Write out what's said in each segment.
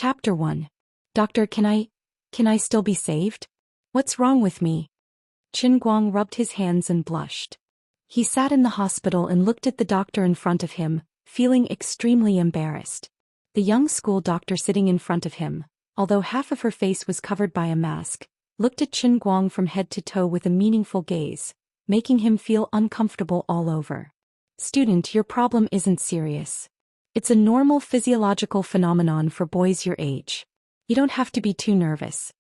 Chapter 1. Doctor, can I still be saved? What's wrong with me? Qin Guang rubbed his hands and blushed. He sat in the hospital and looked at the doctor in front of him, feeling extremely embarrassed. The young school doctor sitting in front of him, although half of her face was covered by a mask, looked at Qin Guang from head to toe with a meaningful gaze, making him feel uncomfortable all over. Student, your problem isn't serious. It's a normal physiological phenomenon for boys your age. You don't have to be too nervous.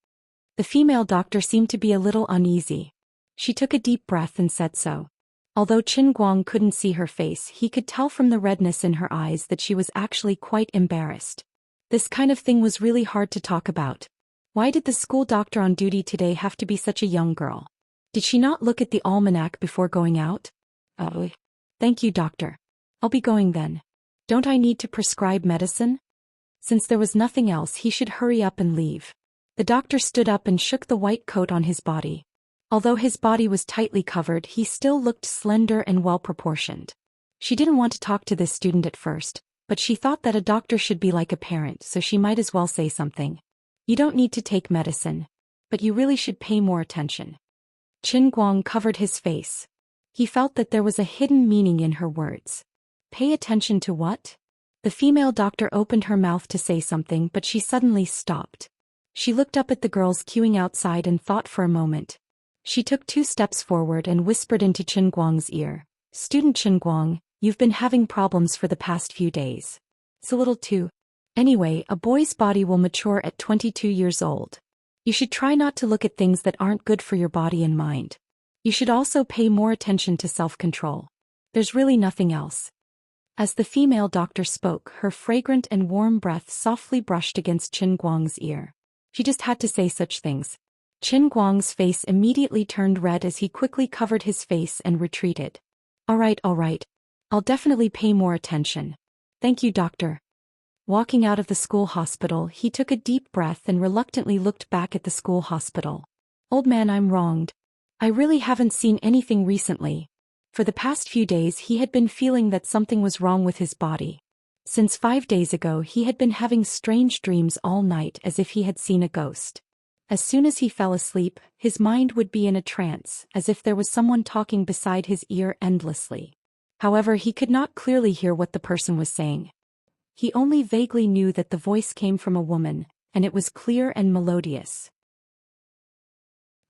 The female doctor seemed to be a little uneasy. She took a deep breath and said so. Although Qin Guang couldn't see her face, he could tell from the redness in her eyes that she was actually quite embarrassed. This kind of thing was really hard to talk about. Why did the school doctor on duty today have to be such a young girl? Did she not look at the almanac before going out? Oh. Thank you, doctor. I'll be going then. Don't I need to prescribe medicine? Since there was nothing else, he should hurry up and leave. The doctor stood up and shook the white coat on his body. Although his body was tightly covered, he still looked slender and well-proportioned. She didn't want to talk to this student at first, but she thought that a doctor should be like a parent, so she might as well say something. You don't need to take medicine, but you really should pay more attention. Qin Guang covered his face. He felt that there was a hidden meaning in her words. Pay attention to what? The female doctor opened her mouth to say something, but she suddenly stopped. She looked up at the girls queuing outside and thought for a moment. She took 2 steps forward and whispered into Qin Guang's ear. Student Qin Guang, you've been having problems for the past few days. It's a little too. Anyway, a boy's body will mature at 22 years old. You should try not to look at things that aren't good for your body and mind. You should also pay more attention to self-control. There's really nothing else. As the female doctor spoke, her fragrant and warm breath softly brushed against Qin Guang's ear. She just had to say such things. Qin Guang's face immediately turned red as he quickly covered his face and retreated. All right. I'll definitely pay more attention. Thank you, doctor. Walking out of the school hospital, he took a deep breath and reluctantly looked back at the school hospital. Old man, I'm wronged. I really haven't seen anything recently. For the past few days he had been feeling that something was wrong with his body. Since 5 days ago he had been having strange dreams all night as if he had seen a ghost. As soon as he fell asleep, his mind would be in a trance, as if there was someone talking beside his ear endlessly. However, he could not clearly hear what the person was saying. He only vaguely knew that the voice came from a woman, and it was clear and melodious.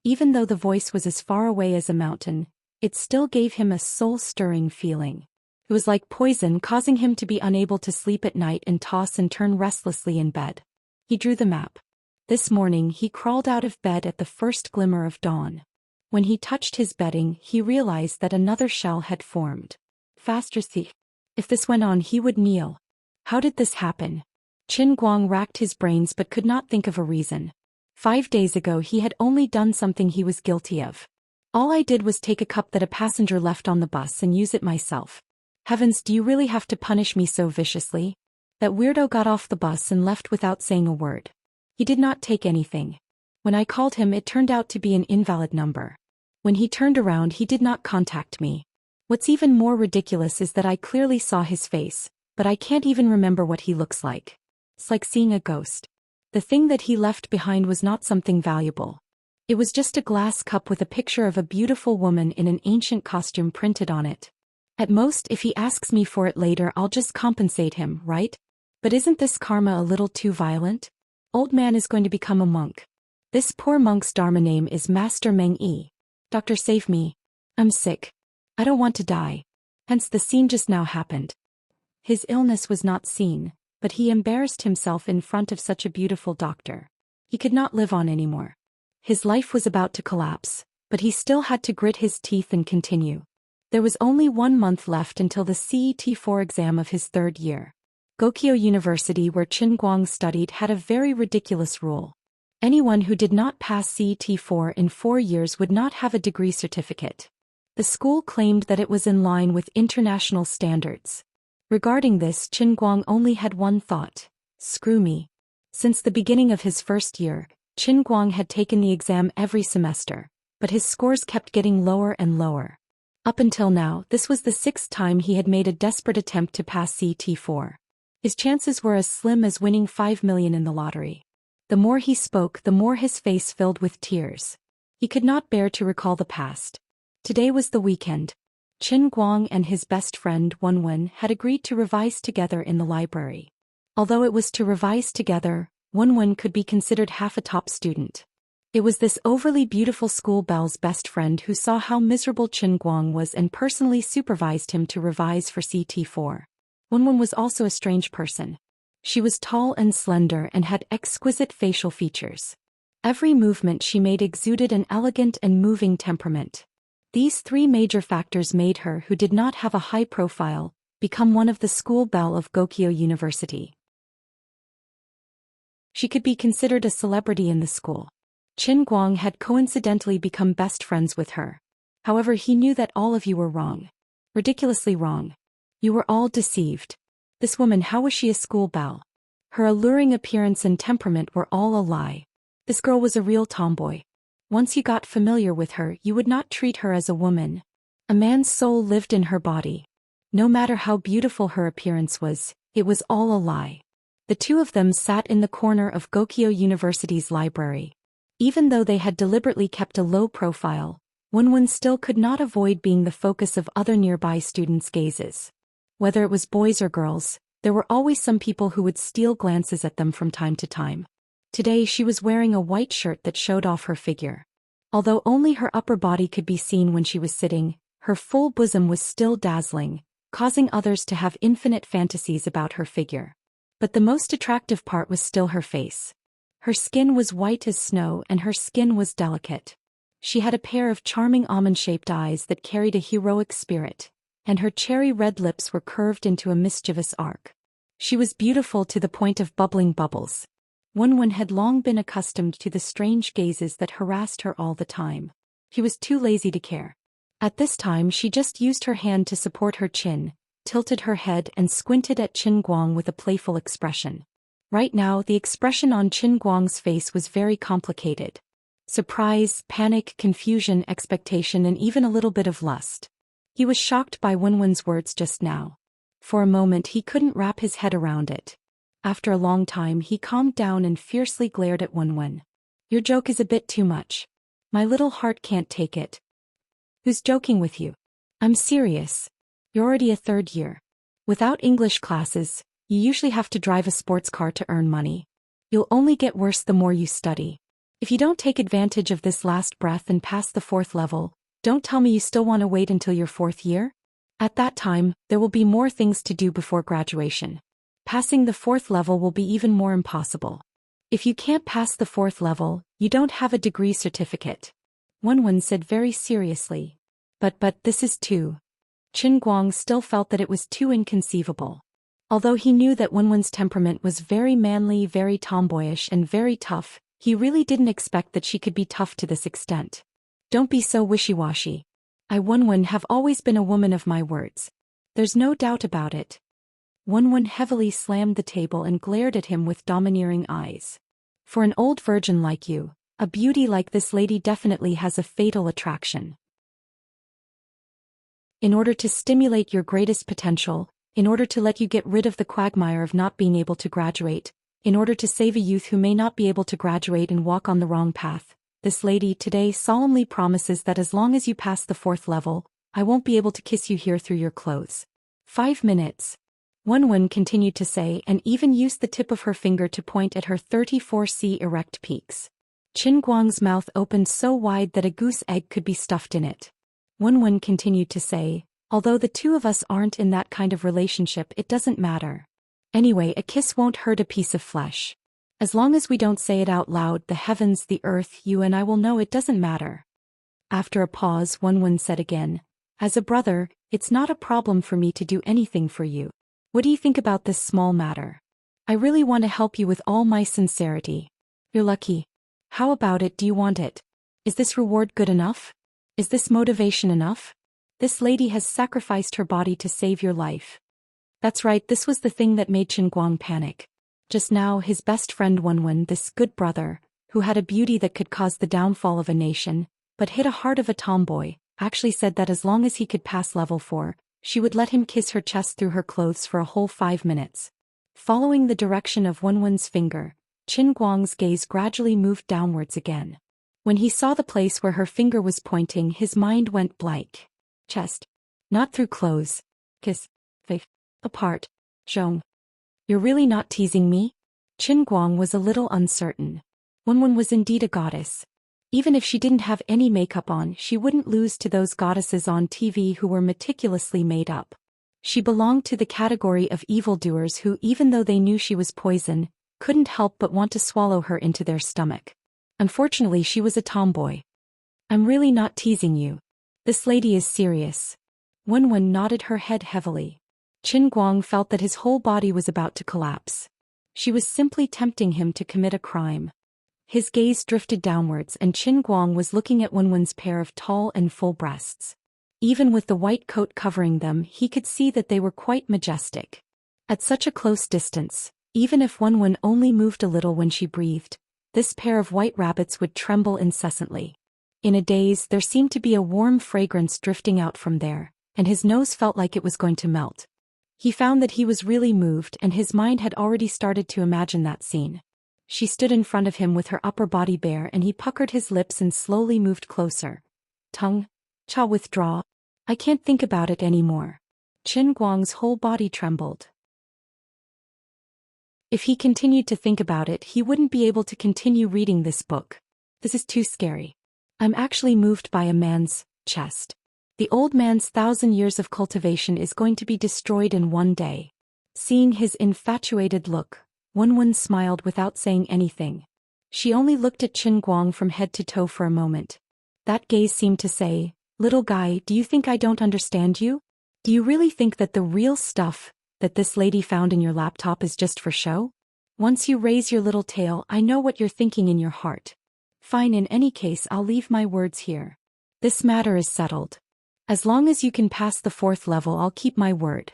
Even though the voice was as far away as a mountain, it still gave him a soul-stirring feeling. It was like poison, causing him to be unable to sleep at night and toss and turn restlessly in bed. He drew the map. This morning he crawled out of bed at the first glimmer of dawn. When he touched his bedding, he realized that another shell had formed. Faster, see. If this went on, he would kneel. How did this happen? Qin Guang racked his brains but could not think of a reason. 5 days ago he had only done something he was guilty of. All I did was take a cup that a passenger left on the bus and use it myself. Heavens, do you really have to punish me so viciously? That weirdo got off the bus and left without saying a word. He did not take anything. When I called him, it turned out to be an invalid number. When he turned around, he did not contact me. What's even more ridiculous is that I clearly saw his face, but I can't even remember what he looks like. It's like seeing a ghost. The thing that he left behind was not something valuable. It was just a glass cup with a picture of a beautiful woman in an ancient costume printed on it. At most, if he asks me for it later, I'll just compensate him, right? But isn't this karma a little too violent? Old man is going to become a monk. This poor monk's dharma name is Master Meng Yi. Doctor, save me. I'm sick. I don't want to die. Hence the scene just now happened. His illness was not seen, but he embarrassed himself in front of such a beautiful doctor. He could not live on anymore. His life was about to collapse, but he still had to grit his teeth and continue. There was only 1 month left until the CET4 exam of his 3rd year. Gokyo University, where Qin Guang studied, had a very ridiculous rule. Anyone who did not pass CET4 in 4 years would not have a degree certificate. The school claimed that it was in line with international standards. Regarding this, Qin Guang only had one thought: screw me. Since the beginning of his 1st year, Qin Guang had taken the exam every semester, but his scores kept getting lower and lower. Up until now, this was the 6th time he had made a desperate attempt to pass CET4. His chances were as slim as winning 5 million in the lottery. The more he spoke, the more his face filled with tears. He could not bear to recall the past. Today was the weekend. Qin Guang and his best friend Wenwen had agreed to revise together in the library. Although it was to revise together, Wenwen could be considered half a top student. It was this overly beautiful school belle's best friend who saw how miserable Qin Guang was and personally supervised him to revise for CT4. Wenwen was also a strange person. She was tall and slender and had exquisite facial features. Every movement she made exuded an elegant and moving temperament. These three major factors made her, who did not have a high profile, become one of the school belle of Gokyo University. She could be considered a celebrity in the school. Qin Guang had coincidentally become best friends with her. However, he knew that all of you were wrong. Ridiculously wrong. You were all deceived. This woman, how was she a school belle? Her alluring appearance and temperament were all a lie. This girl was a real tomboy. Once you got familiar with her, you would not treat her as a woman. A man's soul lived in her body. No matter how beautiful her appearance was, it was all a lie. The two of them sat in the corner of Gokyo University's library. Even though they had deliberately kept a low profile, Wenwen still could not avoid being the focus of other nearby students' gazes. Whether it was boys or girls, there were always some people who would steal glances at them from time to time. Today she was wearing a white shirt that showed off her figure. Although only her upper body could be seen when she was sitting, her full bosom was still dazzling, causing others to have infinite fantasies about her figure. But the most attractive part was still her face. Her skin was white as snow and her skin was delicate. She had a pair of charming almond-shaped eyes that carried a heroic spirit, and her cherry-red lips were curved into a mischievous arc. She was beautiful to the point of bubbling bubbles. Wenwen had long been accustomed to the strange gazes that harassed her all the time. She was too lazy to care. At this time she just used her hand to support her chin, tilted her head and squinted at Qin Guang with a playful expression. Right now the expression on Qin Guang's face was very complicated. Surprise, panic, confusion, expectation and even a little bit of lust. He was shocked by Wenwen's words just now. For a moment he couldn't wrap his head around it. After a long time he calmed down and fiercely glared at Wenwen. Your joke is a bit too much. My little heart can't take it. Who's joking with you? I'm serious. You're already a third year. Without English classes, you usually have to drive a sports car to earn money. You'll only get worse the more you study. If you don't take advantage of this last breath and pass the 4th level, don't tell me you still want to wait until your 4th year? At that time, there will be more things to do before graduation. Passing the 4th level will be even more impossible. If you can't pass the 4th level, you don't have a degree certificate. Wenwen said very seriously. But this is too. Qin Guang still felt that it was too inconceivable. Although he knew that Wenwen's temperament was very manly, very tomboyish and very tough, he really didn't expect that she could be tough to this extent. Don't be so wishy-washy. I, Wenwen, have always been a woman of my words. There's no doubt about it. Wenwen heavily slammed the table and glared at him with domineering eyes. For an old virgin like you, a beauty like this lady definitely has a fatal attraction. In order to stimulate your greatest potential, in order to let you get rid of the quagmire of not being able to graduate, in order to save a youth who may not be able to graduate and walk on the wrong path, this lady today solemnly promises that as long as you pass the 4th level, I won't be able to kiss you here through your clothes. 5 minutes. Wenwen continued to say and even used the tip of her finger to point at her 34C erect peaks. Qin Guang's mouth opened so wide that a goose egg could be stuffed in it. Wenwen continued to say, although the two of us aren't in that kind of relationship, it doesn't matter. Anyway, a kiss won't hurt a piece of flesh. As long as we don't say it out loud, the heavens, the earth, you and I will know it doesn't matter. After a pause, Wenwen said again, as a brother, it's not a problem for me to do anything for you. What do you think about this small matter? I really want to help you with all my sincerity. You're lucky. How about it? Do you want it? Is this reward good enough? Is this motivation enough? This lady has sacrificed her body to save your life. That's right, this was the thing that made Qin Guang panic. Just now his best friend Wenwen, this good brother, who had a beauty that could cause the downfall of a nation, but hid a heart of a tomboy, actually said that as long as he could pass level 4, she would let him kiss her chest through her clothes for a whole 5 minutes. Following the direction of Wenwen's finger, Qin Guang's gaze gradually moved downwards again. When he saw the place where her finger was pointing, his mind went blank. Chest. Not through clothes. Kiss. Face. Apart. Zhong. You're really not teasing me? Qin Guang was a little uncertain. Wenwen was indeed a goddess. Even if she didn't have any makeup on, she wouldn't lose to those goddesses on TV who were meticulously made up. She belonged to the category of evildoers who, even though they knew she was poison, couldn't help but want to swallow her into their stomach. Unfortunately, she was a tomboy. I'm really not teasing you. This lady is serious. Wenwen nodded her head heavily. Qin Guang felt that his whole body was about to collapse. She was simply tempting him to commit a crime. His gaze drifted downwards and Qin Guang was looking at Wenwen's pair of tall and full breasts. Even with the white coat covering them, he could see that they were quite majestic. At such a close distance, even if Wenwen only moved a little when she breathed, this pair of white rabbits would tremble incessantly. In a daze, there seemed to be a warm fragrance drifting out from there, and his nose felt like it was going to melt. He found that he was really moved and his mind had already started to imagine that scene. She stood in front of him with her upper body bare and he puckered his lips and slowly moved closer. Tongue. Cha, withdraw. I can't think about it anymore. Qin Guang's whole body trembled. If he continued to think about it, he wouldn't be able to continue reading this book. This is too scary. I'm actually moved by a man's chest. The old man's 1,000 years of cultivation is going to be destroyed in one day. Seeing his infatuated look, Wenwen smiled without saying anything. She only looked at Qin Guang from head to toe for a moment. That gaze seemed to say, "Little guy, do you think I don't understand you? Do you really think that the real stuff that this lady found in your laptop is just for show? Once you raise your little tail, I know what you're thinking in your heart. Fine, in any case, I'll leave my words here. This matter is settled. As long as you can pass the 4th level, I'll keep my word.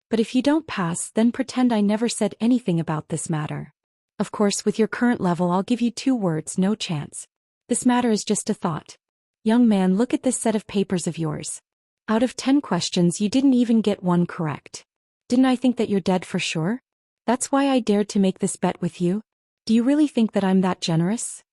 But if you don't pass, then pretend I never said anything about this matter. Of course, with your current level, I'll give you 2 words, no chance. This matter is just a thought. Young man, look at this set of papers of yours. Out of 10 questions, you didn't even get 1 correct. Didn't I think that you're dead for sure? That's why I dared to make this bet with you. Do you really think that I'm that generous?"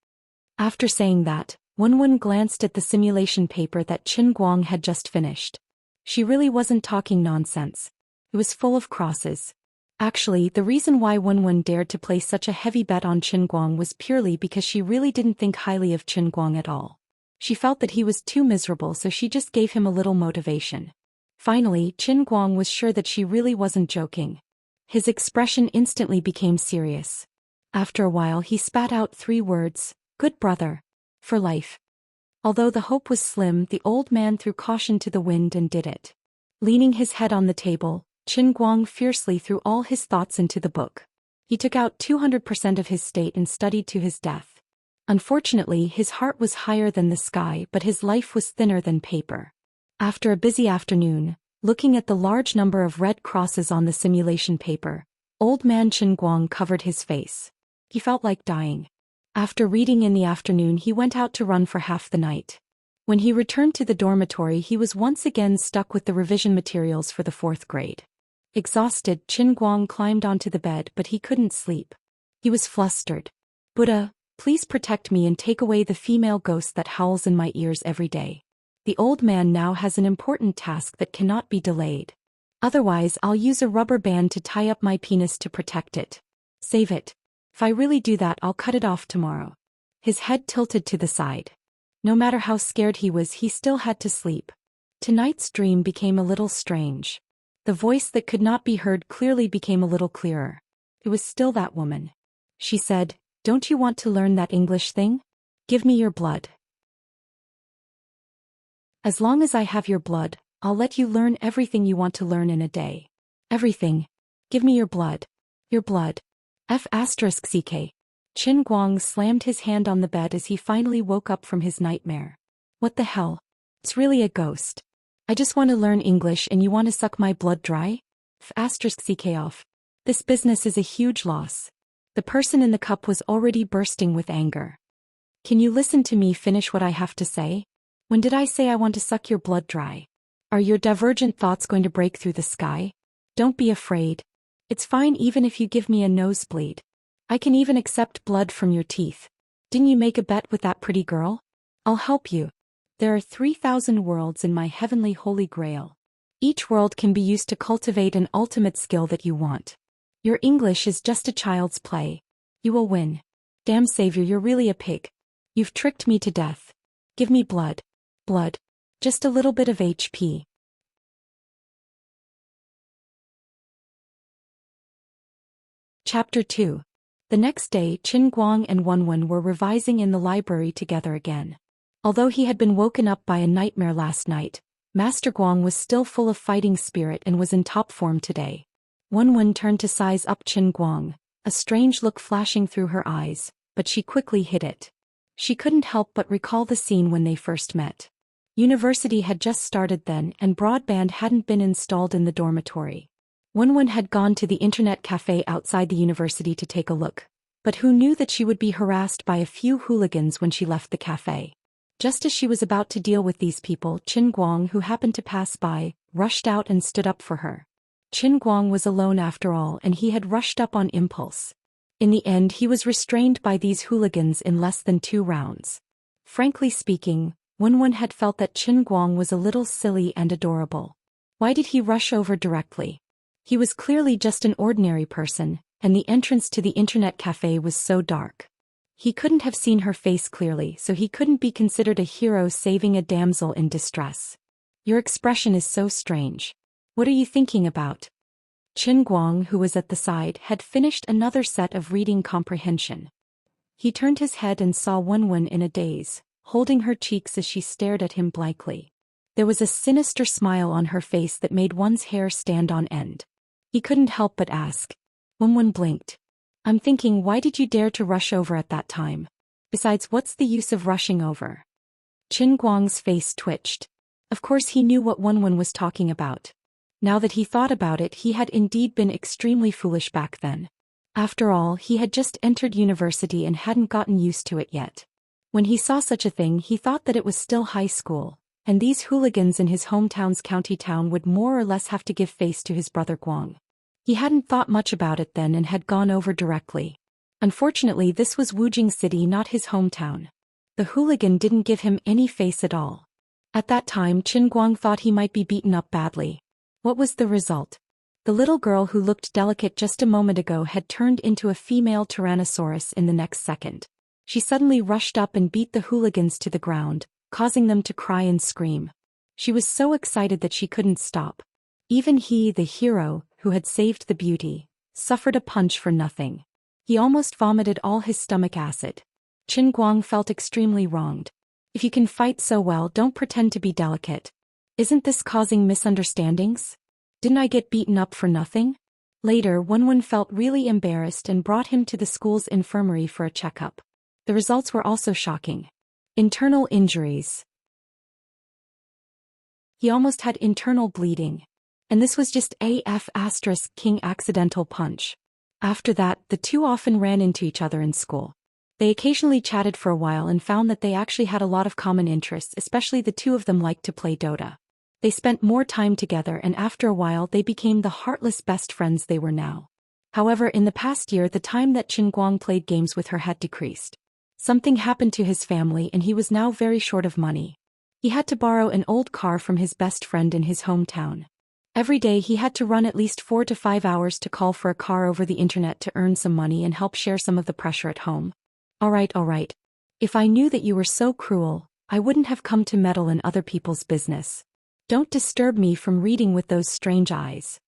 After saying that, Wenwen glanced at the simulation paper that Qin Guang had just finished. She really wasn't talking nonsense. It was full of crosses. Actually, the reason why Wenwen dared to place such a heavy bet on Qin Guang was purely because she really didn't think highly of Qin Guang at all. She felt that he was too miserable, so she just gave him a little motivation. Finally, Qin Guang was sure that she really wasn't joking. His expression instantly became serious. After a while, he spat out 3 words, "Good brother. For life." Although the hope was slim, the old man threw caution to the wind and did it. Leaning his head on the table, Qin Guang fiercely threw all his thoughts into the book. He took out 200% of his state and studied to his death. Unfortunately, his heart was higher than the sky, but his life was thinner than paper. After a busy afternoon, looking at the large number of red crosses on the simulation paper, old man Qin Guang covered his face. He felt like dying. After reading in the afternoon, he went out to run for half the night. When he returned to the dormitory, he was once again stuck with the revision materials for the 4th grade. Exhausted, Qin Guang climbed onto the bed, but he couldn't sleep. He was flustered. "Buddha, please protect me and take away the female ghost that howls in my ears every day. The old man now has an important task that cannot be delayed. Otherwise, I'll use a rubber band to tie up my penis to protect it. Save it. If I really do that, I'll cut it off tomorrow." His head tilted to the side. No matter how scared he was, he still had to sleep. Tonight's dream became a little strange. The voice that could not be heard clearly became a little clearer. It was still that woman. She said, "Don't you want to learn that English thing? Give me your blood. As long as I have your blood, I'll let you learn everything you want to learn in a day. Everything. Give me your blood. Your blood. F***ck. Qin Guang slammed his hand on the bed as he finally woke up from his nightmare. What the hell? It's really a ghost. I just want to learn English and you want to suck my blood dry? F***ck off. This business is a huge loss. The person in the cup was already bursting with anger. Can you listen to me finish what I have to say? When did I say I want to suck your blood dry? Are your divergent thoughts going to break through the sky? Don't be afraid. It's fine even if you give me a nosebleed. I can even accept blood from your teeth. Didn't you make a bet with that pretty girl? I'll help you. There are 3,000 worlds in my heavenly holy grail. Each world can be used to cultivate an ultimate skill that you want. Your English is just a child's play. You will win. Damn savior, you're really a pig. You've tricked me to death. Give me blood. Blood. Just a little bit of HP. Chapter 2. The next day, Qin Guang and Wenwen were revising in the library together again. Although he had been woken up by a nightmare last night, Master Guang was still full of fighting spirit and was in top form today. Wenwen turned to size up Qin Guang, a strange look flashing through her eyes, but she quickly hid it. She couldn't help but recall the scene when they first met. University had just started then and broadband hadn't been installed in the dormitory. Wenwen had gone to the internet cafe outside the university to take a look, but who knew that she would be harassed by a few hooligans when she left the cafe. Just as she was about to deal with these people, Qin Guang, who happened to pass by, rushed out and stood up for her. Qin Guang was alone after all, and he had rushed up on impulse. In the end, he was restrained by these hooligans in less than 2 rounds. Frankly speaking, Wenwen had felt that Qin Guang was a little silly and adorable. Why did he rush over directly? He was clearly just an ordinary person, and the entrance to the internet cafe was so dark. He couldn't have seen her face clearly, so he couldn't be considered a hero saving a damsel in distress. Your expression is so strange. What are you thinking about? Qin Guang, who was at the side, had finished another set of reading comprehension. He turned his head and saw Wenwen in a daze, holding her cheeks as she stared at him blankly. There was a sinister smile on her face that made one's hair stand on end. He couldn't help but ask. Wenwen blinked. I'm thinking, why did you dare to rush over at that time? Besides, what's the use of rushing over? Qin Guang's face twitched. Of course he knew what Wenwen was talking about. Now that he thought about it, he had indeed been extremely foolish back then. After all, he had just entered university and hadn't gotten used to it yet. When he saw such a thing, he thought that it was still high school, and these hooligans in his hometown's county town would more or less have to give face to his brother Guang. He hadn't thought much about it then and had gone over directly. Unfortunately, this was Wujing City, not his hometown. The hooligan didn't give him any face at all. At that time, Qin Guang thought he might be beaten up badly. What was the result? The little girl who looked delicate just a moment ago had turned into a female Tyrannosaurus in the next second. She suddenly rushed up and beat the hooligans to the ground, causing them to cry and scream. She was so excited that she couldn't stop. Even he, the hero, who had saved the beauty, suffered a punch for nothing. He almost vomited all his stomach acid. Qin Guang felt extremely wronged. If you can fight so well, don't pretend to be delicate. Isn't this causing misunderstandings? Didn't I get beaten up for nothing? Later, Wenwen felt really embarrassed and brought him to the school's infirmary for a checkup. The results were also shocking. Internal injuries. He almost had internal bleeding. And this was just king accidental punch. After that, the two often ran into each other in school. They occasionally chatted for a while and found that they actually had a lot of common interests, especially the two of them liked to play Dota. They spent more time together and after a while they became the heartless best friends they were now. However, in the past year the time that Qin Guang played games with her had decreased. Something happened to his family and he was now very short of money. He had to borrow an old car from his best friend in his hometown. Every day he had to run at least 4 to 5 hours to call for a car over the internet to earn some money and help share some of the pressure at home. All right. If I knew that you were so cruel, I wouldn't have come to meddle in other people's business. Don't disturb me from reading with those strange eyes.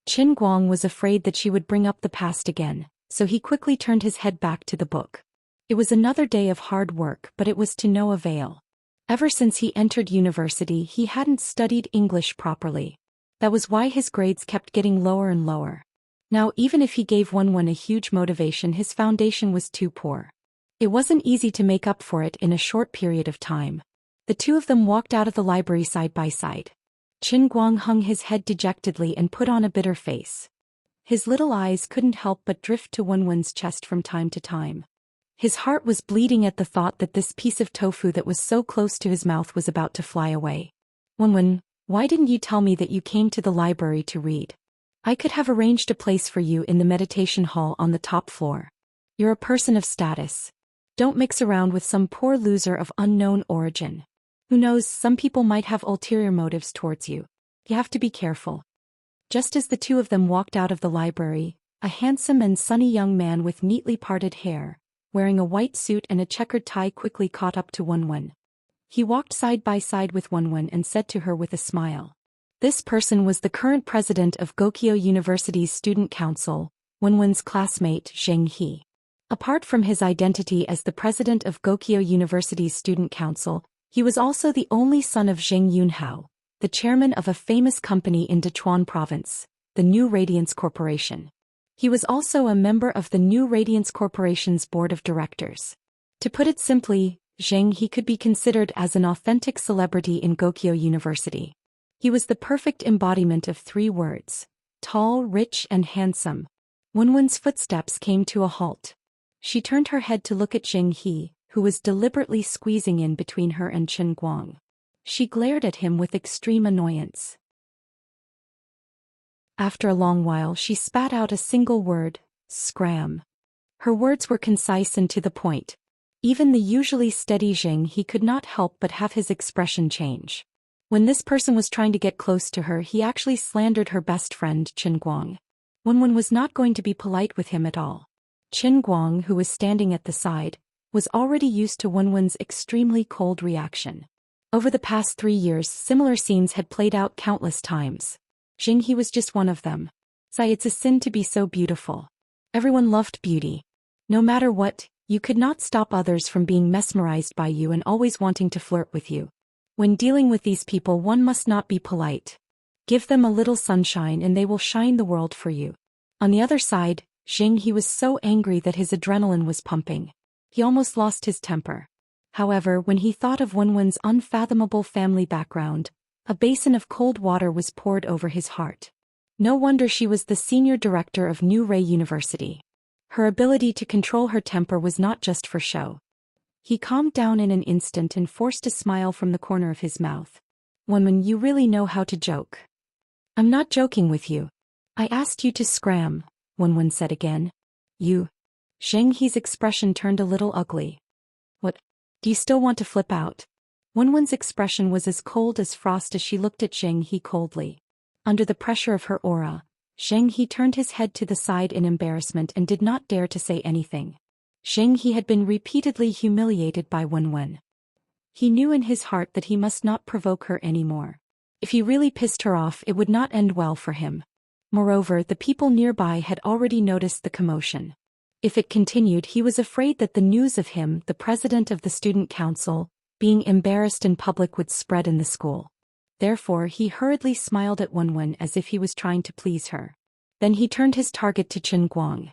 Qin Guang was afraid that she would bring up the past again, so he quickly turned his head back to the book. It was another day of hard work, but it was to no avail. Ever since he entered university, he hadn't studied English properly. That was why his grades kept getting lower and lower. Now, even if he gave Wenwen a huge motivation, his foundation was too poor. It wasn't easy to make up for it in a short period of time. The two of them walked out of the library side by side. Qin Guang hung his head dejectedly and put on a bitter face. His little eyes couldn't help but drift to Wenwen's chest from time to time. His heart was bleeding at the thought that this piece of tofu that was so close to his mouth was about to fly away. Wenwen, why didn't you tell me that you came to the library to read? I could have arranged a place for you in the meditation hall on the top floor. You're a person of status. Don't mix around with some poor loser of unknown origin. Who knows, some people might have ulterior motives towards you. You have to be careful. Just as the two of them walked out of the library, a handsome and sunny young man with neatly parted hair, wearing a white suit and a checkered tie, quickly caught up to Wenwen. He walked side by side with Wenwen and said to her with a smile. This person was the current president of Gokyo University's student council, Wenwen's classmate Xianxia. Apart from his identity as the president of Gokyo University's student council, he was also the only son of Zheng Yunhao, the chairman of a famous company in Sichuan province, the New Radiance Corporation. He was also a member of the New Radiance Corporation's board of directors. To put it simply, Zheng could be considered as an authentic celebrity in Gokyo University. He was the perfect embodiment of three words: tall, rich, and handsome. Wenwen's footsteps came to a halt. She turned her head to look at Zheng, who was deliberately squeezing in between her and Chen Guang. She glared at him with extreme annoyance. After a long while she spat out a single word: scram. Her words were concise and to the point. Even the usually steady Zheng could not help but have his expression change. When this person was trying to get close to her, he actually slandered her best friend Chen Guang. Wenwen was not going to be polite with him at all. Chen Guang, who was standing at the side, was already used to Wenwen's extremely cold reaction. Over the past 3 years, similar scenes had played out countless times. Zheng was just one of them. It's a sin to be so beautiful. Everyone loved beauty. No matter what, you could not stop others from being mesmerized by you and always wanting to flirt with you. When dealing with these people, one must not be polite. Give them a little sunshine and they will shine the world for you. On the other side, Zheng was so angry that his adrenaline was pumping. He almost lost his temper. However, when he thought of Wenwen's unfathomable family background, a basin of cold water was poured over his heart. No wonder she was the senior director of New Ray University. Her ability to control her temper was not just for show. He calmed down in an instant and forced a smile from the corner of his mouth. Wenwen, you really know how to joke. I'm not joking with you. I asked you to scram, Wenwen said again. You. Zheng's expression turned a little ugly. What? Do you still want to flip out? Wenwen's expression was as cold as frost as she looked at Zheng coldly. Under the pressure of her aura, Zheng turned his head to the side in embarrassment and did not dare to say anything. Zheng had been repeatedly humiliated by Wenwen. He knew in his heart that he must not provoke her anymore. If he really pissed her off, it would not end well for him. Moreover, the people nearby had already noticed the commotion. If it continued, he was afraid that the news of him, the president of the student council, being embarrassed in public would spread in the school. Therefore, he hurriedly smiled at Wenwen as if he was trying to please her. Then he turned his target to Chen Guang.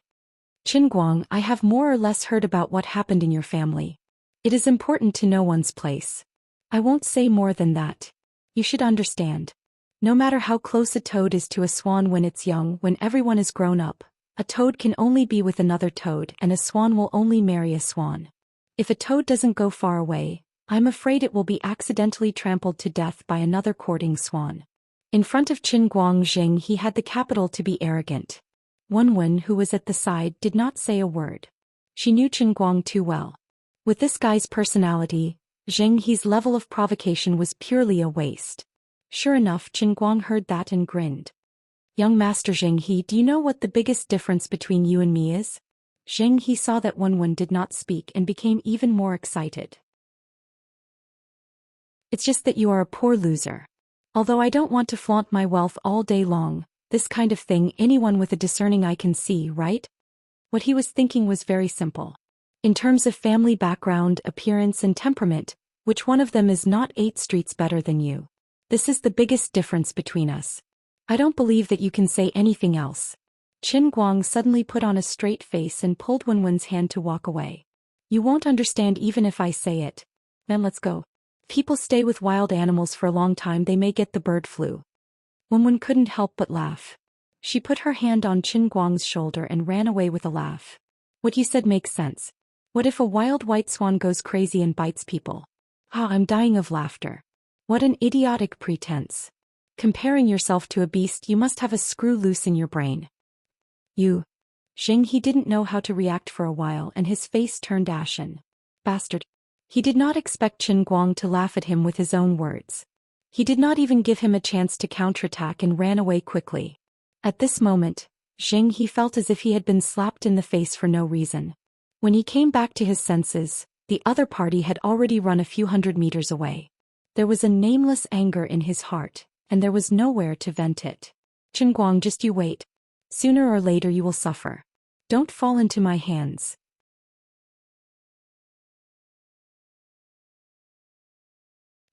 Chen Guang, I have more or less heard about what happened in your family. It is important to know one's place. I won't say more than that. You should understand. No matter how close a toad is to a swan when it's young, when everyone is grown up, a toad can only be with another toad and a swan will only marry a swan. If a toad doesn't go far away, I'm afraid it will be accidentally trampled to death by another courting swan. In front of Chen Guang, Zheng had the capital to be arrogant. Wenwen, who was at the side, did not say a word. She knew Chen Guang too well. With this guy's personality, Zheng's level of provocation was purely a waste. Sure enough, Chen Guang heard that and grinned. Young Master Zheng, do you know what the biggest difference between you and me is? Zheng saw that Wenwen did not speak and became even more excited. It's just that you are a poor loser. Although I don't want to flaunt my wealth all day long, this kind of thing anyone with a discerning eye can see, right? What he was thinking was very simple. In terms of family background, appearance and temperament, which one of them is not 8 streets better than you? This is the biggest difference between us. I don't believe that you can say anything else. Chen Guang suddenly put on a straight face and pulled Wenwen's hand to walk away. You won't understand even if I say it. Then let's go. People stay with wild animals for a long time, they may get the bird flu. Wenwen couldn't help but laugh. She put her hand on Chen Guang's shoulder and ran away with a laugh. What you said makes sense. What if a wild white swan goes crazy and bites people? I'm dying of laughter. What an idiotic pretense. Comparing yourself to a beast, you must have a screw loose in your brain. You. Xing, he didn't know how to react for a while and his face turned ashen. Bastard. He did not expect Qin Guang to laugh at him with his own words. He did not even give him a chance to counterattack and ran away quickly. At this moment, Xing, he felt as if he had been slapped in the face for no reason. When he came back to his senses, the other party had already run a few hundred meters away. There was a nameless anger in his heart, and there was nowhere to vent it. Qin Guang, just you wait. Sooner or later you will suffer. Don't fall into my hands.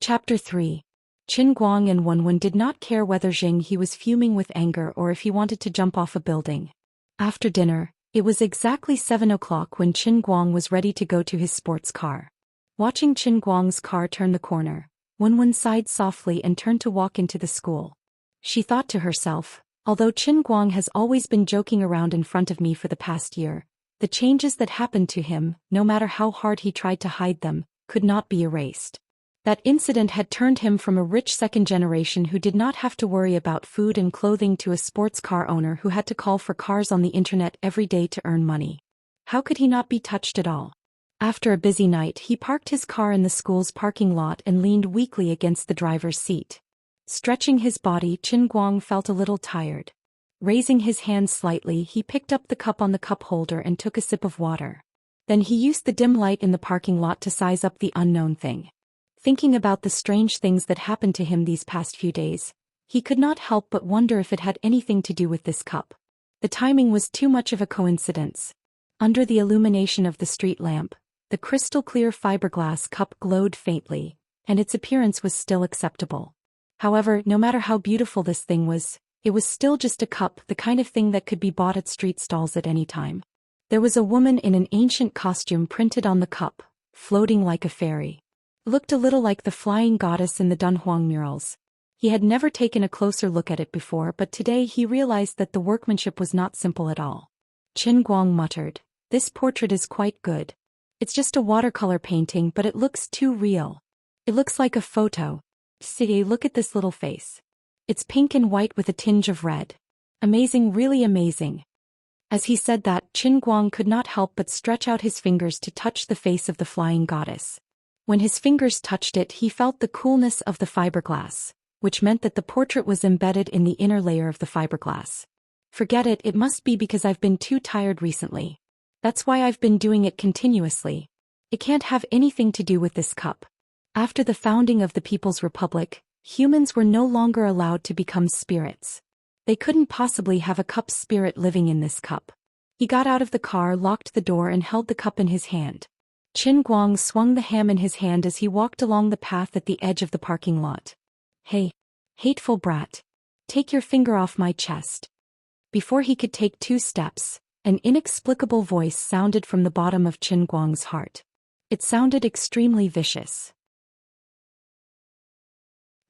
Chapter 3. Qin Guang and Wenwen did not care whether Xing he was fuming with anger or if he wanted to jump off a building. After dinner, it was exactly 7 o'clock when Qin Guang was ready to go to his sports car. Watching Qin Guang's car turn the corner, Wenwen sighed softly and turned to walk into the school. She thought to herself, although Qin Guang has always been joking around in front of me for the past year, the changes that happened to him, no matter how hard he tried to hide them, could not be erased. That incident had turned him from a rich second generation who did not have to worry about food and clothing to a sports car owner who had to call for cars on the internet every day to earn money. How could he not be touched at all? After a busy night, he parked his car in the school's parking lot and leaned weakly against the driver's seat. Stretching his body, Qin Guang felt a little tired. Raising his hand slightly, he picked up the cup on the cup holder and took a sip of water. Then he used the dim light in the parking lot to size up the unknown thing. Thinking about the strange things that happened to him these past few days, he could not help but wonder if it had anything to do with this cup. The timing was too much of a coincidence. Under the illumination of the street lamp, the crystal-clear fiberglass cup glowed faintly, and its appearance was still acceptable. However, no matter how beautiful this thing was, it was still just a cup, the kind of thing that could be bought at street stalls at any time. There was a woman in an ancient costume printed on the cup, floating like a fairy. Looked a little like the flying goddess in the Dunhuang murals. He had never taken a closer look at it before, but today he realized that the workmanship was not simple at all. Qin Guang muttered, "This portrait is quite good. It's just a watercolor painting, but it looks too real. It looks like a photo. See, look at this little face. It's pink and white with a tinge of red. Amazing, really amazing." As he said that, Qin Guang could not help but stretch out his fingers to touch the face of the flying goddess. When his fingers touched it, he felt the coolness of the fiberglass, which meant that the portrait was embedded in the inner layer of the fiberglass. Forget it, it must be because I've been too tired recently. That's why I've been doing it continuously. It can't have anything to do with this cup. After the founding of the People's Republic, humans were no longer allowed to become spirits. They couldn't possibly have a cup spirit living in this cup. He got out of the car, locked the door and held the cup in his hand. Qin Guang swung the ham in his hand as he walked along the path at the edge of the parking lot. "Hey, hateful brat. Take your finger off my chest." Before he could take 2 steps, an inexplicable voice sounded from the bottom of Qin Guang's heart. It sounded extremely vicious.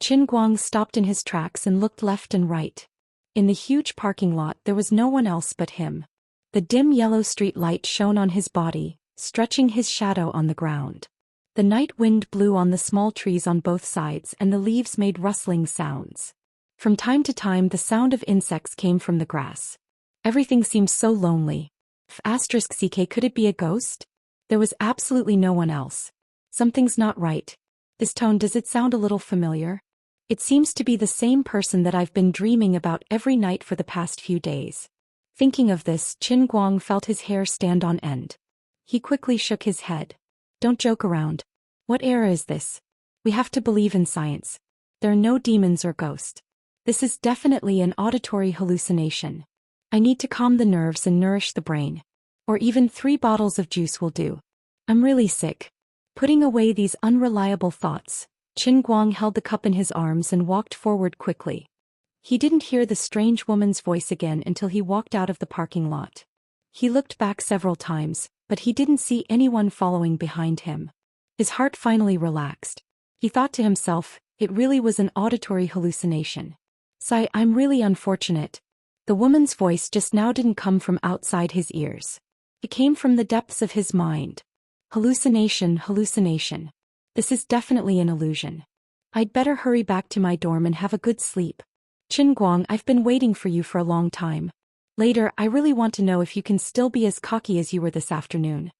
Qin Guang stopped in his tracks and looked left and right. In the huge parking lot there was no one else but him. The dim yellow street light shone on his body, stretching his shadow on the ground. The night wind blew on the small trees on both sides and the leaves made rustling sounds. From time to time the sound of insects came from the grass. Everything seemed so lonely. *CK, could it be a ghost? There was absolutely no one else. Something's not right. This tone, does it sound a little familiar? It seems to be the same person that I've been dreaming about every night for the past few days. Thinking of this, Qin Guang felt his hair stand on end. He quickly shook his head. "Don't joke around. What era is this? We have to believe in science. There are no demons or ghosts. This is definitely an auditory hallucination. I need to calm the nerves and nourish the brain. Or even 3 bottles of juice will do. I'm really sick." Putting away these unreliable thoughts, Qin Guang held the cup in his arms and walked forward quickly. He didn't hear the strange woman's voice again until he walked out of the parking lot. He looked back several times, but he didn't see anyone following behind him. His heart finally relaxed. He thought to himself, it really was an auditory hallucination. "Sigh, I'm really unfortunate." The woman's voice just now didn't come from outside his ears. It came from the depths of his mind. Hallucination. This is definitely an illusion. I'd better hurry back to my dorm and have a good sleep. Qin Guang, I've been waiting for you for a long time. Later, I really want to know if you can still be as cocky as you were this afternoon.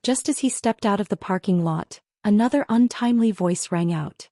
Just as he stepped out of the parking lot, another untimely voice rang out.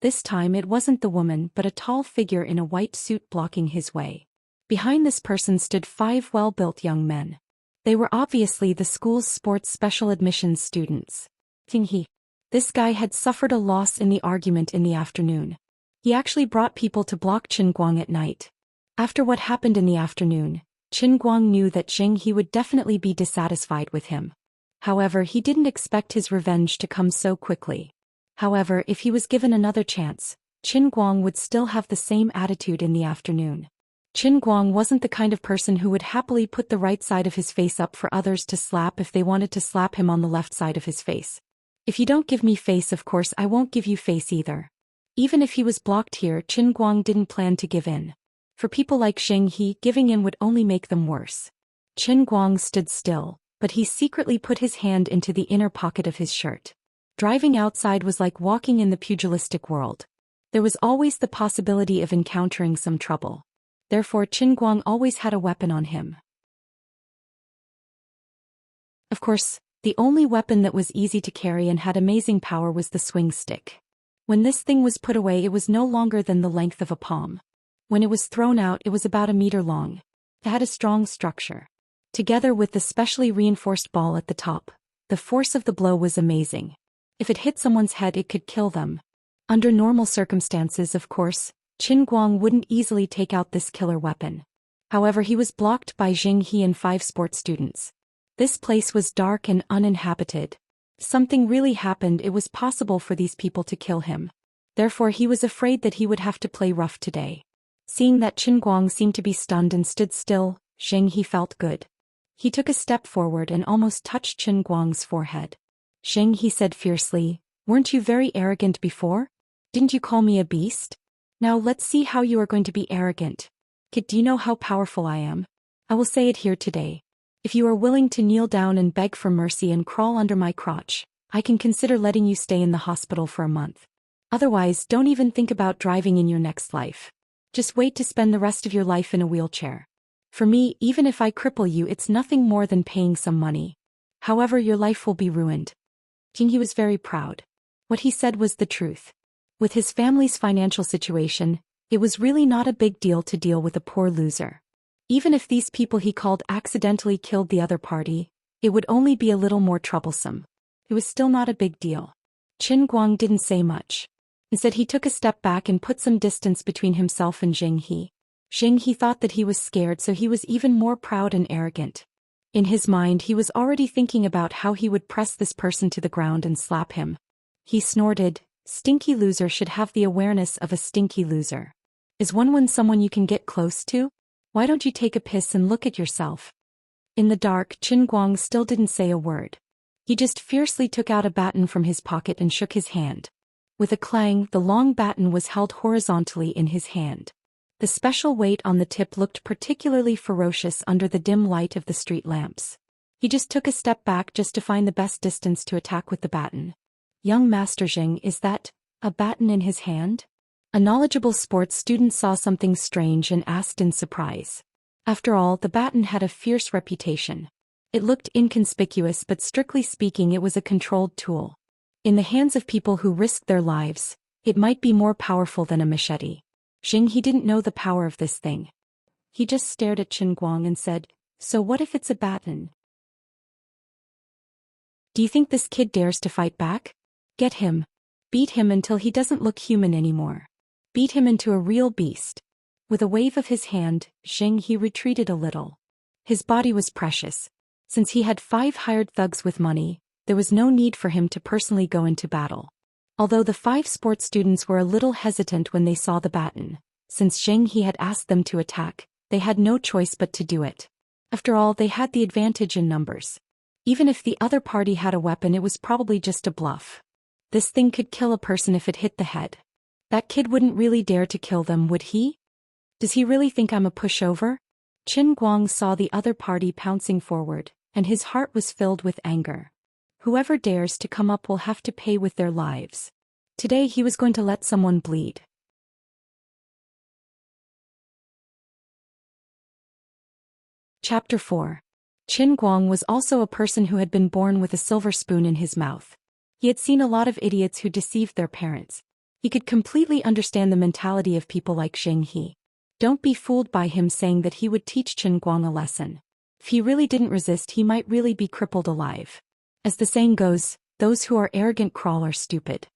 This time it wasn't the woman but a tall figure in a white suit blocking his way. Behind this person stood 5 well-built young men. They were obviously the school's sports special admissions students. He. This guy had suffered a loss in the argument in the afternoon. He actually brought people to block Qin Guang at night. After what happened in the afternoon, Qin Guang knew that He would definitely be dissatisfied with him. However, he didn't expect his revenge to come so quickly. However, if he was given another chance, Qin Guang would still have the same attitude in the afternoon. Qin Guang wasn't the kind of person who would happily put the right side of his face up for others to slap if they wanted to slap him on the left side of his face. If you don't give me face, of course I won't give you face either. Even if he was blocked here, Qin Guang didn't plan to give in. For people like He, giving in would only make them worse. Qin Guang stood still, but he secretly put his hand into the inner pocket of his shirt. Driving outside was like walking in the pugilistic world. There was always the possibility of encountering some trouble. Therefore Qin Guang always had a weapon on him. Of course, the only weapon that was easy to carry and had amazing power was the swing stick. When this thing was put away, it was no longer than the length of a palm. When it was thrown out, it was about a meter long. It had a strong structure. Together with the specially reinforced ball at the top, the force of the blow was amazing. If it hit someone's head, it could kill them. Under normal circumstances, of course, Qin Guang wouldn't easily take out this killer weapon. However, he was blocked by He and 5 sports students. This place was dark and uninhabited. If something really happened, it was possible for these people to kill him. Therefore he was afraid that he would have to play rough today. Seeing that Qin Guang seemed to be stunned and stood still, He felt good. He took a step forward and almost touched Qin Guang's forehead. He said fiercely, "Weren't you very arrogant before? Didn't you call me a beast? Now let's see how you are going to be arrogant. Kid, do you know how powerful I am? I will say it here today. If you are willing to kneel down and beg for mercy and crawl under my crotch, I can consider letting you stay in the hospital for a month. Otherwise, don't even think about driving in your next life. Just wait to spend the rest of your life in a wheelchair. For me, even if I cripple you, it's nothing more than paying some money. However, your life will be ruined." He was very proud. What he said was the truth. With his family's financial situation, it was really not a big deal to deal with a poor loser. Even if these people he called accidentally killed the other party, it would only be a little more troublesome. It was still not a big deal. Qin Guang didn't say much. Instead, he took a step back and put some distance between himself and He. He thought that he was scared, so he was even more proud and arrogant. In his mind, he was already thinking about how he would press this person to the ground and slap him. He snorted, "Stinky loser should have the awareness of a stinky loser. Is one someone you can get close to? Why don't you take a piss and look at yourself?" In the dark, Qin Guang still didn't say a word. He just fiercely took out a baton from his pocket and shook his hand. With a clang, the long baton was held horizontally in his hand. The special weight on the tip looked particularly ferocious under the dim light of the street lamps. He just took a step back just to find the best distance to attack with the baton. "Young Master Zheng, is that a baton in his hand?" A knowledgeable sports student saw something strange and asked in surprise. After all, the baton had a fierce reputation. It looked inconspicuous, but strictly speaking it was a controlled tool. In the hands of people who risked their lives, it might be more powerful than a machete. He didn't know the power of this thing. He just stared at Qin Guang and said, "So what if it's a baton? Do you think this kid dares to fight back? Get him. Beat him until he doesn't look human anymore. Beat him into a real beast." With a wave of his hand, He retreated a little. His body was precious. Since he had 5 hired thugs with money, there was no need for him to personally go into battle. Although the 5 sports students were a little hesitant when they saw the baton, since He had asked them to attack, they had no choice but to do it. After all, they had the advantage in numbers. Even if the other party had a weapon, it was probably just a bluff. This thing could kill a person if it hit the head. That kid wouldn't really dare to kill them, would he? Does he really think I'm a pushover? Qin Guang saw the other party pouncing forward, and his heart was filled with anger. Whoever dares to come up will have to pay with their lives. Today he was going to let someone bleed. Chapter 4. Qin Guang was also a person who had been born with a silver spoon in his mouth. He had seen a lot of idiots who deceived their parents. He could completely understand the mentality of people like Zheng He. Don't be fooled by him saying that he would teach Qin Guang a lesson. If he really didn't resist, he might really be crippled alive. As the saying goes, those who are arrogant crawl are stupid.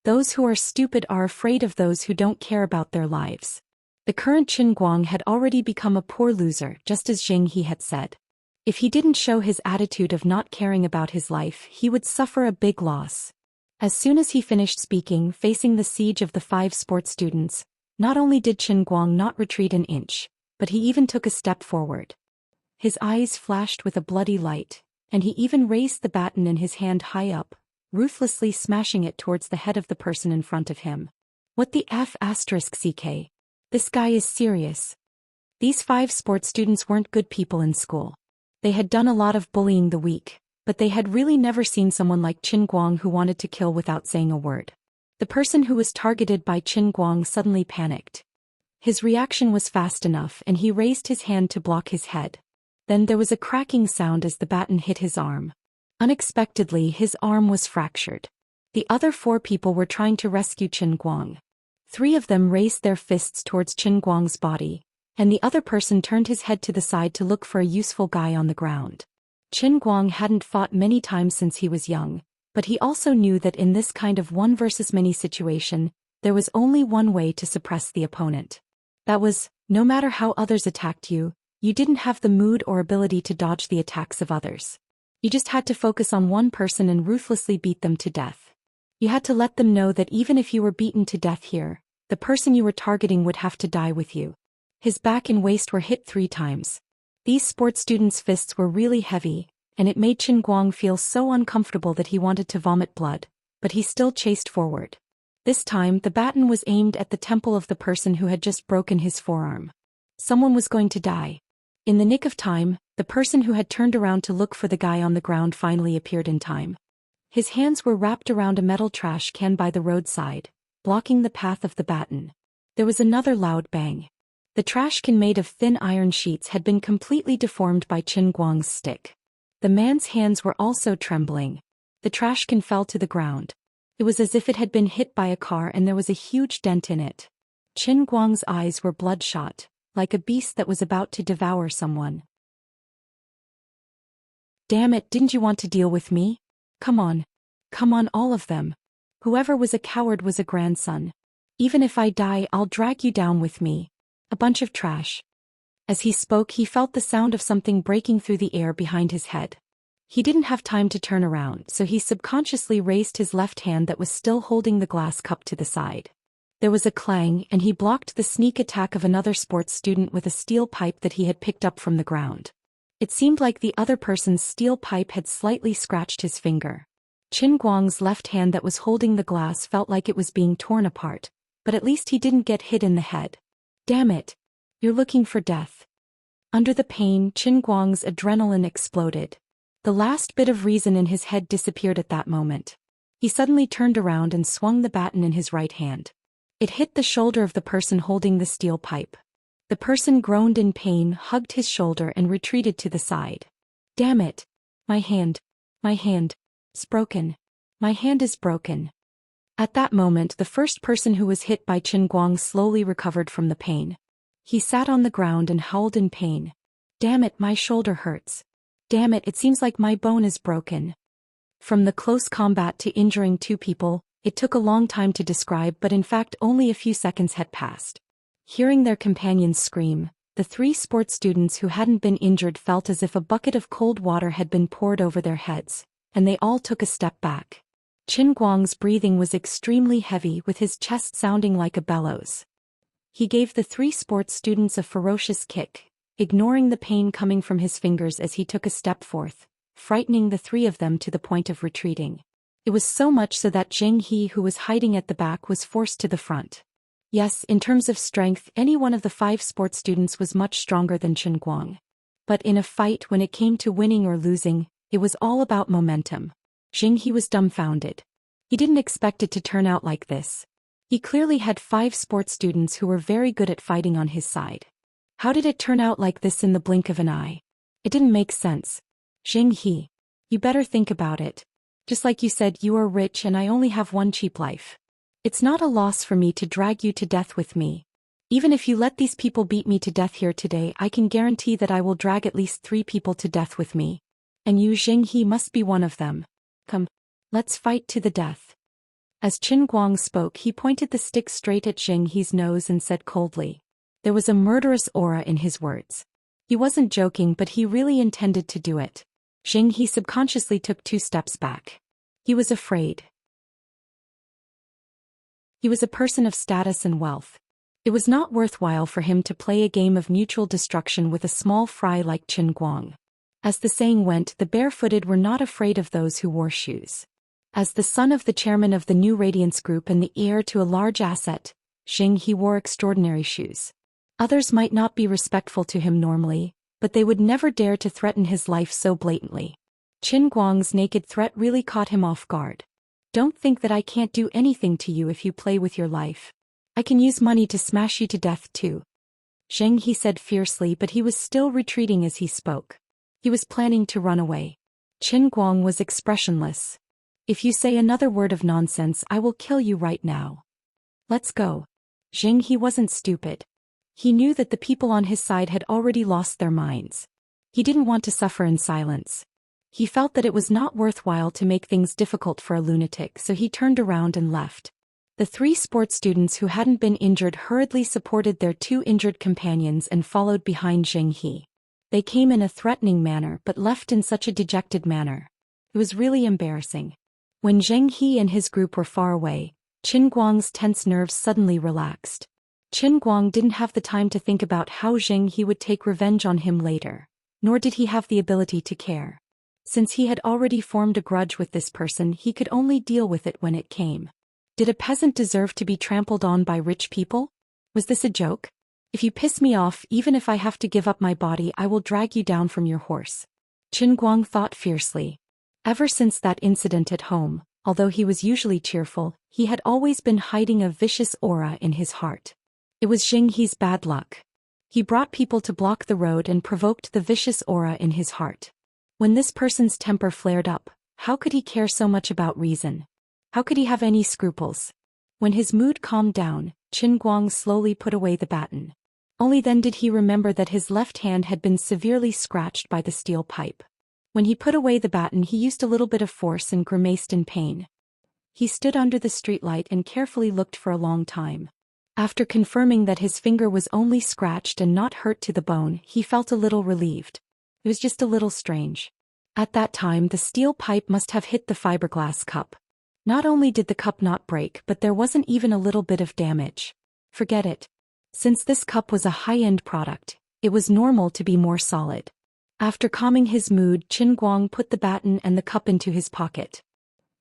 Those who are stupid are afraid of those who don't care about their lives. The current Qin Guang had already become a poor loser, just as Zheng He had said. If he didn't show his attitude of not caring about his life, he would suffer a big loss. As soon as he finished speaking, facing the siege of the 5 sports students, not only did Qin Guang not retreat an inch, but he even took a step forward. His eyes flashed with a bloody light, and he even raised the baton in his hand high up, ruthlessly smashing it towards the head of the person in front of him. What the F***ck? This guy is serious. These 5 sports students weren't good people in school. They had done a lot of bullying the week, but they had really never seen someone like Qin Guang who wanted to kill without saying a word. The person who was targeted by Qin Guang suddenly panicked. His reaction was fast enough and he raised his hand to block his head. Then there was a cracking sound as the baton hit his arm. Unexpectedly, his arm was fractured. The other 4 people were trying to rescue Qin Guang. 3 of them raised their fists towards Qin Guang's body, and the other person turned his head to the side to look for a useful guy on the ground. Qin Guang hadn't fought many times since he was young, but he also knew that in this kind of one versus many situation, there was only one way to suppress the opponent. That was, no matter how others attacked you, you didn't have the mood or ability to dodge the attacks of others. You just had to focus on one person and ruthlessly beat them to death. You had to let them know that even if you were beaten to death here, the person you were targeting would have to die with you. His back and waist were hit 3 times. These sports students' fists were really heavy, and it made Qin Guang feel so uncomfortable that he wanted to vomit blood, but he still chased forward. This time, the baton was aimed at the temple of the person who had just broken his forearm. Someone was going to die. In the nick of time, the person who had turned around to look for the guy on the ground finally appeared in time. His hands were wrapped around a metal trash can by the roadside, blocking the path of the baton. There was another loud bang. The trash can made of thin iron sheets had been completely deformed by Qin Guang's stick. The man's hands were also trembling. The trash can fell to the ground. It was as if it had been hit by a car and there was a huge dent in it. Qin Guang's eyes were bloodshot, like a beast that was about to devour someone. Damn it, didn't you want to deal with me? Come on. Come on, all of them. Whoever was a coward was a grandson. Even if I die, I'll drag you down with me. A bunch of trash. As he spoke, he felt the sound of something breaking through the air behind his head. He didn't have time to turn around, so he subconsciously raised his left hand that was still holding the glass cup to the side. There was a clang, and he blocked the sneak attack of another sports student with a steel pipe that he had picked up from the ground. It seemed like the other person's steel pipe had slightly scratched his finger. Qin Guang's left hand that was holding the glass felt like it was being torn apart, but at least he didn't get hit in the head. Damn it! You're looking for death. Under the pain, Qin Guang's adrenaline exploded. The last bit of reason in his head disappeared at that moment. He suddenly turned around and swung the baton in his right hand. It hit the shoulder of the person holding the steel pipe. The person groaned in pain, hugged his shoulder and retreated to the side. Damn it! My hand. My hand. It's broken. My hand is broken. At that moment, the first person who was hit by Qin Guang slowly recovered from the pain. He sat on the ground and howled in pain. Damn it, my shoulder hurts. Damn it, it seems like my bone is broken. From the close combat to injuring 2 people, it took a long time to describe, but in fact only a few seconds had passed. Hearing their companions scream, the 3 sports students who hadn't been injured felt as if a bucket of cold water had been poured over their heads, and they all took a step back. Qin Guang's breathing was extremely heavy, with his chest sounding like a bellows. He gave the 3 sports students a ferocious kick, ignoring the pain coming from his fingers as he took a step forth, frightening the 3 of them to the point of retreating. It was so much so that Zheng He, who was hiding at the back, was forced to the front. Yes, in terms of strength, any one of the 5 sports students was much stronger than Qin Guang. But in a fight, when it came to winning or losing, it was all about momentum. Zheng He was dumbfounded. He didn't expect it to turn out like this. He clearly had 5 sports students who were very good at fighting on his side. How did it turn out like this in the blink of an eye? It didn't make sense. Xianxia, you better think about it. Just like you said, you are rich and I only have one cheap life. It's not a loss for me to drag you to death with me. Even if you let these people beat me to death here today, I can guarantee that I will drag at least 3 people to death with me. And you, Xianxia, must be one of them. Come, let's fight to the death. As Qin Guang spoke, he pointed the stick straight at Xianxia's nose and said coldly. There was a murderous aura in his words. He wasn't joking, but he really intended to do it. Xianxia subconsciously took 2 steps back. He was afraid. He was a person of status and wealth. It was not worthwhile for him to play a game of mutual destruction with a small fry like Qin Guang. As the saying went, the barefooted were not afraid of those who wore shoes. As the son of the chairman of the New Radiance Group and the heir to a large asset, Xianxia wore extraordinary shoes. Others might not be respectful to him normally, but they would never dare to threaten his life so blatantly. Qin Guang's naked threat really caught him off guard. Don't think that I can't do anything to you if you play with your life. I can use money to smash you to death too. Xianxia said fiercely, but he was still retreating as he spoke. He was planning to run away. Qin Guang was expressionless. If you say another word of nonsense, I will kill you right now. Let's go. Xianxia wasn't stupid. He knew that the people on his side had already lost their minds. He didn't want to suffer in silence. He felt that it was not worthwhile to make things difficult for a lunatic, so he turned around and left. The 3 sports students who hadn't been injured hurriedly supported their 2 injured companions and followed behind Xianxia. They came in a threatening manner but left in such a dejected manner. It was really embarrassing. When Xianxia and his group were far away, Qin Guang's tense nerves suddenly relaxed. Qin Guang didn't have the time to think about how Xianxia would take revenge on him later, nor did he have the ability to care. Since he had already formed a grudge with this person, he could only deal with it when it came. Did a peasant deserve to be trampled on by rich people? Was this a joke? If you piss me off, even if I have to give up my body, I will drag you down from your horse. Qin Guang thought fiercely. Ever since that incident at home, although he was usually cheerful, he had always been hiding a vicious aura in his heart. It was Xianxia's bad luck. He brought people to block the road and provoked the vicious aura in his heart. When this person's temper flared up, how could he care so much about reason? How could he have any scruples? When his mood calmed down, Qin Guang slowly put away the baton. Only then did he remember that his left hand had been severely scratched by the steel pipe. When he put away the baton, he used a little bit of force and grimaced in pain. He stood under the streetlight and carefully looked for a long time. After confirming that his finger was only scratched and not hurt to the bone, he felt a little relieved. It was just a little strange. At that time, the steel pipe must have hit the fiberglass cup. Not only did the cup not break, but there wasn't even a little bit of damage. Forget it. Since this cup was a high-end product, it was normal to be more solid. After calming his mood, Qin Guang put the baton and the cup into his pocket.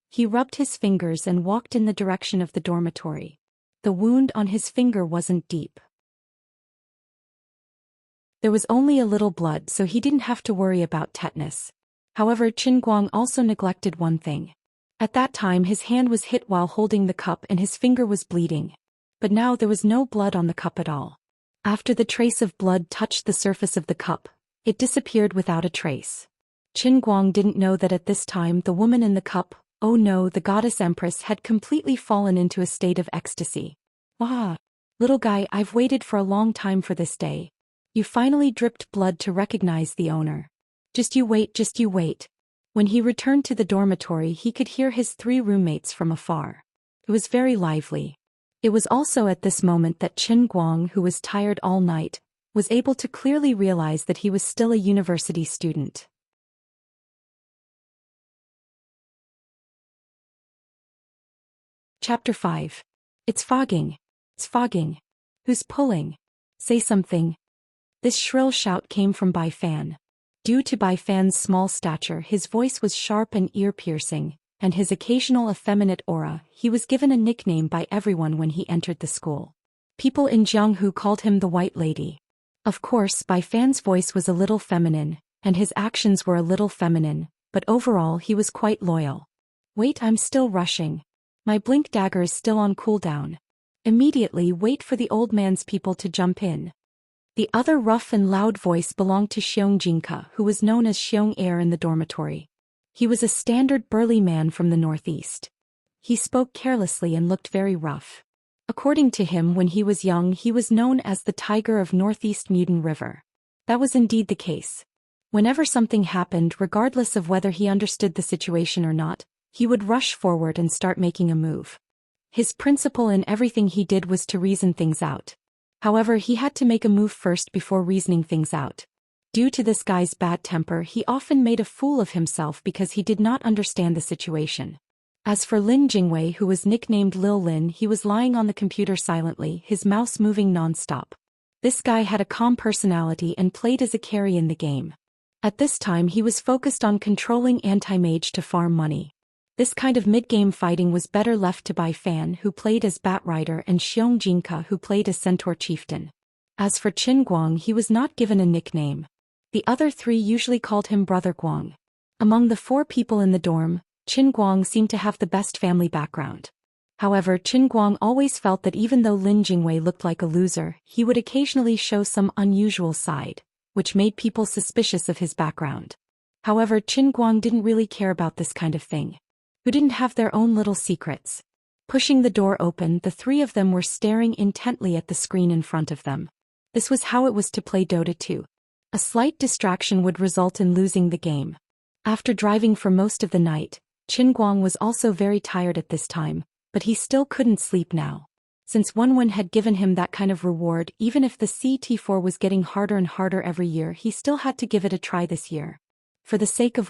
He rubbed his fingers and walked in the direction of the dormitory. The wound on his finger wasn't deep. There was only a little blood, so he didn't have to worry about tetanus. However, Qin Guang also neglected one thing. At that time, his hand was hit while holding the cup and his finger was bleeding. But now there was no blood on the cup at all. After the trace of blood touched the surface of the cup, it disappeared without a trace. Qin Guang didn't know that at this time the woman in the cup, oh no, the goddess empress, had completely fallen into a state of ecstasy. "Wah! Little guy, I've waited for a long time for this day. You finally dripped blood to recognize the owner. Just you wait, just you wait." When he returned to the dormitory, he could hear his 3 roommates from afar. It was very lively. It was also at this moment that Qin Guang, who was tired all night, was able to clearly realize that he was still a university student. Chapter 5. It's fogging. It's fogging. Who's pulling? Say something. This shrill shout came from Bai Fan. Due to Bai Fan's small stature, his voice was sharp and ear-piercing, and his occasional effeminate aura, he was given a nickname by everyone when he entered the school. People in Jianghu called him the White Lady. Of course, Bai Fan's voice was a little feminine, and his actions were a little feminine, but overall he was quite loyal. "Wait, I'm still rushing. My blink dagger is still on cooldown. Immediately wait for the old man's people to jump in. The other rough and loud voice belonged to Xianxia, who was known as Xianxia in the dormitory. He was a standard burly man from the northeast. He spoke carelessly and looked very rough. According to him, when he was young, he was known as the Tiger of Northeast Muden River. That was indeed the case. Whenever something happened, regardless of whether he understood the situation or not, he would rush forward and start making a move. His principle in everything he did was to reason things out. However, he had to make a move first before reasoning things out. Due to this guy's bad temper, he often made a fool of himself because he did not understand the situation. As for Lin Jingwei, who was nicknamed Lil Lin, he was lying on the computer silently, his mouse moving non-stop. This guy had a calm personality and played as a carry in the game. At this time he was focused on controlling anti-mage to farm money. This kind of mid-game fighting was better left to Bai Fan, who played as Batrider, and Xiong Jinka, who played as Centaur Chieftain. As for Qin Guang, he was not given a nickname. The other three usually called him Brother Guang. Among the 4 people in the dorm, Qin Guang seemed to have the best family background. However, Qin Guang always felt that even though Lin Jingwei looked like a loser, he would occasionally show some unusual side, which made people suspicious of his background. However, Qin Guang didn't really care about this kind of thing. Who didn't have their own little secrets. Pushing the door open, the 3 of them were staring intently at the screen in front of them. This was how it was to play Dota 2. A slight distraction would result in losing the game. After driving for most of the night, Qin Guang was also very tired at this time, but he still couldn't sleep now. Since Wenwen had given him that kind of reward, even if the CT4 was getting harder and harder every year, he still had to give it a try this year. For the sake of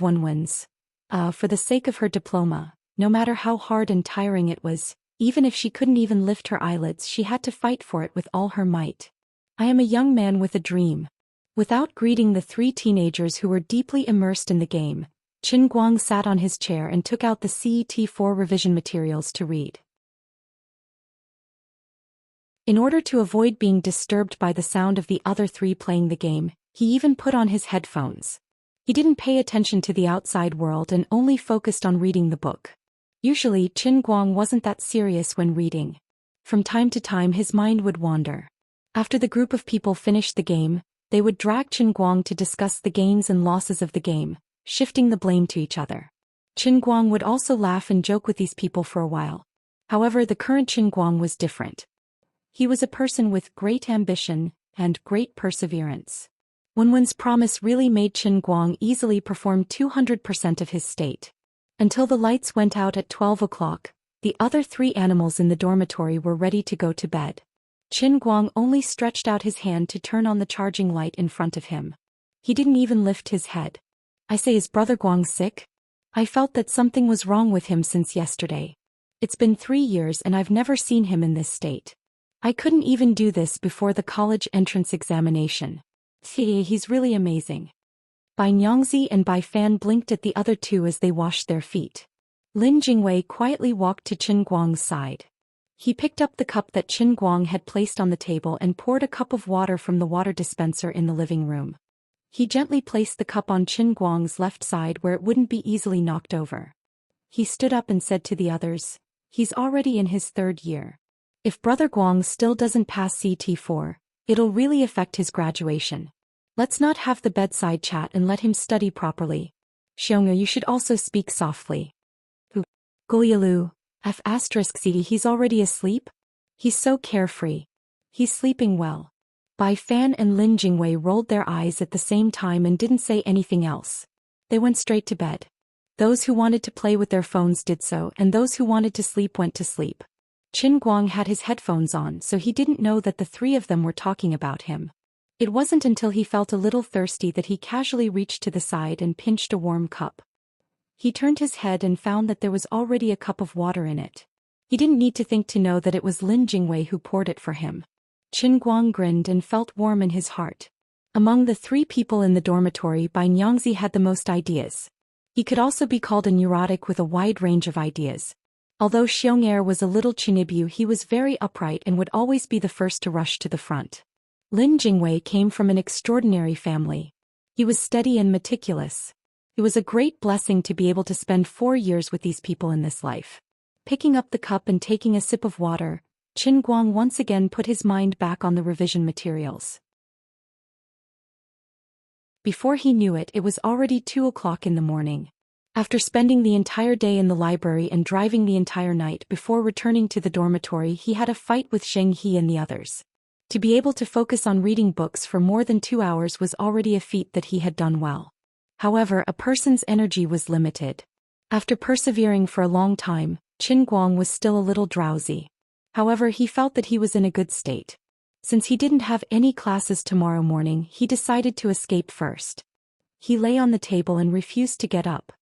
for the sake of her diploma, no matter how hard and tiring it was, even if she couldn't even lift her eyelids, she had to fight for it with all her might. I am a young man with a dream. Without greeting the 3 teenagers who were deeply immersed in the game, Qin Guang sat on his chair and took out the CET4 revision materials to read. In order to avoid being disturbed by the sound of the other 3 playing the game, he even put on his headphones. He didn't pay attention to the outside world and only focused on reading the book. Usually, Qin Guang wasn't that serious when reading. From time to time his mind would wander. After the group of people finished the game, they would drag Qin Guang to discuss the gains and losses of the game, shifting the blame to each other. Qin Guang would also laugh and joke with these people for a while. However, the current Qin Guang was different. He was a person with great ambition and great perseverance. Wenwen's promise really made Qin Guang easily perform 200% of his state. Until the lights went out at 12 o'clock, the other 3 animals in the dormitory were ready to go to bed. Qin Guang only stretched out his hand to turn on the charging light in front of him. He didn't even lift his head. I say, is Brother Guang sick? I felt that something was wrong with him since yesterday. It's been 3 years and I've never seen him in this state. I couldn't even do this before the college entrance examination. He's really amazing. Bai Nyangzi and Bai Fan blinked at the other 2 as they washed their feet. Lin Jingwei quietly walked to Qin Guang's side. He picked up the cup that Qin Guang had placed on the table and poured a cup of water from the water dispenser in the living room. He gently placed the cup on Qin Guang's left side where it wouldn't be easily knocked over. He stood up and said to the others, "He's already in his 3rd year. If Brother Guang still doesn't pass CT4, it'll really affect his graduation. Let's not have the bedside chat and let him study properly. Xiong'e, you should also speak softly." Gulyalu, F***C, he's already asleep? He's so carefree. He's sleeping well. Bai Fan and Lin Jingwei rolled their eyes at the same time and didn't say anything else. They went straight to bed. Those who wanted to play with their phones did so, and those who wanted to sleep went to sleep. Qin Guang had his headphones on, so he didn't know that the 3 of them were talking about him. It wasn't until he felt a little thirsty that he casually reached to the side and pinched a warm cup. He turned his head and found that there was already a cup of water in it. He didn't need to think to know that it was Lin Jingwei who poured it for him. Qin Guang grinned and felt warm in his heart. Among the 3 people in the dormitory, Bai Nyangzi had the most ideas. He could also be called a neurotic with a wide range of ideas. Although Xiong'er was a little chinibu, he was very upright and would always be the first to rush to the front. Lin Jingwei came from an extraordinary family. He was steady and meticulous. It was a great blessing to be able to spend 4 years with these people in this life. Picking up the cup and taking a sip of water, Qin Guang once again put his mind back on the revision materials. Before he knew it, it was already 2 o'clock in the morning. After spending the entire day in the library and driving the entire night before returning to the dormitory, he had a fight with Xianxia and the others. To be able to focus on reading books for more than 2 hours was already a feat that he had done well. However, a person's energy was limited. After persevering for a long time, Qin Guang was still a little drowsy. However, he felt that he was in a good state. Since he didn't have any classes tomorrow morning, he decided to escape first. He lay on the table and refused to get up.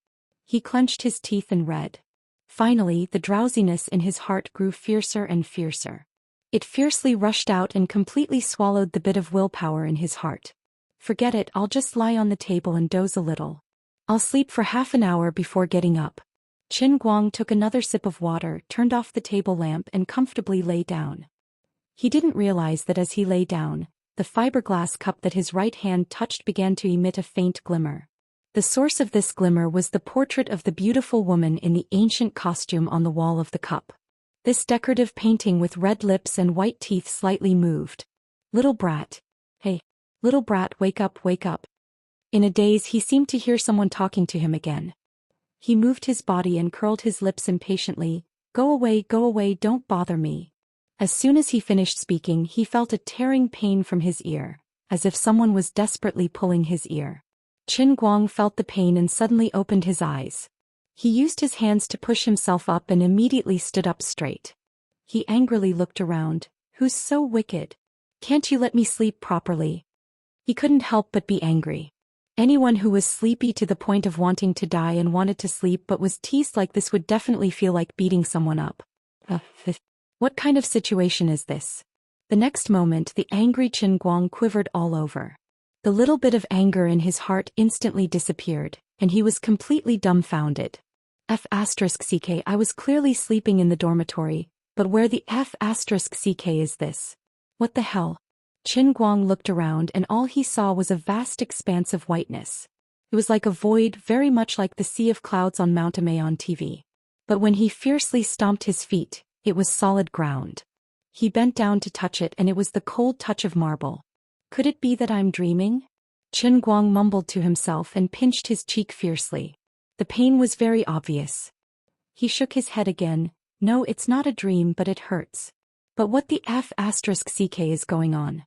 He clenched his teeth and read. Finally, the drowsiness in his heart grew fiercer and fiercer. It fiercely rushed out and completely swallowed the bit of willpower in his heart. Forget it, I'll just lie on the table and doze a little. I'll sleep for half an hour before getting up. Qin Guang took another sip of water, turned off the table lamp and comfortably lay down. He didn't realize that as he lay down, the fiberglass cup that his right hand touched began to emit a faint glimmer. The source of this glimmer was the portrait of the beautiful woman in the ancient costume on the wall of the cup. This decorative painting with red lips and white teeth slightly moved. Little brat. Hey, little brat, wake up, wake up. In a daze, he seemed to hear someone talking to him again. He moved his body and curled his lips impatiently. Go away, don't bother me. As soon as he finished speaking, he felt a tearing pain from his ear, as if someone was desperately pulling his ear. Qin Guang felt the pain and suddenly opened his eyes. He used his hands to push himself up and immediately stood up straight. He angrily looked around. Who's so wicked? Can't you let me sleep properly? He couldn't help but be angry. Anyone who was sleepy to the point of wanting to die and wanted to sleep but was teased like this would definitely feel like beating someone up. What kind of situation is this? The next moment, the angry Qin Guang quivered all over. The little bit of anger in his heart instantly disappeared, and he was completely dumbfounded. F*ck, I was clearly sleeping in the dormitory, but where the F*ck is this? What the hell? Qin Guang looked around and all he saw was a vast expanse of whiteness. It was like a void, very much like the sea of clouds on Mount Immerse on TV. But when he fiercely stomped his feet, it was solid ground. He bent down to touch it and it was the cold touch of marble. Could it be that I'm dreaming? Qin Guang mumbled to himself and pinched his cheek fiercely. The pain was very obvious. He shook his head again. No, it's not a dream, but it hurts. But what the F*ck is going on?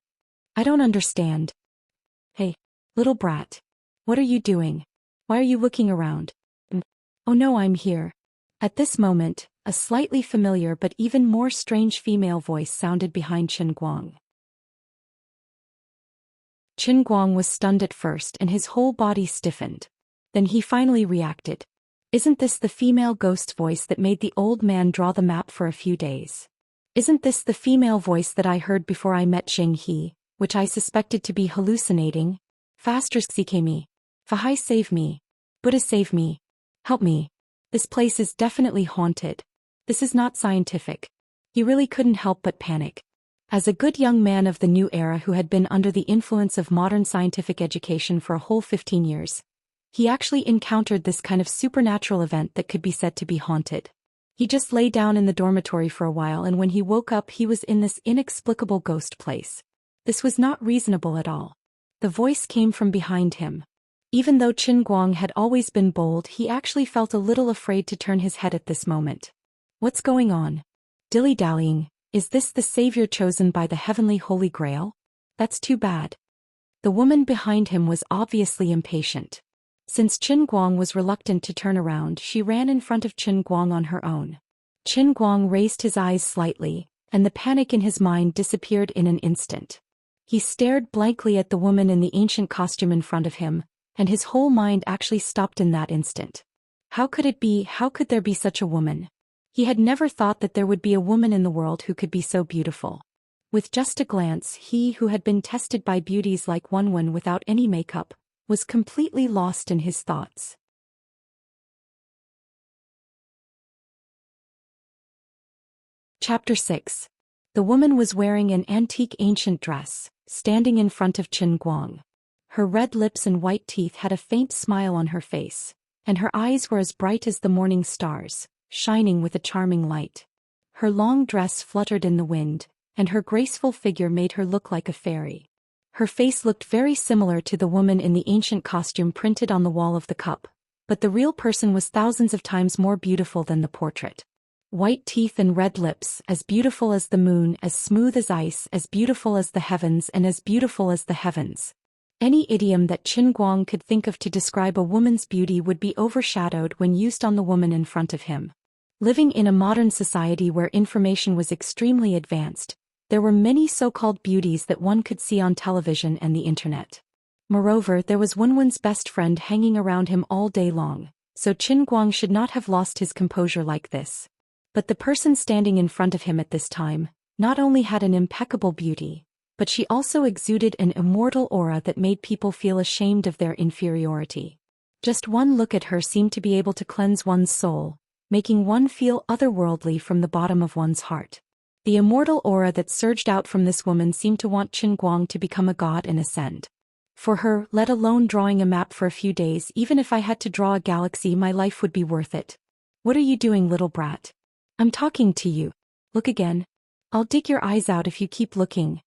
I don't understand. Hey, little brat. What are you doing? Why are you looking around? Oh no, I'm here. At this moment, a slightly familiar but even more strange female voice sounded behind Qin Guang. Qin Guang was stunned at first and his whole body stiffened. Then he finally reacted. Isn't this the female ghost voice that made the old man draw the map for a few days? Isn't this the female voice that I heard before I met Xianxia, which I suspected to be hallucinating? Faster me. Fahai, save me. Buddha, save me. Help me. This place is definitely haunted. This is not scientific. He really couldn't help but panic. As a good young man of the new era who had been under the influence of modern scientific education for a whole 15 years, he actually encountered this kind of supernatural event that could be said to be haunted. He just lay down in the dormitory for a while and when he woke up he was in this inexplicable ghost place. This was not reasonable at all. The voice came from behind him. Even though Qin Guang had always been bold, he actually felt a little afraid to turn his head at this moment. What's going on? Dilly-dallying, is this the savior chosen by the heavenly Holy Grail? That's too bad. The woman behind him was obviously impatient. Since Qin Guang was reluctant to turn around, she ran in front of Qin Guang on her own. Qin Guang raised his eyes slightly, and the panic in his mind disappeared in an instant. He stared blankly at the woman in the ancient costume in front of him, and his whole mind actually stopped in that instant. How could it be? How could there be such a woman? He had never thought that there would be a woman in the world who could be so beautiful. With just a glance, he who had been tested by beauties like Wenwen without any makeup, was completely lost in his thoughts. Chapter 6. The woman was wearing an antique ancient dress, standing in front of Qin Guang. Her red lips and white teeth had a faint smile on her face, and her eyes were as bright as the morning stars, shining with a charming light. Her long dress fluttered in the wind, and her graceful figure made her look like a fairy. Her face looked very similar to the woman in the ancient costume printed on the wall of the cup, but the real person was thousands of times more beautiful than the portrait. White teeth and red lips, as beautiful as the moon, as smooth as ice, as beautiful as the heavens, and as beautiful as the heavens. Any idiom that Qin Guang could think of to describe a woman's beauty would be overshadowed when used on the woman in front of him. Living in a modern society where information was extremely advanced, there were many so-called beauties that one could see on television and the internet. Moreover, there was Wenwen's best friend hanging around him all day long, so Qin Guang should not have lost his composure like this. But the person standing in front of him at this time not only had an impeccable beauty, but she also exuded an immortal aura that made people feel ashamed of their inferiority. Just one look at her seemed to be able to cleanse one's soul, making one feel otherworldly from the bottom of one's heart. The immortal aura that surged out from this woman seemed to want Qin Guang to become a god and ascend. For her, let alone drawing a map for a few days, even if I had to draw a galaxy, my life would be worth it. What are you doing, little brat? I'm talking to you. Look again. I'll dig your eyes out if you keep looking.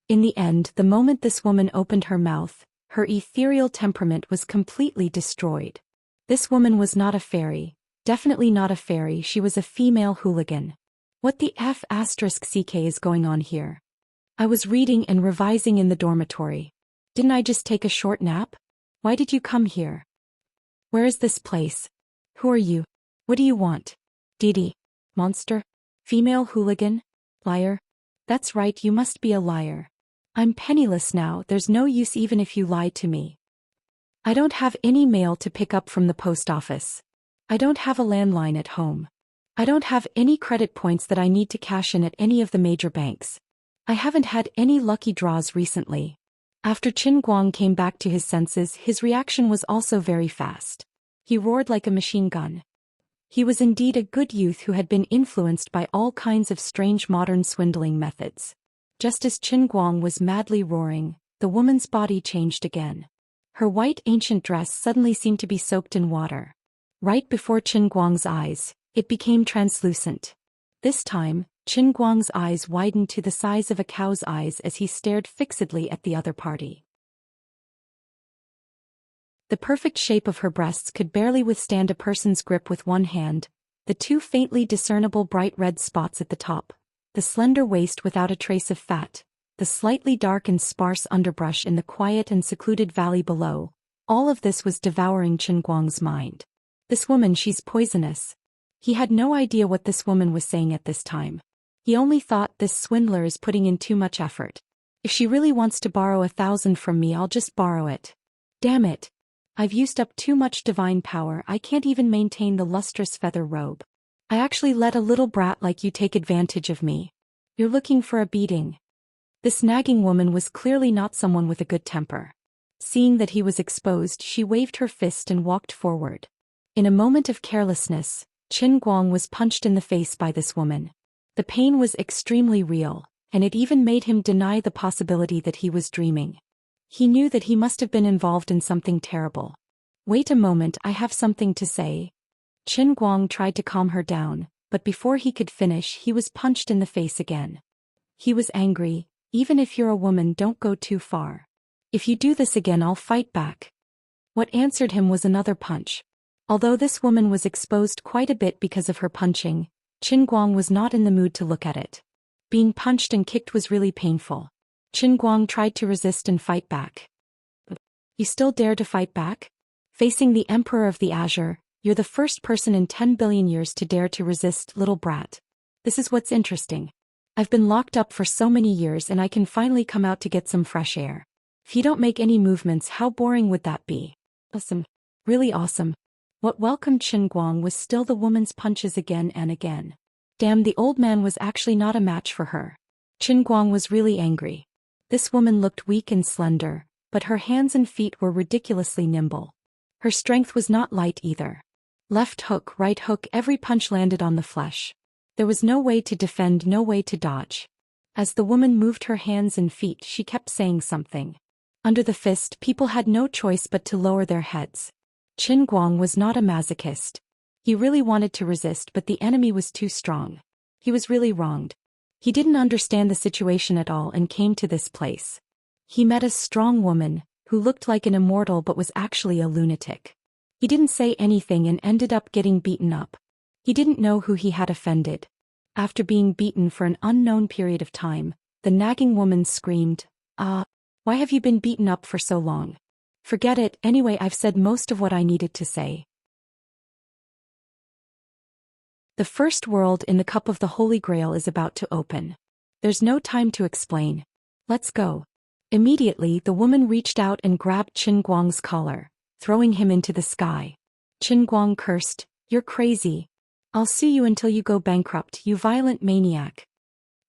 In the end, the moment this woman opened her mouth, her ethereal temperament was completely destroyed. This woman was not a fairy. Definitely not a fairy, she was a female hooligan. What the F***ck is going on here? I was reading and revising in the dormitory. Didn't I just take a short nap? Why did you come here? Where is this place? Who are you? What do you want? Didi. Monster? Female hooligan? Liar? That's right, you must be a liar. I'm penniless now, there's no use even if you lied to me. I don't have any mail to pick up from the post office. I don't have a landline at home. I don't have any credit points that I need to cash in at any of the major banks. I haven't had any lucky draws recently. After Qin Guang came back to his senses, his reaction was also very fast. He roared like a machine gun. He was indeed a good youth who had been influenced by all kinds of strange modern swindling methods. Just as Qin Guang was madly roaring, the woman's body changed again. Her white ancient dress suddenly seemed to be soaked in water. Right before Qin Guang's eyes, it became translucent. This time, Qin Guang's eyes widened to the size of a cow's eyes as he stared fixedly at the other party. The perfect shape of her breasts could barely withstand a person's grip with one hand, the two faintly discernible bright red spots at the top, the slender waist without a trace of fat, the slightly dark and sparse underbrush in the quiet and secluded valley below, all of this was devouring Qin Guang's mind. This woman, she's poisonous. He had no idea what this woman was saying at this time. He only thought, this swindler is putting in too much effort. If she really wants to borrow 1,000 from me, I'll just borrow it. Damn it. I've used up too much divine power, I can't even maintain the lustrous feather robe. I actually let a little brat like you take advantage of me. You're looking for a beating. This nagging woman was clearly not someone with a good temper. Seeing that he was exposed, she waved her fist and walked forward. In a moment of carelessness, Qin Guang was punched in the face by this woman. The pain was extremely real, and it even made him deny the possibility that he was dreaming. He knew that he must have been involved in something terrible. Wait a moment, I have something to say. Qin Guang tried to calm her down, but before he could finish, he was punched in the face again. He was angry. Even if you're a woman, don't go too far. If you do this again, I'll fight back. What answered him was another punch. Although this woman was exposed quite a bit because of her punching, Qin Guang was not in the mood to look at it. Being punched and kicked was really painful. Qin Guang tried to resist and fight back. You still dare to fight back? Facing the Emperor of the Azure, you're the first person in 10 billion years to dare to resist, little brat. This is what's interesting. I've been locked up for so many years and I can finally come out to get some fresh air. If you don't make any movements, how boring would that be? Awesome. Really awesome. What welcomed Qin Guang was still the woman's punches again and again. Damn, the old man was actually not a match for her. Qin Guang was really angry. This woman looked weak and slender, but her hands and feet were ridiculously nimble. Her strength was not light either. Left hook, right hook, every punch landed on the flesh. There was no way to defend, no way to dodge. As the woman moved her hands and feet, she kept saying something. Under the fist, people had no choice but to lower their heads. Qin Guang was not a masochist. He really wanted to resist, but the enemy was too strong. He was really wronged. He didn't understand the situation at all and came to this place. He met a strong woman, who looked like an immortal but was actually a lunatic. He didn't say anything and ended up getting beaten up. He didn't know who he had offended. After being beaten for an unknown period of time, the nagging woman screamed, why have you been beaten up for so long? Forget it, anyway, I've said most of what I needed to say. The first world in the cup of the Holy Grail is about to open. There's no time to explain. Let's go. Immediately, the woman reached out and grabbed Qin Guang's collar, throwing him into the sky. Qin Guang cursed, "You're crazy. I'll sue you until you go bankrupt, you violent maniac."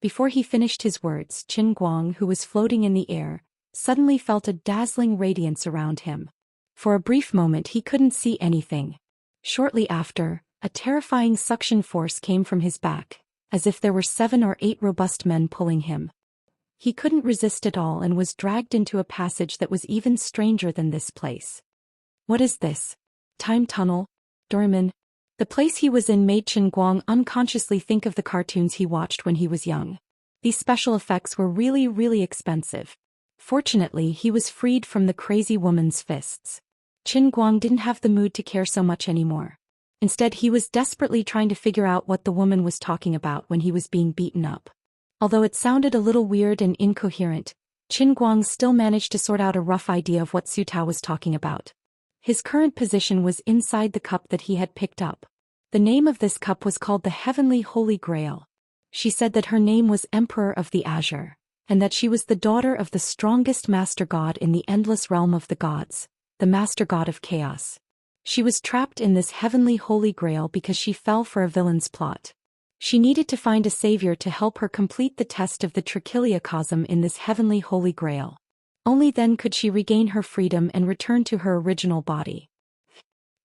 Before he finished his words, Qin Guang, who was floating in the air, suddenly felt a dazzling radiance around him. For a brief moment he couldn't see anything. Shortly after, a terrifying suction force came from his back, as if there were 7 or 8 robust men pulling him. He couldn't resist at all and was dragged into a passage that was even stranger than this place. What is this? Time tunnel? Doraemon? The place he was in made Qin Guang unconsciously think of the cartoons he watched when he was young. These special effects were really, really expensive. Fortunately, he was freed from the crazy woman's fists. Qin Guang didn't have the mood to care so much anymore. Instead, he was desperately trying to figure out what the woman was talking about when he was being beaten up. Although it sounded a little weird and incoherent, Qin Guang still managed to sort out a rough idea of what Su Tao was talking about. His current position was inside the cup that he had picked up. The name of this cup was called the Heavenly Holy Grail. She said that her name was Emperor of the Azure, and that she was the daughter of the strongest master god in the endless realm of the gods, the master god of chaos. She was trapped in this heavenly holy grail because she fell for a villain's plot. She needed to find a savior to help her complete the test of the trichiliocosm in this heavenly holy grail. Only then could she regain her freedom and return to her original body.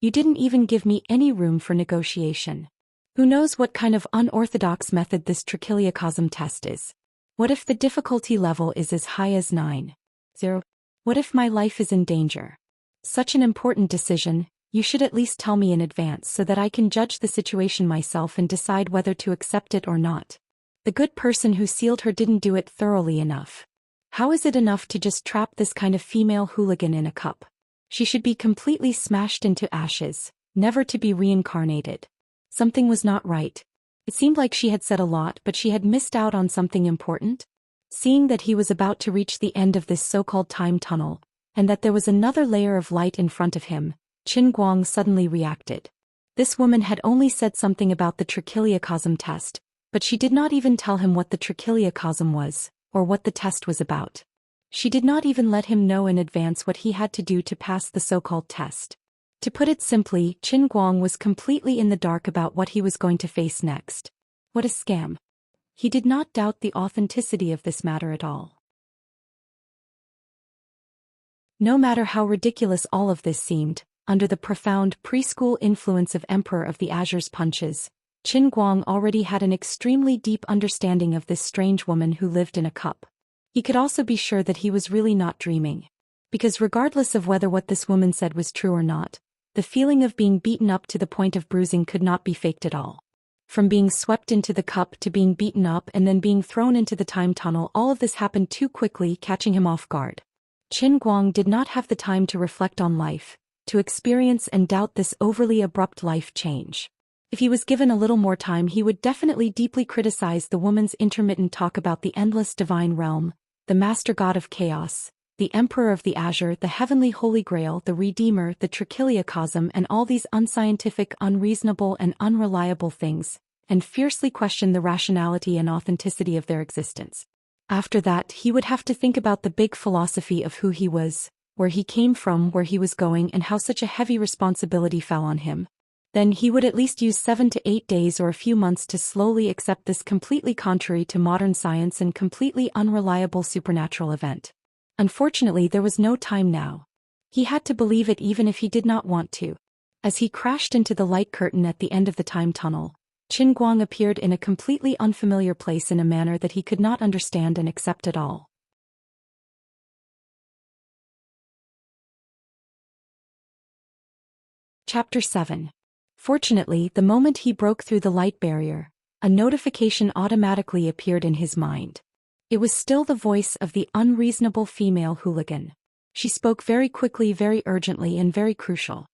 You didn't even give me any room for negotiation. Who knows what kind of unorthodox method this trichiliocosm test is? What if the difficulty level is as high as 9.0? What if my life is in danger? Such an important decision, you should at least tell me in advance so that I can judge the situation myself and decide whether to accept it or not. The good person who sealed her didn't do it thoroughly enough. How is it enough to just trap this kind of female hooligan in a cup? She should be completely smashed into ashes, never to be reincarnated. Something was not right. It seemed like she had said a lot, but she had missed out on something important. Seeing that he was about to reach the end of this so-called time tunnel, and that there was another layer of light in front of him, Qin Guang suddenly reacted. This woman had only said something about the trichiliocosm test, but she did not even tell him what the trichiliocosm was, or what the test was about. She did not even let him know in advance what he had to do to pass the so-called test. To put it simply, Qin Guang was completely in the dark about what he was going to face next. What a scam. He did not doubt the authenticity of this matter at all. No matter how ridiculous all of this seemed, under the profound preschool influence of Emperor of the Azure's punches, Qin Guang already had an extremely deep understanding of this strange woman who lived in a cup. He could also be sure that he was really not dreaming. Because regardless of whether what this woman said was true or not, the feeling of being beaten up to the point of bruising could not be faked at all. From being swept into the cup to being beaten up and then being thrown into the time tunnel, all of this happened too quickly, catching him off guard. Qin Guang did not have the time to reflect on life, to experience and doubt this overly abrupt life change. If he was given a little more time, he would definitely deeply criticize the woman's intermittent talk about the endless divine realm, the master god of chaos, the Emperor of the Azure, the Heavenly Holy Grail, the Redeemer, the trichiliocosm, and all these unscientific, unreasonable, and unreliable things, and fiercely question the rationality and authenticity of their existence. After that, he would have to think about the big philosophy of who he was, where he came from, where he was going, and how such a heavy responsibility fell on him. Then he would at least use 7 to 8 days or a few months to slowly accept this completely contrary to modern science and completely unreliable supernatural event. Unfortunately, there was no time now. He had to believe it even if he did not want to. As he crashed into the light curtain at the end of the time tunnel, Qin Guang appeared in a completely unfamiliar place in a manner that he could not understand and accept at all. Chapter 7. Fortunately, the moment he broke through the light barrier, a notification automatically appeared in his mind. It was still the voice of the unreasonable female hooligan. She spoke very quickly, very urgently, and very crucial.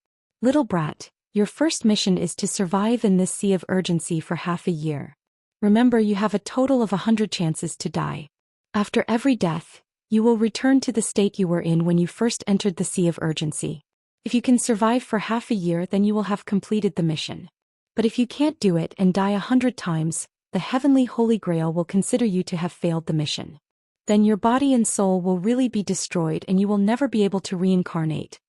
Little brat, your first mission is to survive in this sea of urgency for half a year. Remember, you have a total of 100 chances to die. After every death, you will return to the state you were in when you first entered the sea of urgency. If you can survive for half a year, then you will have completed the mission. But if you can't do it and die 100 times, the heavenly Holy Grail will consider you to have failed the mission. Then your body and soul will really be destroyed and you will never be able to reincarnate.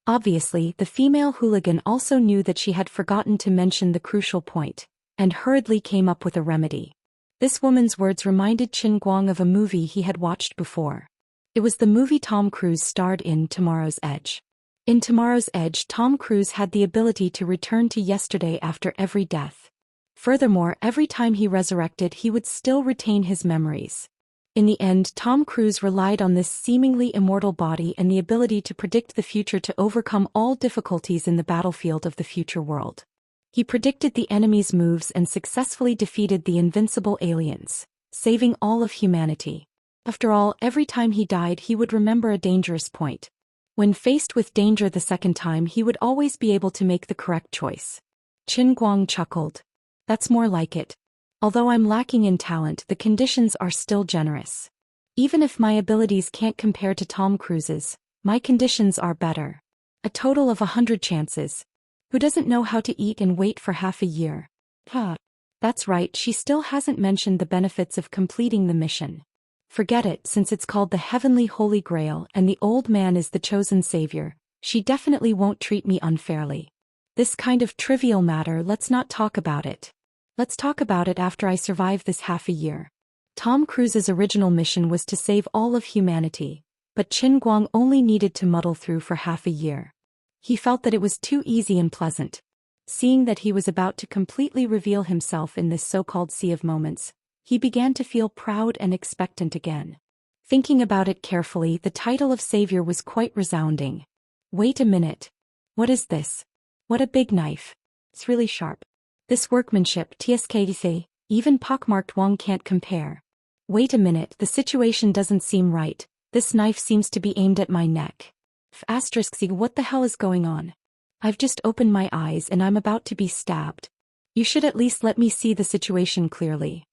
Obviously, the female hooligan also knew that she had forgotten to mention the crucial point, and hurriedly came up with a remedy. This woman's words reminded Qin Guang of a movie he had watched before. It was the movie Tom Cruise starred in, Tomorrow's Edge. In Tomorrow's Edge, Tom Cruise had the ability to return to yesterday after every death. Furthermore, every time he resurrected, he would still retain his memories. In the end, Tom Cruise relied on this seemingly immortal body and the ability to predict the future to overcome all difficulties in the battlefield of the future world. He predicted the enemy's moves and successfully defeated the invincible aliens, saving all of humanity. After all, every time he died, he would remember a dangerous point. When faced with danger the second time, he would always be able to make the correct choice. Qin Guang chuckled. That's more like it. Although I'm lacking in talent, the conditions are still generous. Even if my abilities can't compare to Tom Cruise's, my conditions are better. A total of 100 chances. Who doesn't know how to eat and wait for half a year? That's right, she still hasn't mentioned the benefits of completing the mission. Forget it, since it's called the Heavenly Holy Grail and the old man is the chosen savior, she definitely won't treat me unfairly. This kind of trivial matter, let's not talk about it. Let's talk about it after I survive this half a year. Tom Cruise's original mission was to save all of humanity, but Qin Guang only needed to muddle through for half a year. He felt that it was too easy and pleasant. Seeing that he was about to completely reveal himself in this so-called sea of moments, he began to feel proud and expectant again. Thinking about it carefully, the title of savior was quite resounding. Wait a minute. What is this? What a big knife. It's really sharp. This workmanship, TSKC, even pockmarked Wang can't compare. Wait a minute, the situation doesn't seem right. This knife seems to be aimed at my neck. *C, what the hell is going on? I've just opened my eyes and I'm about to be stabbed. You should at least let me see the situation clearly.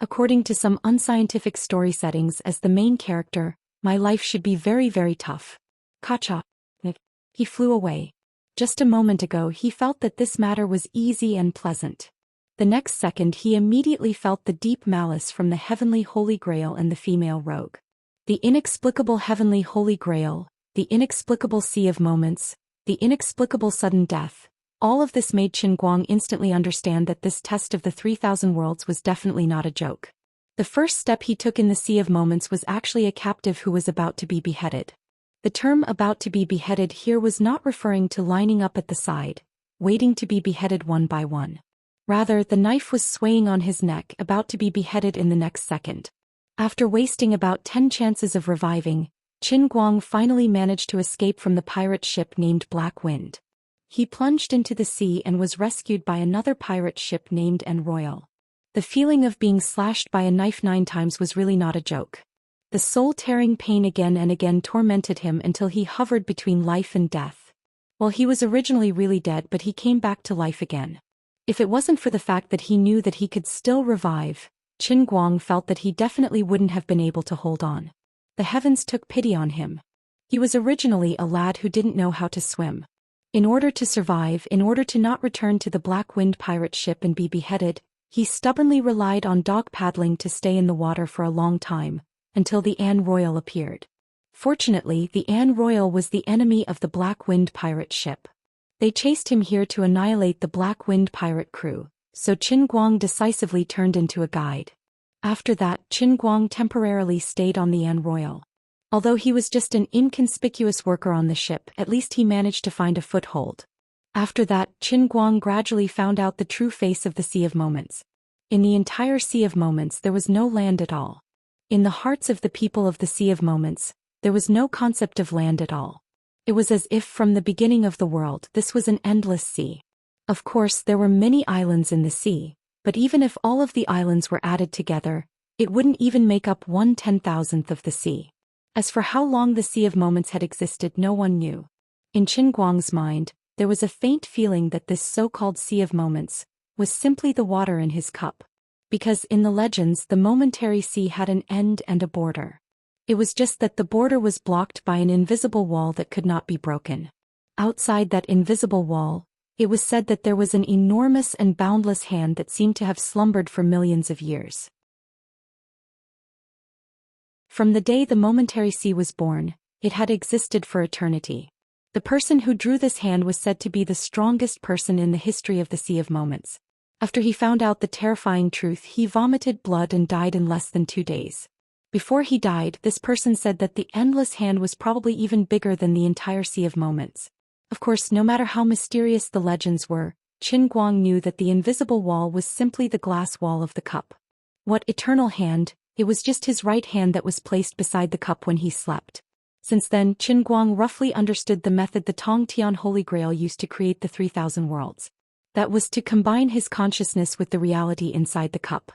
According to some unscientific story settings, as the main character, my life should be very, very tough. Kacha. He flew away. Just a moment ago he felt that this matter was easy and pleasant. The next second he immediately felt the deep malice from the heavenly Holy Grail and the female rogue. The inexplicable heavenly Holy Grail, the inexplicable sea of moments, the inexplicable sudden death. All of this made Qin Guang instantly understand that this test of the 3,000 worlds was definitely not a joke. The first step he took in the sea of moments was actually a captive who was about to be beheaded. The term about to be beheaded here was not referring to lining up at the side, waiting to be beheaded one by one. Rather, the knife was swaying on his neck, about to be beheaded in the next second. After wasting about 10 chances of reviving, Qin Guang finally managed to escape from the pirate ship named Black Wind. He plunged into the sea and was rescued by another pirate ship named Royal. The feeling of being slashed by a knife 9 times was really not a joke. The soul-tearing pain again and again tormented him until he hovered between life and death. Well, he was originally really dead, but he came back to life again. If it wasn't for the fact that he knew that he could still revive, Qin Guang felt that he definitely wouldn't have been able to hold on. The heavens took pity on him. He was originally a lad who didn't know how to swim. In order to survive, in order to not return to the Black Wind pirate ship and be beheaded, he stubbornly relied on dog paddling to stay in the water for a long time, until the Royal appeared. Fortunately, the Royal was the enemy of the Black Wind pirate ship. They chased him here to annihilate the Black Wind pirate crew, so Qin Guang decisively turned into a guide. After that, Qin Guang temporarily stayed on the Royal. Although he was just an inconspicuous worker on the ship, at least he managed to find a foothold. After that, Qin Guang gradually found out the true face of the Sea of Moments. In the entire Sea of Moments there was no land at all. In the hearts of the people of the Sea of Moments, there was no concept of land at all. It was as if from the beginning of the world this was an endless sea. Of course there were many islands in the sea, but even if all of the islands were added together, it wouldn't even make up 1/10,000th of the sea. As for how long the Sea of Moments had existed, no one knew. In Qin Guang's mind, there was a faint feeling that this so-called Sea of Moments was simply the water in his cup. Because in the legends the momentary sea had an end and a border. It was just that the border was blocked by an invisible wall that could not be broken. Outside that invisible wall, it was said that there was an enormous and boundless hand that seemed to have slumbered for millions of years. From the day the momentary sea was born, it had existed for eternity. The person who drew this hand was said to be the strongest person in the history of the Sea of Moments. After he found out the terrifying truth, he vomited blood and died in less than 2 days. Before he died, this person said that the endless hand was probably even bigger than the entire Sea of Moments. Of course, no matter how mysterious the legends were, Qin Guang knew that the invisible wall was simply the glass wall of the cup. What eternal hand? It was just his right hand that was placed beside the cup when he slept. Since then, Qin Guang roughly understood the method the Tong Tian Holy Grail used to create the 3,000 worlds. That was to combine his consciousness with the reality inside the cup.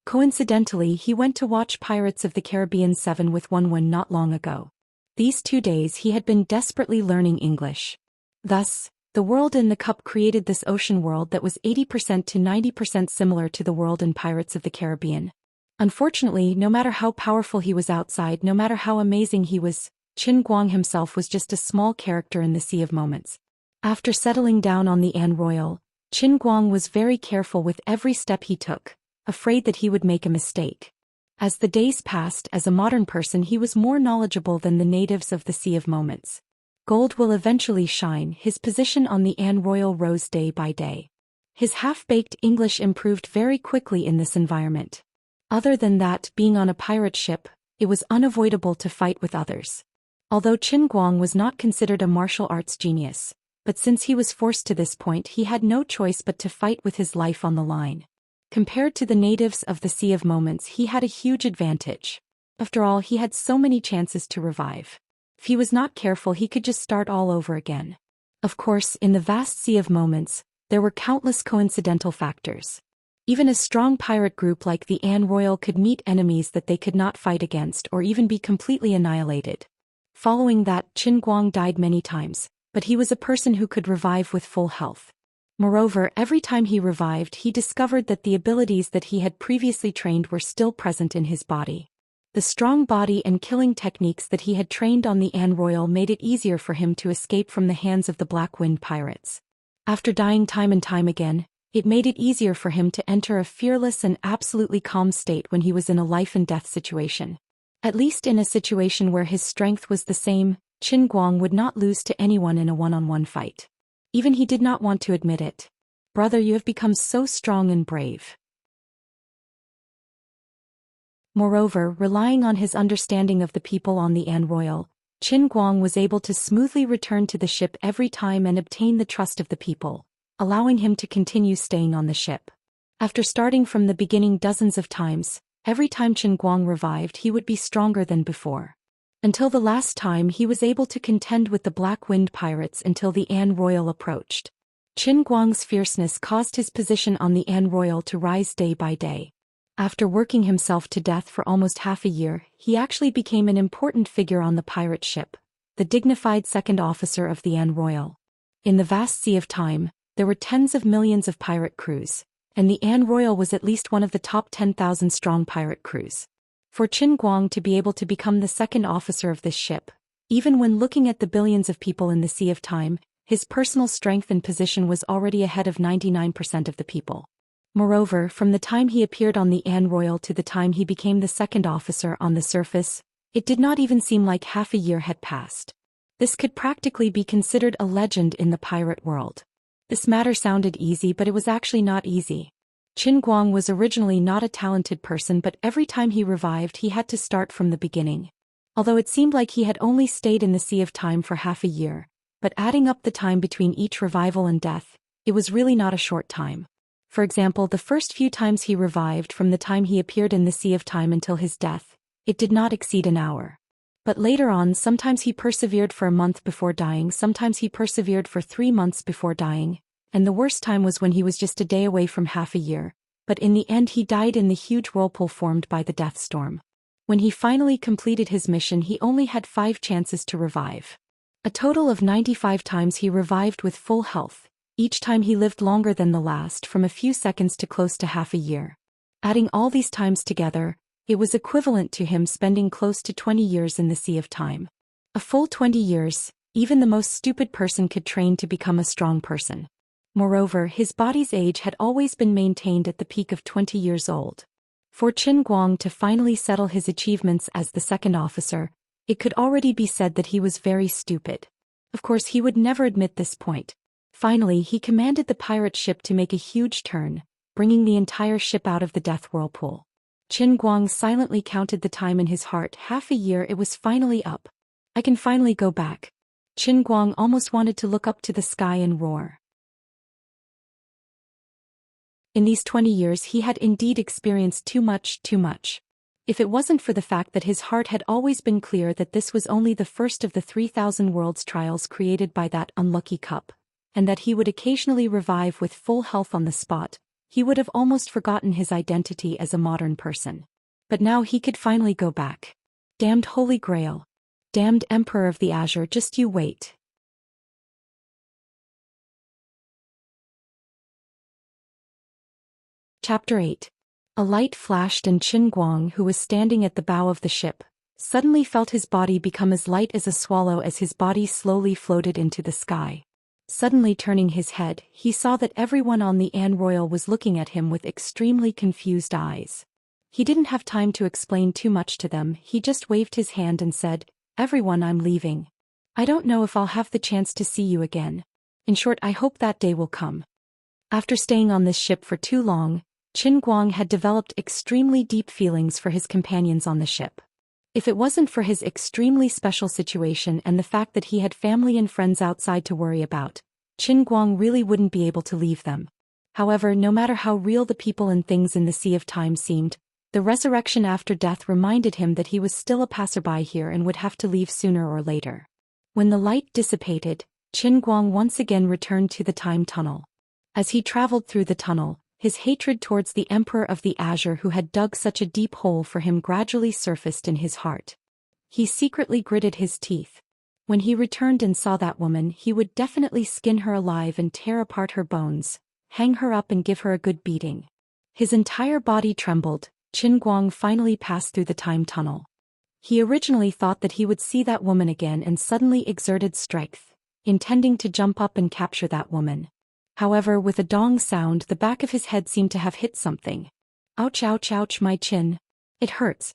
Coincidentally, he went to watch Pirates of the Caribbean 7 with Wenwen not long ago. These 2 days he had been desperately learning English. Thus, the world in the cup created this ocean world that was 80% to 90% similar to the world in Pirates of the Caribbean. Unfortunately, no matter how powerful he was outside, no matter how amazing he was, Qin Guang himself was just a small character in the Sea of Moments. After settling down on the An Royal, Qin Guang was very careful with every step he took, afraid that he would make a mistake. As the days passed, as a modern person he was more knowledgeable than the natives of the Sea of Moments. Gold will eventually shine. His position on the An Royal rose day by day. His half-baked English improved very quickly in this environment. Other than that, being on a pirate ship, it was unavoidable to fight with others. Although Qin Guang was not considered a martial arts genius, but since he was forced to this point he had no choice but to fight with his life on the line. Compared to the natives of the Sea of Moments, he had a huge advantage. After all, he had so many chances to revive. If he was not careful, he could just start all over again. Of course, in the vast Sea of Moments, there were countless coincidental factors. Even a strong pirate group like the An Royal could meet enemies that they could not fight against or even be completely annihilated. Following that, Qin Guang died many times, but he was a person who could revive with full health. Moreover, every time he revived, he discovered that the abilities that he had previously trained were still present in his body. The strong body and killing techniques that he had trained on the An Royal made it easier for him to escape from the hands of the Black Wind pirates. After dying time and time again, it made it easier for him to enter a fearless and absolutely calm state when he was in a life-and-death situation. At least in a situation where his strength was the same, Qin Guang would not lose to anyone in a one-on-one fight. Even he did not want to admit it. "Brother, you have become so strong and brave." Moreover, relying on his understanding of the people on the An Royal, Qin Guang was able to smoothly return to the ship every time and obtain the trust of the people, allowing him to continue staying on the ship. After starting from the beginning dozens of times, every time Qin Guang revived he would be stronger than before. Until the last time he was able to contend with the Black Wind pirates until the An Royal approached. Qin Guang's fierceness caused his position on the An Royal to rise day by day. After working himself to death for almost half a year, he actually became an important figure on the pirate ship, the dignified second officer of the An Royal. In the vast sea of time, there were tens of millions of pirate crews, and the An Royal was at least one of the top 10,000 strong pirate crews. For Qin Guang to be able to become the second officer of this ship, even when looking at the billions of people in the Sea of Time, his personal strength and position was already ahead of 99% of the people. Moreover, from the time he appeared on the An Royal to the time he became the second officer on the surface, it did not even seem like half a year had passed. This could practically be considered a legend in the pirate world. This matter sounded easy, but it was actually not easy. Qin Guang was originally not a talented person, but every time he revived he had to start from the beginning. Although it seemed like he had only stayed in the Sea of Time for half a year, but adding up the time between each revival and death, it was really not a short time. For example, the first few times he revived from the time he appeared in the Sea of Time until his death, it did not exceed an hour. But later on, sometimes he persevered for a month before dying, sometimes he persevered for 3 months before dying, and the worst time was when he was just a day away from half a year, but in the end he died in the huge whirlpool formed by the death storm. When he finally completed his mission, he only had 5 chances to revive. A total of 95 times he revived with full health. Each time he lived longer than the last, from a few seconds to close to half a year. Adding all these times together, it was equivalent to him spending close to 20 years in the Sea of Time. A full 20 years, even the most stupid person could train to become a strong person. Moreover, his body's age had always been maintained at the peak of 20 years old. For Qin Guang to finally settle his achievements as the second officer, it could already be said that he was very stupid. Of course, he would never admit this point. Finally, he commanded the pirate ship to make a huge turn, bringing the entire ship out of the death whirlpool. Qin Guang silently counted the time in his heart. Half a year, it was finally up. I can finally go back. Qin Guang almost wanted to look up to the sky and roar. In these 20 years he had indeed experienced too much. If it wasn't for the fact that his heart had always been clear that this was only the first of the 3,000 worlds trials created by that unlucky cup, and that he would occasionally revive with full health on the spot, he would have almost forgotten his identity as a modern person. But now he could finally go back. Damned Holy Grail. Damned Emperor of the Azure, just you wait. Chapter 8. A light flashed and Qin Guang, who was standing at the bow of the ship, suddenly felt his body become as light as a swallow as his body slowly floated into the sky. Suddenly turning his head, he saw that everyone on the Anne Royal was looking at him with extremely confused eyes. He didn't have time to explain too much to them, he just waved his hand and said, "Everyone, I'm leaving. I don't know if I'll have the chance to see you again. In short, I hope that day will come." After staying on this ship for too long, Qin Guang had developed extremely deep feelings for his companions on the ship. If it wasn't for his extremely special situation and the fact that he had family and friends outside to worry about, Qin Guang really wouldn't be able to leave them. However, no matter how real the people and things in the Sea of Time seemed, the resurrection after death reminded him that he was still a passerby here and would have to leave sooner or later. When the light dissipated, Qin Guang once again returned to the time tunnel. As he traveled through the tunnel, his hatred towards the Emperor of the Azure who had dug such a deep hole for him gradually surfaced in his heart. He secretly gritted his teeth. When he returned and saw that woman, he would definitely skin her alive and tear apart her bones, hang her up and give her a good beating. His entire body trembled. Qin Guang finally passed through the time tunnel. He originally thought that he would see that woman again and suddenly exerted strength, intending to jump up and capture that woman. However, with a dong sound, the back of his head seemed to have hit something. "Ouch, ouch, ouch, my chin. It hurts."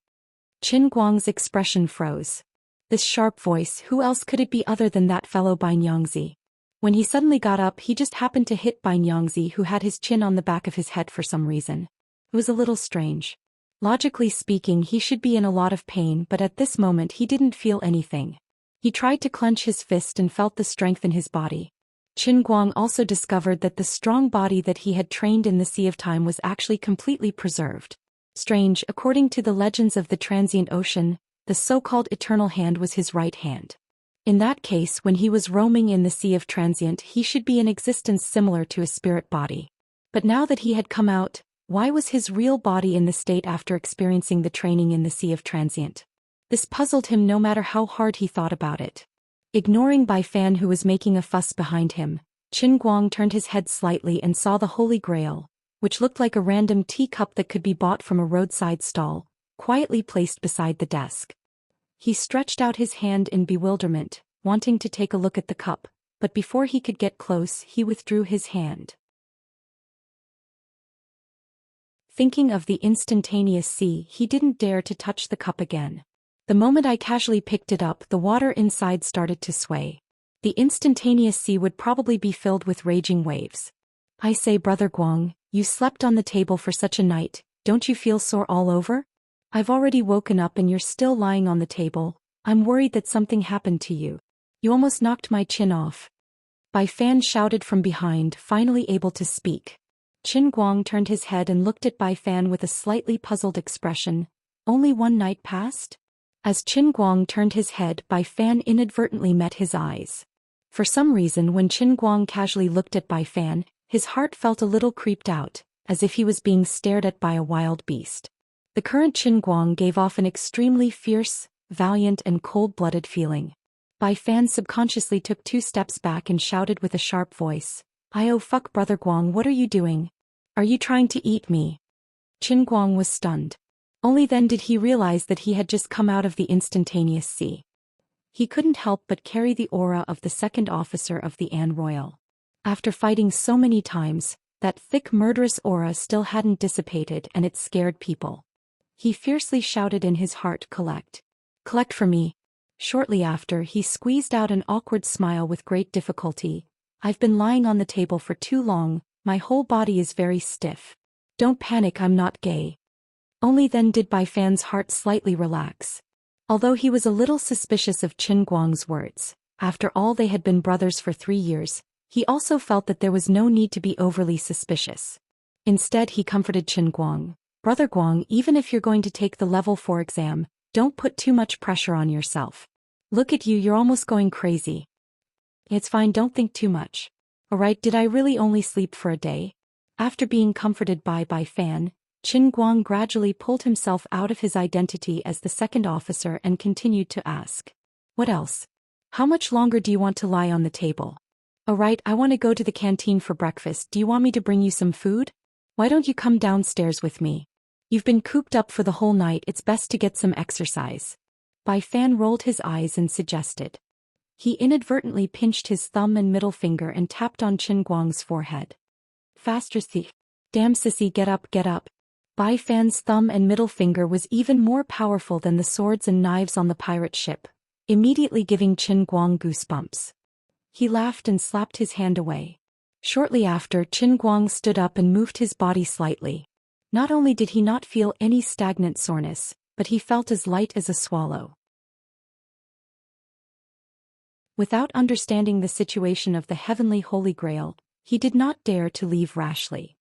Qin Guang's expression froze. This sharp voice, who else could it be other than that fellow Xianxia? When he suddenly got up, he just happened to hit Xianxia, who had his chin on the back of his head for some reason. It was a little strange. Logically speaking, he should be in a lot of pain, but at this moment he didn't feel anything. He tried to clench his fist and felt the strength in his body. Qin Guang also discovered that the strong body that he had trained in the Sea of Time was actually completely preserved. Strange, according to the legends of the transient ocean, the so-called eternal hand was his right hand. In that case, when he was roaming in the Sea of Transient, he should be in existence similar to a spirit body. But now that he had come out, why was his real body in the state after experiencing the training in the Sea of Transient? This puzzled him no matter how hard he thought about it. Ignoring Bai Fan, who was making a fuss behind him, Qin Guang turned his head slightly and saw the Holy Grail, which looked like a random teacup that could be bought from a roadside stall, quietly placed beside the desk. He stretched out his hand in bewilderment, wanting to take a look at the cup, but before he could get close, he withdrew his hand. Thinking of the instantaneous sea, he didn't dare to touch the cup again. The moment I casually picked it up, the water inside started to sway. The instantaneous sea would probably be filled with raging waves. "I say, Brother Guang, you slept on the table for such a night, don't you feel sore all over? I've already woken up and you're still lying on the table. I'm worried that something happened to you. You almost knocked my chin off." Bai Fan shouted from behind, finally able to speak. Qin Guang turned his head and looked at Bai Fan with a slightly puzzled expression. "Only one night passed? As Qin Guang turned his head, Bai Fan inadvertently met his eyes. For some reason, when Qin Guang casually looked at Bai Fan, his heart felt a little creeped out, as if he was being stared at by a wild beast. The current Qin Guang gave off an extremely fierce, valiant and cold-blooded feeling. Bai Fan subconsciously took 2 steps back and shouted with a sharp voice, "Oh fuck brother Guang, what are you doing? Are you trying to eat me?" Qin Guang was stunned. Only then did he realize that he had just come out of the instantaneous sea. He couldn't help but carry the aura of the second officer of the An Royal. After fighting so many times, that thick murderous aura still hadn't dissipated and it scared people. He fiercely shouted in his heart, "Collect. Collect for me." Shortly after, he squeezed out an awkward smile with great difficulty. "I've been lying on the table for too long, my whole body is very stiff. Don't panic, I'm not gay." Only then did Bai Fan's heart slightly relax. Although he was a little suspicious of Qin Guang's words, after all they had been brothers for 3 years, he also felt that there was no need to be overly suspicious. Instead he comforted Qin Guang, "Brother Guang, even if you're going to take the level 4 exam, don't put too much pressure on yourself. Look at you, you're almost going crazy. It's fine, don't think too much. Alright, did I really only sleep for a day?" After being comforted by Bai Fan, Qin Guang gradually pulled himself out of his identity as the second officer and continued to ask, "What else? How much longer do you want to lie on the table?" "Alright, I want to go to the canteen for breakfast. Do you want me to bring you some food? Why don't you come downstairs with me? You've been cooped up for the whole night, it's best to get some exercise." Bai Fan rolled his eyes and suggested. He inadvertently pinched his thumb and middle finger and tapped on Qin Guang's forehead. "Faster, thief. Damn sissy, get up, get up." Bai Fan's thumb and middle finger was even more powerful than the swords and knives on the pirate ship, immediately giving Qin Guang goosebumps. He laughed and slapped his hand away. Shortly after, Qin Guang stood up and moved his body slightly. Not only did he not feel any stagnant soreness, but he felt as light as a swallow. Without understanding the situation of the heavenly Holy Grail, he did not dare to leave rashly.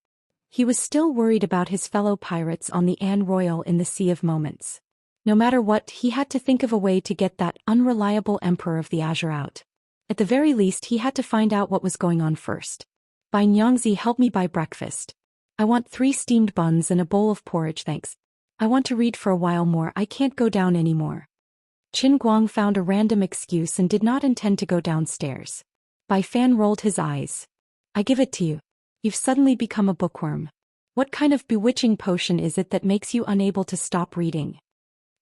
He was still worried about his fellow pirates on the An Royal in the Sea of Moments. No matter what, he had to think of a way to get that unreliable Emperor of the Azure out. At the very least, he had to find out what was going on first. "Bai Nyangzi, help me buy breakfast. I want 3 steamed buns and a bowl of porridge, thanks. I want to read for a while more, I can't go down anymore." Qin Guang found a random excuse and did not intend to go downstairs. Bai Fan rolled his eyes. "I give it to you. You've suddenly become a bookworm. What kind of bewitching potion is it that makes you unable to stop reading?"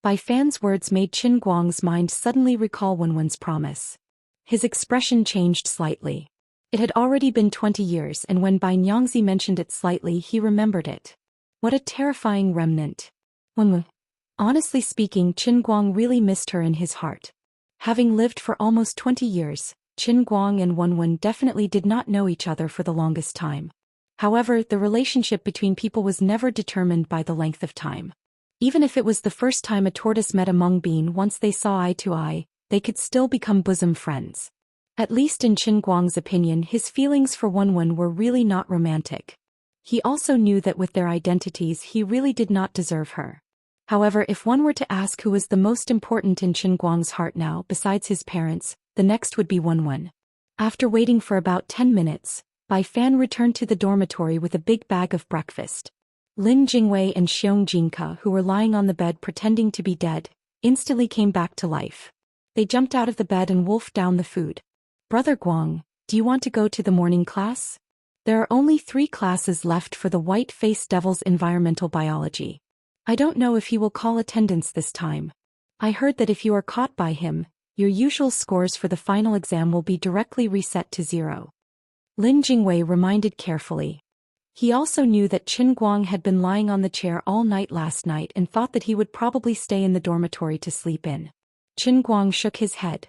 Bai Fan's words made Qin Guang's mind suddenly recall Wenwen's promise. His expression changed slightly. It had already been 20 years, and when Bai Nyangzi mentioned it slightly, he remembered it. What a terrifying remnant. Wenwen. Honestly speaking, Qin Guang really missed her in his heart. Having lived for almost 20 years, Qin Guang and Wenwen definitely did not know each other for the longest time. However, the relationship between people was never determined by the length of time. Even if it was the first time a tortoise met a mung bean, once they saw eye to eye, they could still become bosom friends. At least in Qin Guang's opinion, his feelings for Wenwen were really not romantic. He also knew that with their identities he really did not deserve her. However, if one were to ask who was the most important in Qin Guang's heart now besides his parents, the next would be Wenwen. After waiting for about 10 minutes, Bai Fan returned to the dormitory with a big bag of breakfast. Lin Jingwei and Xiong Jinke, who were lying on the bed pretending to be dead, instantly came back to life. They jumped out of the bed and wolfed down the food. "Brother Guang, do you want to go to the morning class? There are only 3 classes left for the White-Faced Devil's environmental biology. I don't know if he will call attendance this time. I heard that if you are caught by him, your usual scores for the final exam will be directly reset to 0. Lin Jingwei reminded carefully. He also knew that Qin Guang had been lying on the chair all night last night and thought that he would probably stay in the dormitory to sleep in. Qin Guang shook his head.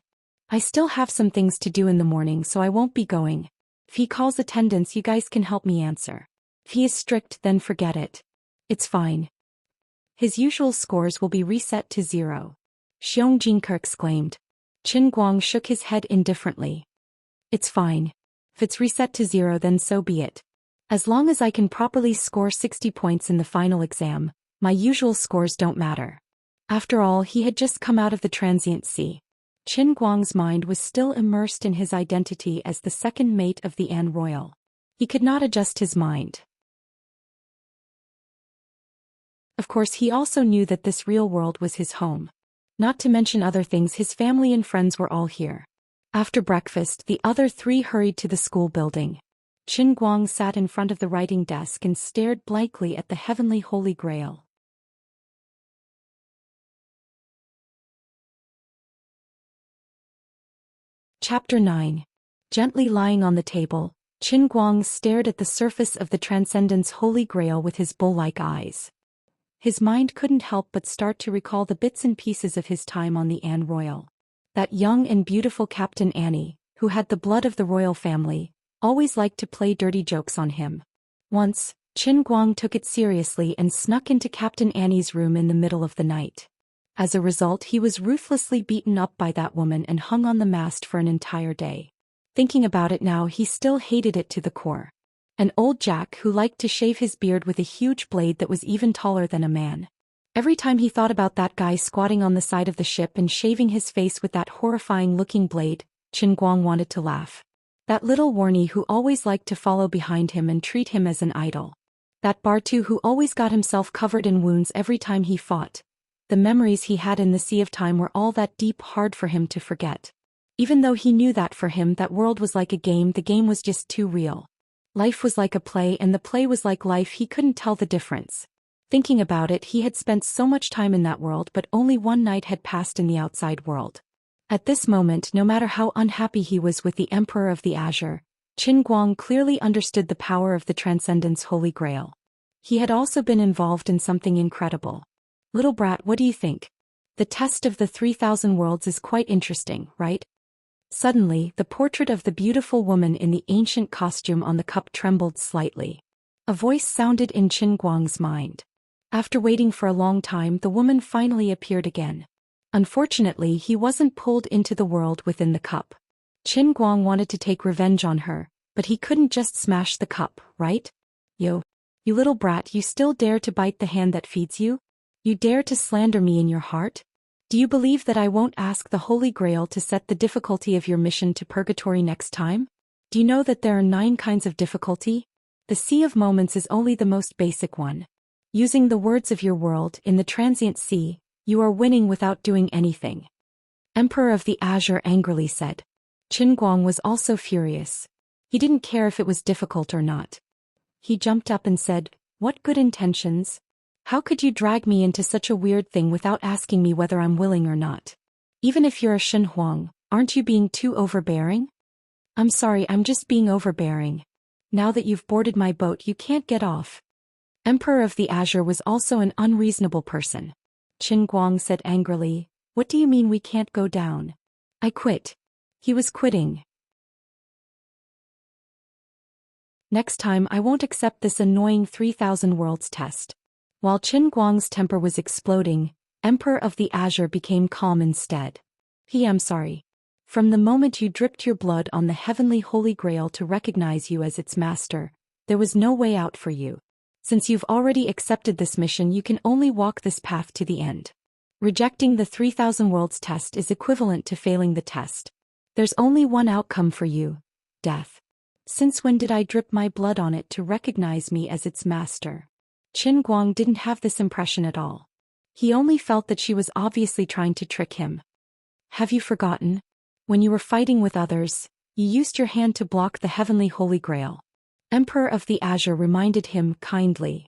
"I still have some things to do in the morning, so I won't be going. If he calls attendance, you guys can help me answer. If he is strict, then forget it. It's fine. His usual scores will be reset to 0. Xiong Jinke exclaimed. Qin Guang shook his head indifferently. "It's fine. If it's reset to 0, then so be it. As long as I can properly score 60 points in the final exam, my usual scores don't matter." After all, he had just come out of the transient sea. Qin Guang's mind was still immersed in his identity as the second mate of the An Royal. He could not adjust his mind. Of course, he also knew that this real world was his home. Not to mention other things, his family and friends were all here. After breakfast, the other three hurried to the school building. Qin Guang sat in front of the writing desk and stared blankly at the heavenly Holy Grail. Chapter 9. Gently lying on the table, Qin Guang stared at the surface of the Transcendence Holy Grail with his bull-like eyes. His mind couldn't help but start to recall the bits and pieces of his time on the An Royal. That young and beautiful Captain Annie, who had the blood of the royal family, always liked to play dirty jokes on him. Once, Qin Guang took it seriously and snuck into Captain Annie's room in the middle of the night. As a result, he was ruthlessly beaten up by that woman and hung on the mast for an entire day. Thinking about it now, he still hated it to the core. An old Jack who liked to shave his beard with a huge blade that was even taller than a man. Every time he thought about that guy squatting on the side of the ship and shaving his face with that horrifying-looking blade, Qin Guang wanted to laugh. That little warnie who always liked to follow behind him and treat him as an idol. That Bartu who always got himself covered in wounds every time he fought. The memories he had in the Sea of Time were all that deep, hard for him to forget. Even though he knew that for him that world was like a game, the game was just too real. Life was like a play and the play was like life, he couldn't tell the difference. Thinking about it, he had spent so much time in that world, but only one night had passed in the outside world. At this moment, no matter how unhappy he was with the Emperor of the Azure, Qin Guang clearly understood the power of the Transcendence Holy Grail. He had also been involved in something incredible. Little brat, what do you think? The test of the 3,000 worlds is quite interesting, right? Suddenly, the portrait of the beautiful woman in the ancient costume on the cup trembled slightly. A voice sounded in Qin Guang's mind. After waiting for a long time, the woman finally appeared again. Unfortunately, he wasn't pulled into the world within the cup. Qin Guang wanted to take revenge on her, but he couldn't just smash the cup, right? Yo. You little brat, you still dare to bite the hand that feeds you? You dare to slander me in your heart? Do you believe that I won't ask the Holy Grail to set the difficulty of your mission to purgatory next time? Do you know that there are 9 kinds of difficulty? The Sea of Moments is only the most basic one. Using the words of your world in the transient sea, you are winning without doing anything. Emperor of the Azure angrily said. Qin Guang was also furious. He didn't care if it was difficult or not. He jumped up and said, "What good intentions? How could you drag me into such a weird thing without asking me whether I'm willing or not? Even if you're a Shen Huang, aren't you being too overbearing?" "I'm sorry, I'm just being overbearing. Now that you've boarded my boat, you can't get off." Emperor of the Azure was also an unreasonable person. Qin Guang said angrily, "What do you mean we can't go down? I quit." He was quitting. "Next time I won't accept this annoying 3,000 worlds test." While Qin Guang's temper was exploding, Emperor of the Azure became calm instead. "I'm sorry. From the moment you dripped your blood on the heavenly Holy Grail to recognize you as its master, there was no way out for you. Since you've already accepted this mission, you can only walk this path to the end. Rejecting the 3,000 worlds test is equivalent to failing the test. There's only one outcome for you: death. Since when did I drip my blood on it to recognize me as its master?" Qin Guang didn't have this impression at all. He only felt that she was obviously trying to trick him. "Have you forgotten? When you were fighting with others, you used your hand to block the heavenly Holy Grail." Emperor of the Azure reminded him kindly.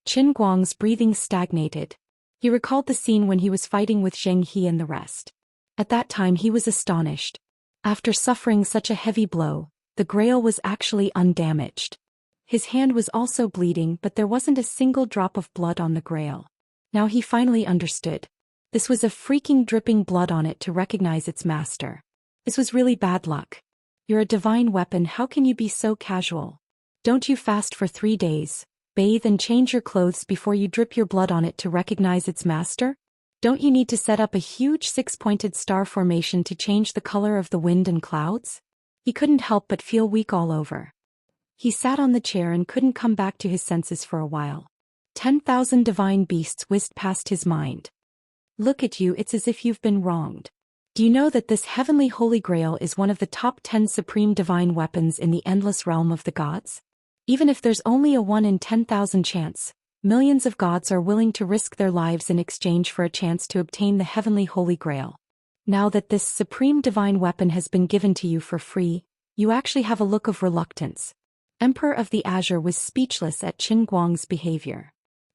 Qin Guang's breathing stagnated. He recalled the scene when he was fighting with Xianxia and the rest. At that time he was astonished. After suffering such a heavy blow, the Grail was actually undamaged. His hand was also bleeding, but there wasn't a single drop of blood on the Grail. Now he finally understood. This was a freaking dripping blood on it to recognize its master. This was really bad luck. You're a divine weapon, how can you be so casual? Don't you fast for 3 days, bathe and change your clothes before you drip your blood on it to recognize its master? Don't you need to set up a huge 6-pointed star formation to change the color of the wind and clouds? He couldn't help but feel weak all over. He sat on the chair and couldn't come back to his senses for a while. 10,000 divine beasts whizzed past his mind. Look at you, it's as if you've been wronged. Do you know that this heavenly holy grail is one of the top 10 supreme divine weapons in the endless realm of the gods? Even if there's only a 1 in 10,000 chance, millions of gods are willing to risk their lives in exchange for a chance to obtain the heavenly holy grail. Now that this supreme divine weapon has been given to you for free, you actually have a look of reluctance. Emperor of the Azure was speechless at Qin Guang's behavior.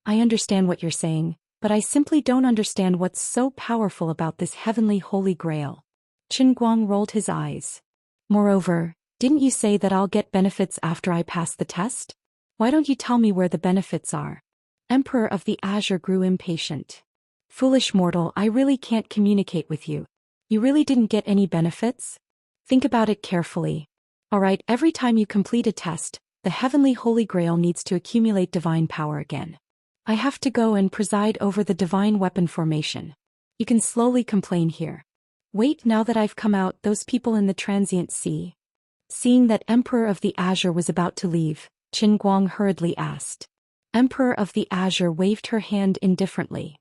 I understand what you're saying, but I simply don't understand what's so powerful about this heavenly holy grail. Qin Guang rolled his eyes. Moreover, didn't you say that I'll get benefits after I pass the test? Why don't you tell me where the benefits are? Emperor of the Azure grew impatient. Foolish mortal, I really can't communicate with you. You really didn't get any benefits? Think about it carefully. Alright, every time you complete a test, the heavenly holy grail needs to accumulate divine power again. I have to go and preside over the divine weapon formation. You can slowly complain here. Wait, now that I've come out, those people in the transient sea. Seeing that Emperor of the Azure was about to leave, Qin Guang hurriedly asked. Emperor of the Azure waved her hand indifferently.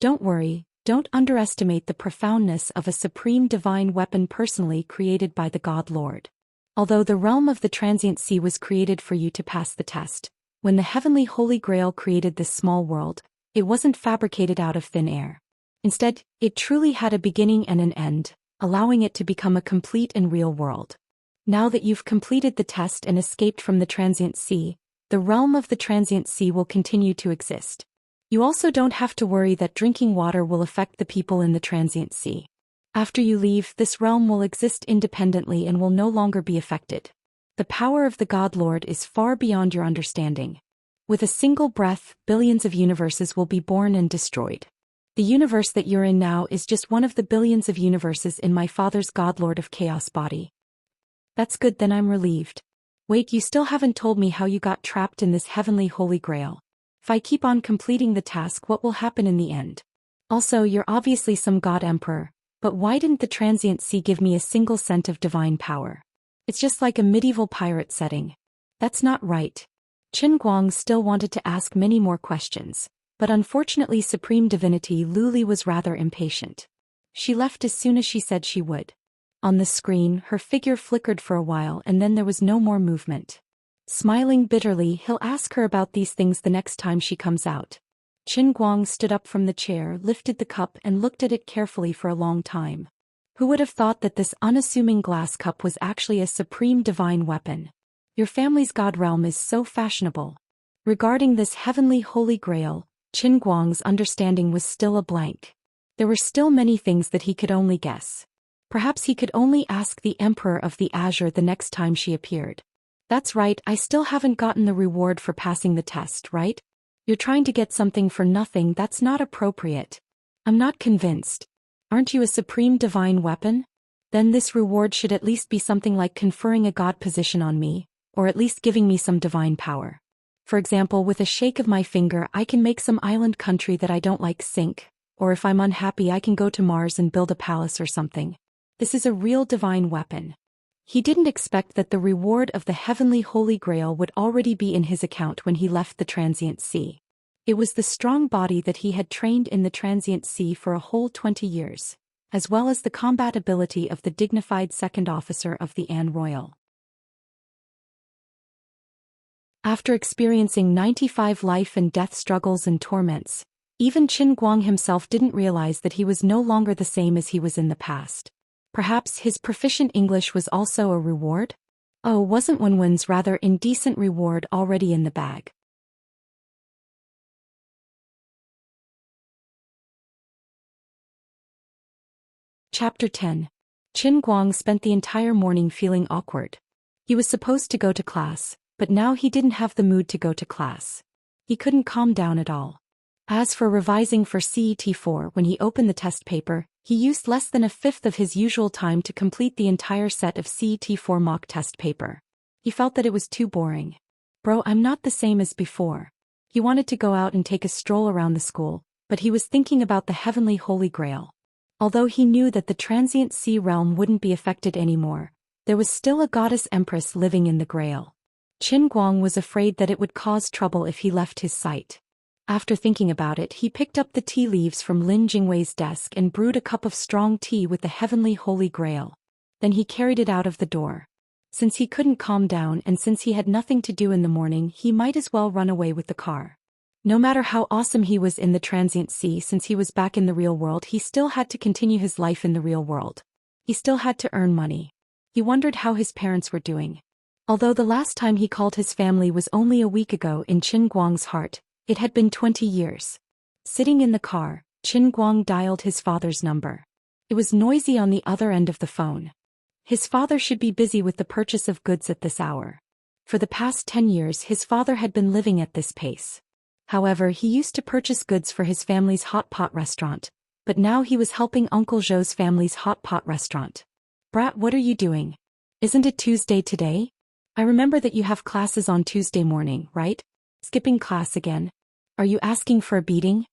Don't worry, don't underestimate the profoundness of a supreme divine weapon personally created by the God Lord. Although the realm of the transient sea was created for you to pass the test, when the heavenly holy grail created this small world, it wasn't fabricated out of thin air. Instead, it truly had a beginning and an end, allowing it to become a complete and real world. Now that you've completed the test and escaped from the transient sea, the realm of the transient sea will continue to exist. You also don't have to worry that drinking water will affect the people in the transient sea. After you leave, this realm will exist independently and will no longer be affected. The power of the God Lord is far beyond your understanding. With a single breath, billions of universes will be born and destroyed. The universe that you're in now is just one of the billions of universes in my father's God Lord of Chaos body. That's good, then I'm relieved. Wait, you still haven't told me how you got trapped in this heavenly holy grail. If I keep on completing the task, what will happen in the end? Also, you're obviously some god emperor, but why didn't the transient sea give me a single cent of divine power? It's just like a medieval pirate setting. That's not right. Qin Guang still wanted to ask many more questions, but unfortunately Supreme Divinity Luli was rather impatient. She left as soon as she said she would. On the screen, her figure flickered for a while and then there was no more movement. Smiling bitterly, he'll ask her about these things the next time she comes out. Qin Guang stood up from the chair, lifted the cup and looked at it carefully for a long time. Who would have thought that this unassuming glass cup was actually a supreme divine weapon? Your family's god realm is so fashionable. Regarding this heavenly holy grail, Qin Guang's understanding was still a blank. There were still many things that he could only guess. Perhaps he could only ask the Emperor of the Azure the next time she appeared. That's right, I still haven't gotten the reward for passing the test, right? You're trying to get something for nothing, that's not appropriate. I'm not convinced. Aren't you a supreme divine weapon? Then this reward should at least be something like conferring a god position on me, or at least giving me some divine power. For example, with a shake of my finger I can make some island country that I don't like sink, or if I'm unhappy I can go to Mars and build a palace or something. This is a real divine weapon. He didn't expect that the reward of the heavenly holy grail would already be in his account when he left the transient sea. It was the strong body that he had trained in the transient sea for a whole 20 years, as well as the combat ability of the dignified second officer of the An Royal. After experiencing 95 life and death struggles and torments, even Qin Guang himself didn't realize that he was no longer the same as he was in the past. Perhaps his proficient English was also a reward? Oh, wasn't Wenwen's rather indecent reward already in the bag? Chapter 10. Qin Guang spent the entire morning feeling awkward. He was supposed to go to class, but now he didn't have the mood to go to class. He couldn't calm down at all. As for revising for CET4, when he opened the test paper, he used less than a fifth of his usual time to complete the entire set of CET4 mock test paper. He felt that it was too boring. Bro, I'm not the same as before. He wanted to go out and take a stroll around the school, but he was thinking about the heavenly holy grail. Although he knew that the transient sea realm wouldn't be affected anymore, there was still a goddess empress living in the grail. Qin Guang was afraid that it would cause trouble if he left his sight. After thinking about it, he picked up the tea leaves from Lin Jingwei's desk and brewed a cup of strong tea with the heavenly holy grail. Then he carried it out of the door. Since he couldn't calm down and since he had nothing to do in the morning, he might as well run away with the car. No matter how awesome he was in the transient sea, since he was back in the real world, he still had to continue his life in the real world. He still had to earn money. He wondered how his parents were doing. Although the last time he called his family was only a week ago in Qin Guang's heart, it had been 20 years. Sitting in the car, Qin Guang dialed his father's number. It was noisy on the other end of the phone. His father should be busy with the purchase of goods at this hour. For the past 10 years his father had been living at this pace. However, he used to purchase goods for his family's hot pot restaurant, but now he was helping Uncle Zhou's family's hot pot restaurant. Brat, what are you doing? Isn't it Tuesday today? I remember that you have classes on Tuesday morning, right? Skipping class again? Are you asking for a beating?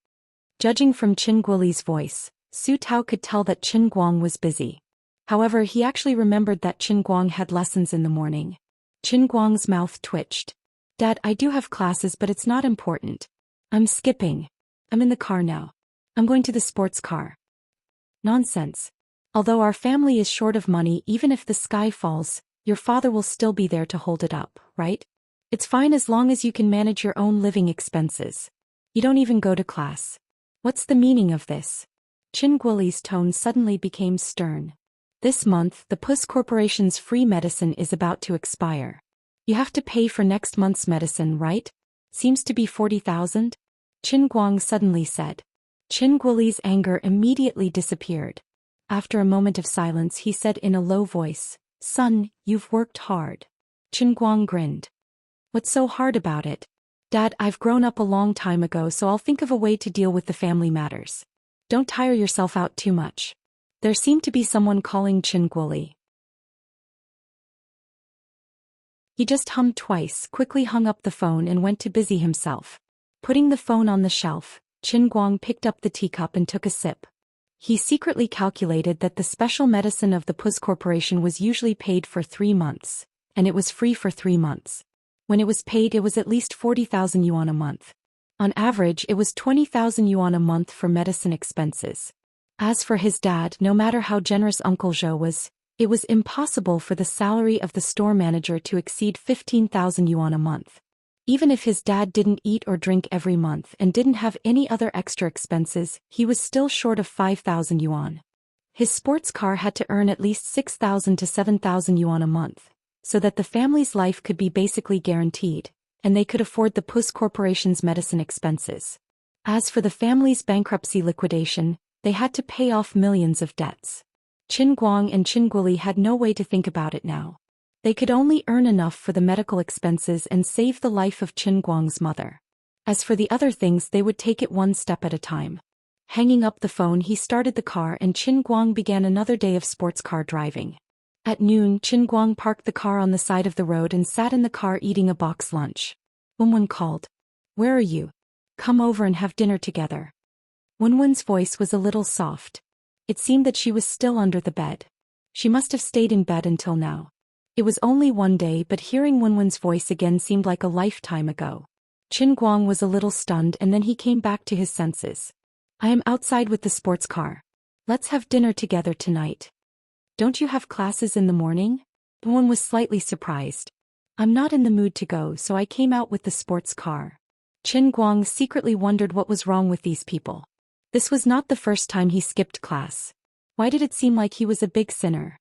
Judging from Qin Guoli's voice, Su Tao could tell that Qin Guang was busy. However, he actually remembered that Qin Guang had lessons in the morning. Qin Guang's mouth twitched. Dad, I do have classes, but it's not important. I'm skipping. I'm in the car now. I'm going to the sports car. Nonsense. Although our family is short of money, even if the sky falls, your father will still be there to hold it up, right? It's fine as long as you can manage your own living expenses. You don't even go to class. What's the meaning of this? Qin Guoli's tone suddenly became stern. This month, the Puss Corporation's free medicine is about to expire. You have to pay for next month's medicine, right? Seems to be 40,000? Qin Guang suddenly said. Qin Guoli's anger immediately disappeared. After a moment of silence, he said in a low voice, Son, you've worked hard. Qin Guang grinned. What's so hard about it? Dad, I've grown up a long time ago, so I'll think of a way to deal with the family matters. Don't tire yourself out too much. There seemed to be someone calling Qin Guoli. He just hummed twice, quickly hung up the phone and went to busy himself. Putting the phone on the shelf, Qin Guang picked up the teacup and took a sip. He secretly calculated that the special medicine of the Puss Corporation was usually paid for 3 months, and it was free for 3 months. When it was paid, it was at least 40,000 yuan a month. On average, it was 20,000 yuan a month for medicine expenses. As for his dad, no matter how generous Uncle Zhou was, it was impossible for the salary of the store manager to exceed 15,000 yuan a month. Even if his dad didn't eat or drink every month and didn't have any other extra expenses, he was still short of 5,000 yuan. His sports car had to earn at least 6,000 to 7,000 yuan a month, so that the family's life could be basically guaranteed, and they could afford the Puss Corporation's medicine expenses. As for the family's bankruptcy liquidation, they had to pay off millions of debts. Qin Guang and Qin Guoli had no way to think about it now. They could only earn enough for the medical expenses and save the life of Qin Guang's mother. As for the other things, they would take it one step at a time. Hanging up the phone, he started the car and Qin Guang began another day of sports car driving. At noon, Qin Guang parked the car on the side of the road and sat in the car eating a box lunch. Wenwen called. Where are you? Come over and have dinner together. Wenwen's voice was a little soft. It seemed that she was still under the bed. She must have stayed in bed until now. It was only one day, but hearing Wenwen's voice again seemed like a lifetime ago. Qin Guang was a little stunned and then he came back to his senses. I am outside with the sports car. Let's have dinner together tonight. Don't you have classes in the morning? Wenwen was slightly surprised. I'm not in the mood to go, so I came out with the sports car. Qin Guang secretly wondered what was wrong with these people. This was not the first time he skipped class. Why did it seem like he was a big sinner?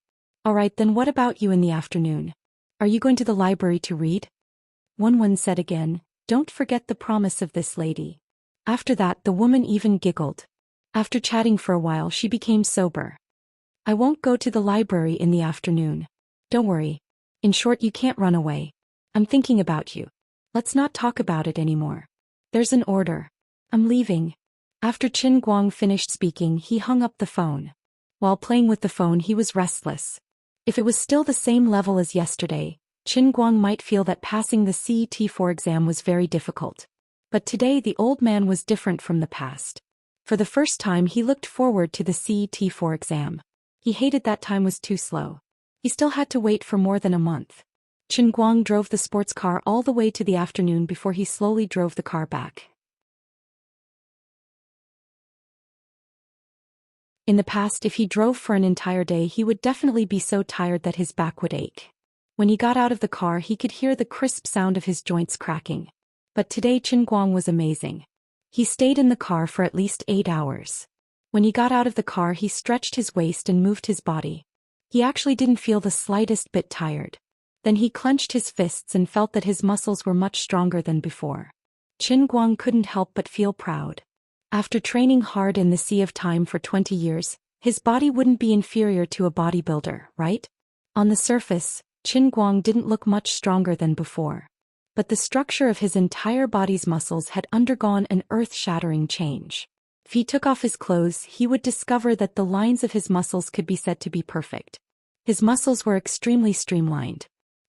Alright, then what about you in the afternoon? Are you going to the library to read? Wenwen said again, don't forget the promise of this lady. After that, the woman even giggled. After chatting for a while, she became sober. I won't go to the library in the afternoon. Don't worry. In short, you can't run away. I'm thinking about you. Let's not talk about it anymore. There's an order. I'm leaving. After Qin Guang finished speaking, he hung up the phone. While playing with the phone, he was restless. If it was still the same level as yesterday, Qin Guang might feel that passing the CET4 exam was very difficult. But today the old man was different from the past. For the first time he looked forward to the CET4 exam. He hated that time was too slow. He still had to wait for more than a month. Qin Guang drove the sports car all the way to the afternoon before he slowly drove the car back. In the past, if he drove for an entire day, he would definitely be so tired that his back would ache. When he got out of the car, he could hear the crisp sound of his joints cracking. But today Qin Guang was amazing. He stayed in the car for at least 8 hours. When he got out of the car, he stretched his waist and moved his body. He actually didn't feel the slightest bit tired. Then he clenched his fists and felt that his muscles were much stronger than before. Qin Guang couldn't help but feel proud. After training hard in the Sea of Time for 20 years, his body wouldn't be inferior to a bodybuilder, right? On the surface, Qin Guang didn't look much stronger than before. But the structure of his entire body's muscles had undergone an earth-shattering change. If he took off his clothes, he would discover that the lines of his muscles could be said to be perfect. His muscles were extremely streamlined.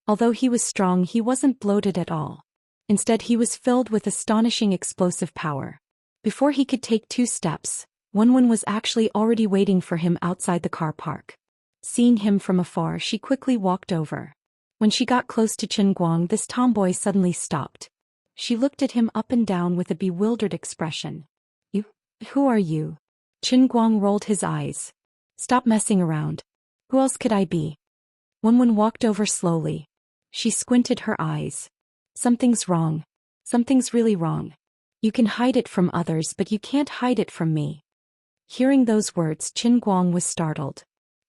Although he was strong, he wasn't bloated at all. Instead, he was filled with astonishing explosive power. Before he could take 2 steps, Wenwen was actually already waiting for him outside the car park. Seeing him from afar, she quickly walked over. When she got close to Qin Guang, this tomboy suddenly stopped. She looked at him up and down with a bewildered expression. Who are you? Qin Guang rolled his eyes. Stop messing around. Who else could I be? Wenwen walked over slowly. She squinted her eyes. Something's wrong. Something's really wrong. You can hide it from others, but you can't hide it from me. Hearing those words, Qin Guang was startled.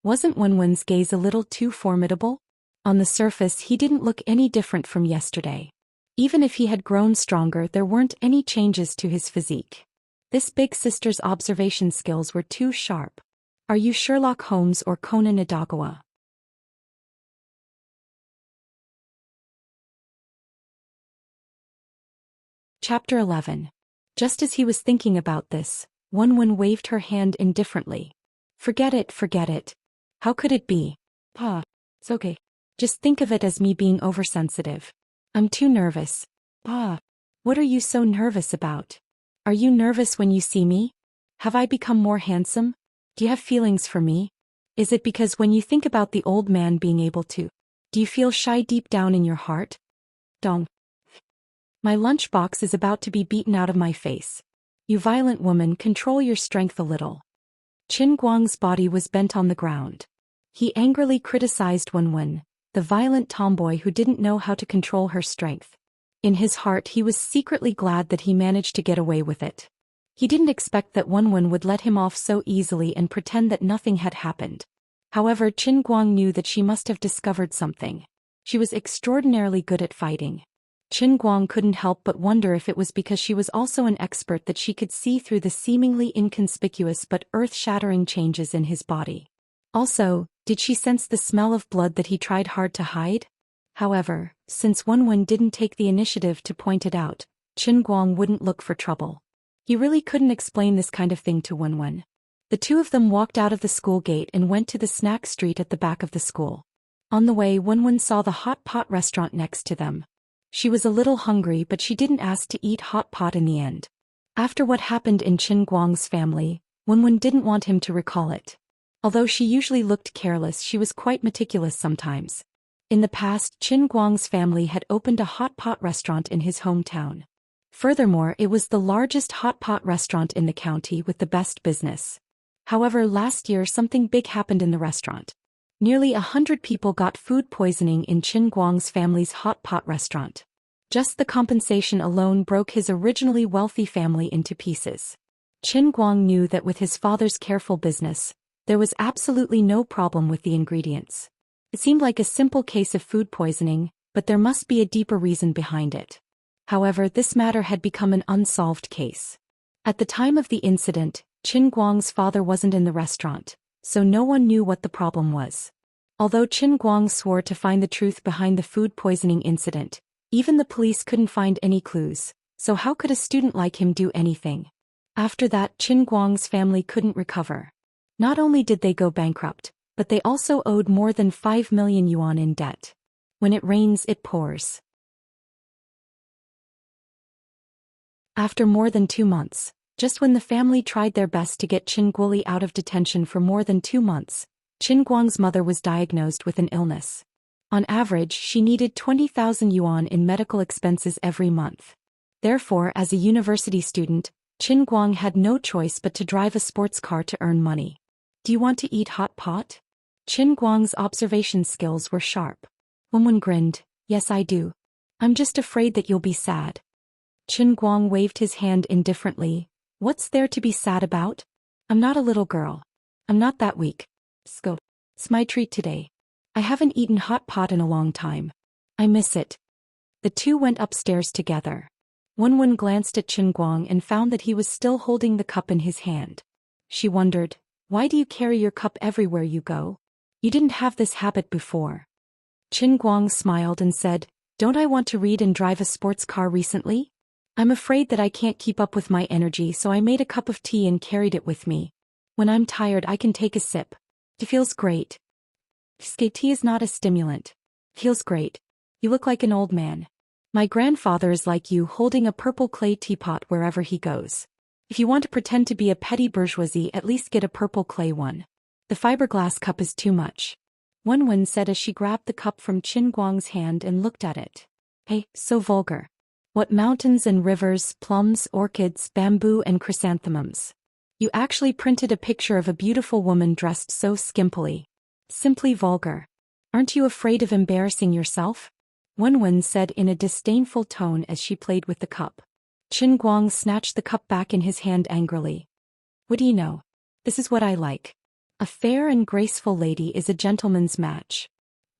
Wasn't Wenwen's gaze a little too formidable? On the surface, he didn't look any different from yesterday. Even if he had grown stronger, there weren't any changes to his physique. This big sister's observation skills were too sharp. Are you Sherlock Holmes or Conan Edogawa? Chapter 11. Just as he was thinking about this, Wenwen waved her hand indifferently. Forget it, forget it. How could it be? Pa, it's okay. Just think of it as me being oversensitive. I'm too nervous. Pa, what are you so nervous about? Are you nervous when you see me? Have I become more handsome? Do you have feelings for me? Is it because when you think about the old man being able to? Do you feel shy deep down in your heart? Dong. My lunchbox is about to be beaten out of my face. You violent woman, control your strength a little. Qin Guang's body was bent on the ground. He angrily criticized Wenwen, the violent tomboy who didn't know how to control her strength. In his heart, he was secretly glad that he managed to get away with it. He didn't expect that Wenwen would let him off so easily and pretend that nothing had happened. However, Qin Guang knew that she must have discovered something. She was extraordinarily good at fighting. Qin Guang couldn't help but wonder if it was because she was also an expert that she could see through the seemingly inconspicuous but earth-shattering changes in his body. Also, did she sense the smell of blood that he tried hard to hide? However, since Wenwen didn't take the initiative to point it out, Qin Guang wouldn't look for trouble. He really couldn't explain this kind of thing to Wenwen. The two of them walked out of the school gate and went to the snack street at the back of the school. On the way, Wenwen saw the hot pot restaurant next to them. She was a little hungry, but she didn't ask to eat hot pot in the end. After what happened in Qin Guang's family, Wenwen didn't want him to recall it. Although she usually looked careless, she was quite meticulous sometimes. In the past, Qin Guang's family had opened a hot pot restaurant in his hometown. Furthermore, it was the largest hot pot restaurant in the county with the best business. However, last year something big happened in the restaurant. Nearly 100 people got food poisoning in Qin Guang's family's hot pot restaurant. Just the compensation alone broke his originally wealthy family into pieces. Qin Guang knew that with his father's careful business, there was absolutely no problem with the ingredients. It seemed like a simple case of food poisoning, but there must be a deeper reason behind it. However, this matter had become an unsolved case. At the time of the incident, Qin Guang's father wasn't in the restaurant, so no one knew what the problem was. Although Qin Guang swore to find the truth behind the food poisoning incident, even the police couldn't find any clues, so how could a student like him do anything? After that, Qin Guang's family couldn't recover. Not only did they go bankrupt, but they also owed more than 5 million yuan in debt. When it rains, it pours. After more than 2 months, just when the family tried their best to get Qin Guoli out of detention for more than 2 months, Qin Guang's mother was diagnosed with an illness. On average, she needed 20,000 yuan in medical expenses every month. Therefore, as a university student, Qin Guang had no choice but to drive a sports car to earn money. Do you want to eat hot pot? Qin Guang's observation skills were sharp. Wenwen grinned. Yes, I do. I'm just afraid that you'll be sad. Qin Guang waved his hand indifferently. What's there to be sad about? I'm not a little girl. I'm not that weak. Scope. It's my treat today. I haven't eaten hot pot in a long time. I miss it. The two went upstairs together. Wenwen glanced at Qin Guang and found that he was still holding the cup in his hand. She wondered, why do you carry your cup everywhere you go? You didn't have this habit before. Qin Guang smiled and said, don't I want to read and drive a sports car recently? I'm afraid that I can't keep up with my energy, so I made a cup of tea and carried it with me. When I'm tired I can take a sip. It feels great. Tea is not a stimulant. Feels great. You look like an old man. My grandfather is like you, holding a purple clay teapot wherever he goes. If you want to pretend to be a petty bourgeoisie, at least get a purple clay one. The fiberglass cup is too much. Wenwen said as she grabbed the cup from Qin Guang's hand and looked at it. Hey, so vulgar. What mountains and rivers, plums, orchids, bamboo and chrysanthemums. You actually printed a picture of a beautiful woman dressed so skimpily. Simply vulgar. Aren't you afraid of embarrassing yourself? Wenwen said in a disdainful tone as she played with the cup. Qin Guang snatched the cup back in his hand angrily. What do you know? This is what I like. A fair and graceful lady is a gentleman's match.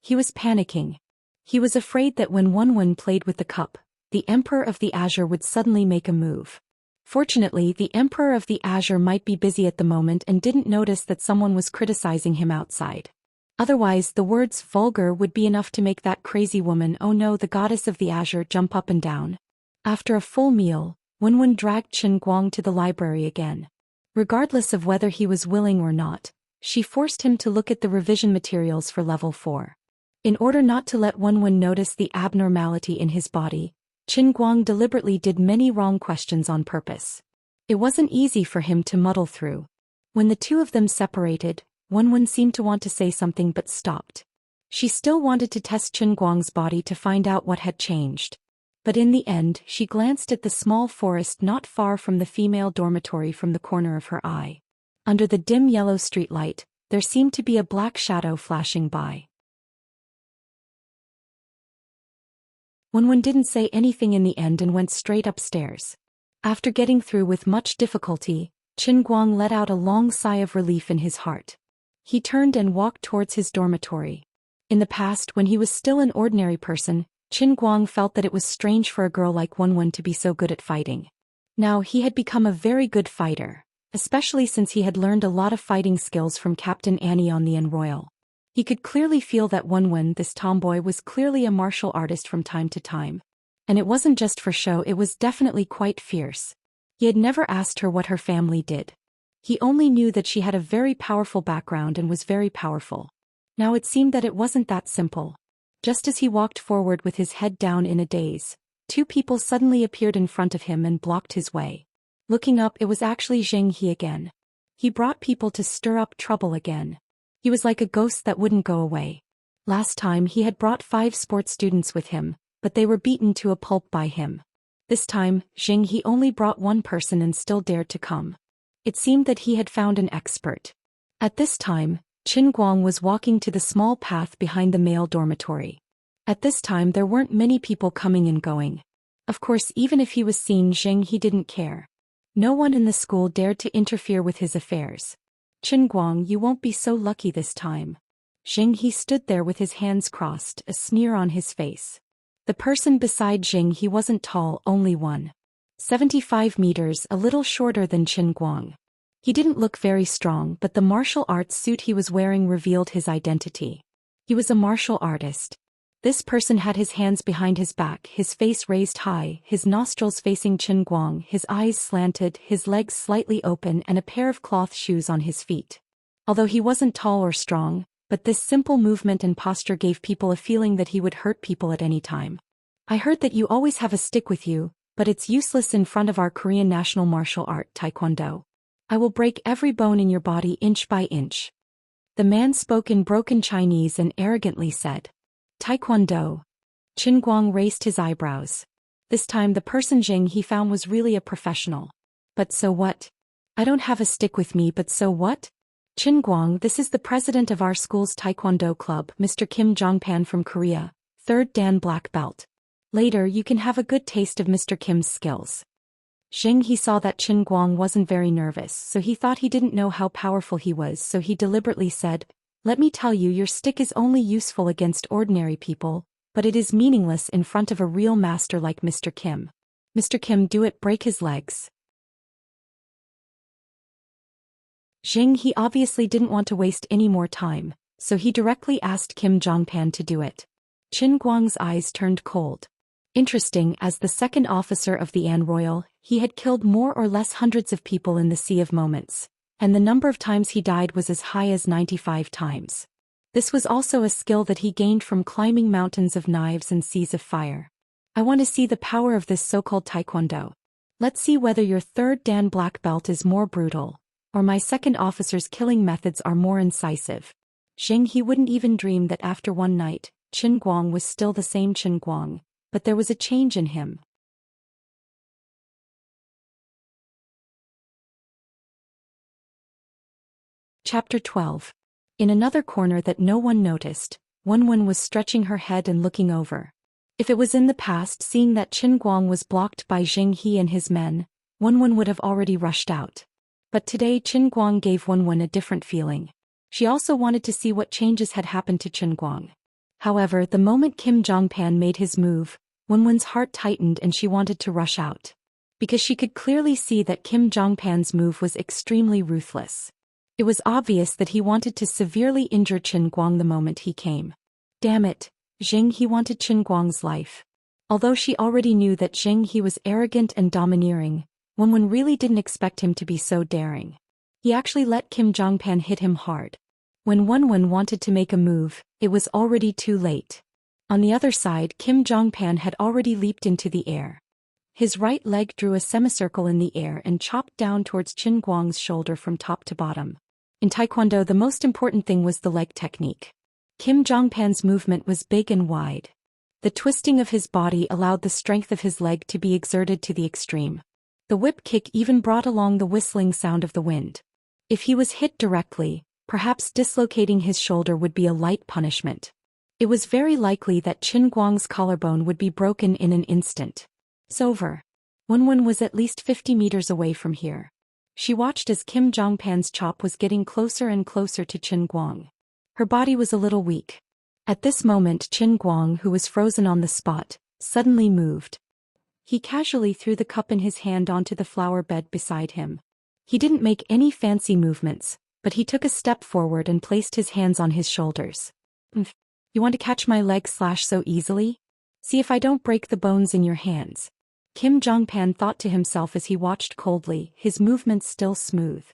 He was panicking. He was afraid that when Wenwen played with the cup, the Emperor of the Azure would suddenly make a move. Fortunately, the Emperor of the Azure might be busy at the moment and didn't notice that someone was criticizing him outside. Otherwise, the words vulgar would be enough to make that crazy woman, oh no, the goddess of the Azure, jump up and down. After a full meal, Wenwen dragged Qin Guang to the library again. Regardless of whether he was willing or not, she forced him to look at the revision materials for level 4. In order not to let Wenwen notice the abnormality in his body, Qin Guang deliberately did many wrong questions on purpose. It wasn't easy for him to muddle through. When the two of them separated, Wenwen seemed to want to say something but stopped. She still wanted to test Qin Guang's body to find out what had changed. But in the end, she glanced at the small forest not far from the female dormitory from the corner of her eye. Under the dim yellow streetlight, there seemed to be a black shadow flashing by. Wenwen didn't say anything in the end and went straight upstairs. After getting through with much difficulty, Qin Guang let out a long sigh of relief in his heart. He turned and walked towards his dormitory. In the past, when he was still an ordinary person, Qin Guang felt that it was strange for a girl like Wenwen to be so good at fighting. Now he had become a very good fighter, especially since he had learned a lot of fighting skills from Captain Annie on the Royal. He could clearly feel that Wenwen, this tomboy, was clearly a martial artist from time to time. And it wasn't just for show, it was definitely quite fierce. He had never asked her what her family did. He only knew that she had a very powerful background and was very powerful. Now it seemed that it wasn't that simple. Just as he walked forward with his head down in a daze, two people suddenly appeared in front of him and blocked his way. Looking up, it was actually Xianxia again. He brought people to stir up trouble again. He was like a ghost that wouldn't go away. Last time he had brought 5 sports students with him, but they were beaten to a pulp by him. This time, Xianxia only brought 1 person and still dared to come. It seemed that he had found an expert. At this time, Qin Guang was walking to the small path behind the male dormitory. At this time there weren't many people coming and going. Of course, even if he was seen, Xianxia didn't care. No one in the school dared to interfere with his affairs. Qin Guang, you won't be so lucky this time. Xianxia stood there with his hands crossed, a sneer on his face. The person beside Xianxia wasn't tall, only 1.75 meters, a little shorter than Qin Guang. He didn't look very strong, but the martial arts suit he was wearing revealed his identity. He was a martial artist. This person had his hands behind his back, his face raised high, his nostrils facing Qin Guang, his eyes slanted, his legs slightly open, and a pair of cloth shoes on his feet. Although he wasn't tall or strong, but this simple movement and posture gave people a feeling that he would hurt people at any time. I heard that you always have a stick with you, but it's useless in front of our Korean national martial art, Taekwondo. I will break every bone in your body inch by inch. The man spoke in broken Chinese and arrogantly said, Taekwondo. Qin Guang raised his eyebrows. This time the person Xianxia found was really a professional. But so what? I don't have a stick with me, but so what? Chin Guang, this is the president of our school's Taekwondo club, Mr. Kim Jongpan from Korea, 3rd Dan black belt. Later you can have a good taste of Mr. Kim's skills. He saw that Chin Guang wasn't very nervous, so he thought he didn't know how powerful he was, so he deliberately said, "Let me tell you, your stick is only useful against ordinary people, but it is meaningless in front of a real master like Mr. Kim. Mr. Kim, do it, break his legs." He obviously didn't want to waste any more time, so he directly asked Kim Jongpan to do it. Chin Guang's eyes turned cold. Interesting, as the second officer of the An Royal, he had killed more or less hundreds of people in the Sea of Moments, and the number of times he died was as high as 95 times. This was also a skill that he gained from climbing mountains of knives and seas of fire. I want to see the power of this so-called Taekwondo. Let's see whether your 3rd Dan black belt is more brutal, or my second officer's killing methods are more incisive. He wouldn't even dream that after one night, Chin Guang was still the same Chin Guang, but there was a change in him. Chapter 12. In another corner that no one noticed, Wenwen was stretching her head and looking over. If it was in the past, seeing that Chin Guang was blocked by He and his men, Wenwen would have already rushed out. But today Chin Guang gave Wenwen a different feeling. She also wanted to see what changes had happened to Chin Guang. However, the moment Kim Jongpan made his move, Wenwen's heart tightened and she wanted to rush out. Because she could clearly see that Kim Jongpan's move was extremely ruthless. It was obvious that he wanted to severely injure Chin Guang the moment he came. Damn it, he wanted Chin Guang's life. Although she already knew that he was arrogant and domineering, Wenwen really didn't expect him to be so daring. He actually let Kim Jongpan hit him hard. When Wenwen wanted to make a move, it was already too late. On the other side, Kim Jongpan had already leaped into the air. His right leg drew a semicircle in the air and chopped down towards Chin Guang's shoulder from top to bottom. In Taekwondo, the most important thing was the leg technique. Kim Jongpan's movement was big and wide. The twisting of his body allowed the strength of his leg to be exerted to the extreme. The whip kick even brought along the whistling sound of the wind. If he was hit directly, perhaps dislocating his shoulder would be a light punishment. It was very likely that Chin Guang's collarbone would be broken in an instant. It's over. Wenwen was at least 50 meters away from here. She watched as Kim Jongpan's chop was getting closer and closer to Chin Guang. Her body was a little weak. At this moment, Chin Guang, who was frozen on the spot, suddenly moved. He casually threw the cup in his hand onto the flower bed beside him. He didn't make any fancy movements, but he took a step forward and placed his hands on his shoulders. You want to catch my leg so easily? See if I don't break the bones in your hands. Kim Jongpan thought to himself as he watched coldly, his movements still smooth.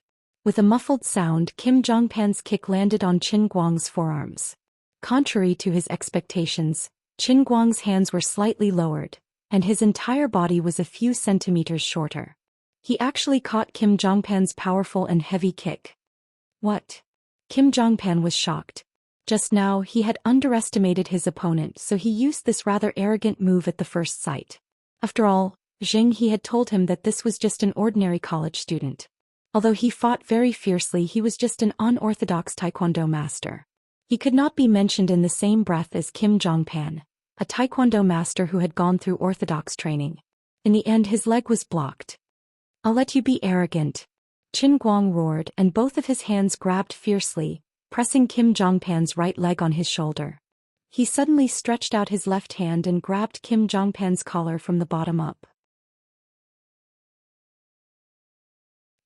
With a muffled sound, Kim Jongpan's kick landed on Chin Guang's forearms. Contrary to his expectations, Chin Guang's hands were slightly lowered, and his entire body was a few centimeters shorter. He actually caught Kim Jongpan's powerful and heavy kick. What? Kim Jongpan was shocked. Just now he had underestimated his opponent, so he used this rather arrogant move at the first sight. After all, he had told him that this was just an ordinary college student. Although he fought very fiercely, he was just an unorthodox Taekwondo master. He could not be mentioned in the same breath as Kim Jongpan, a Taekwondo master who had gone through orthodox training. In the end, his leg was blocked. I'll let you be arrogant. Chin Guang roared, and both of his hands grabbed fiercely, pressing Kim Jongpan's right leg on his shoulder. He suddenly stretched out his left hand and grabbed Kim Jongpan's collar from the bottom up.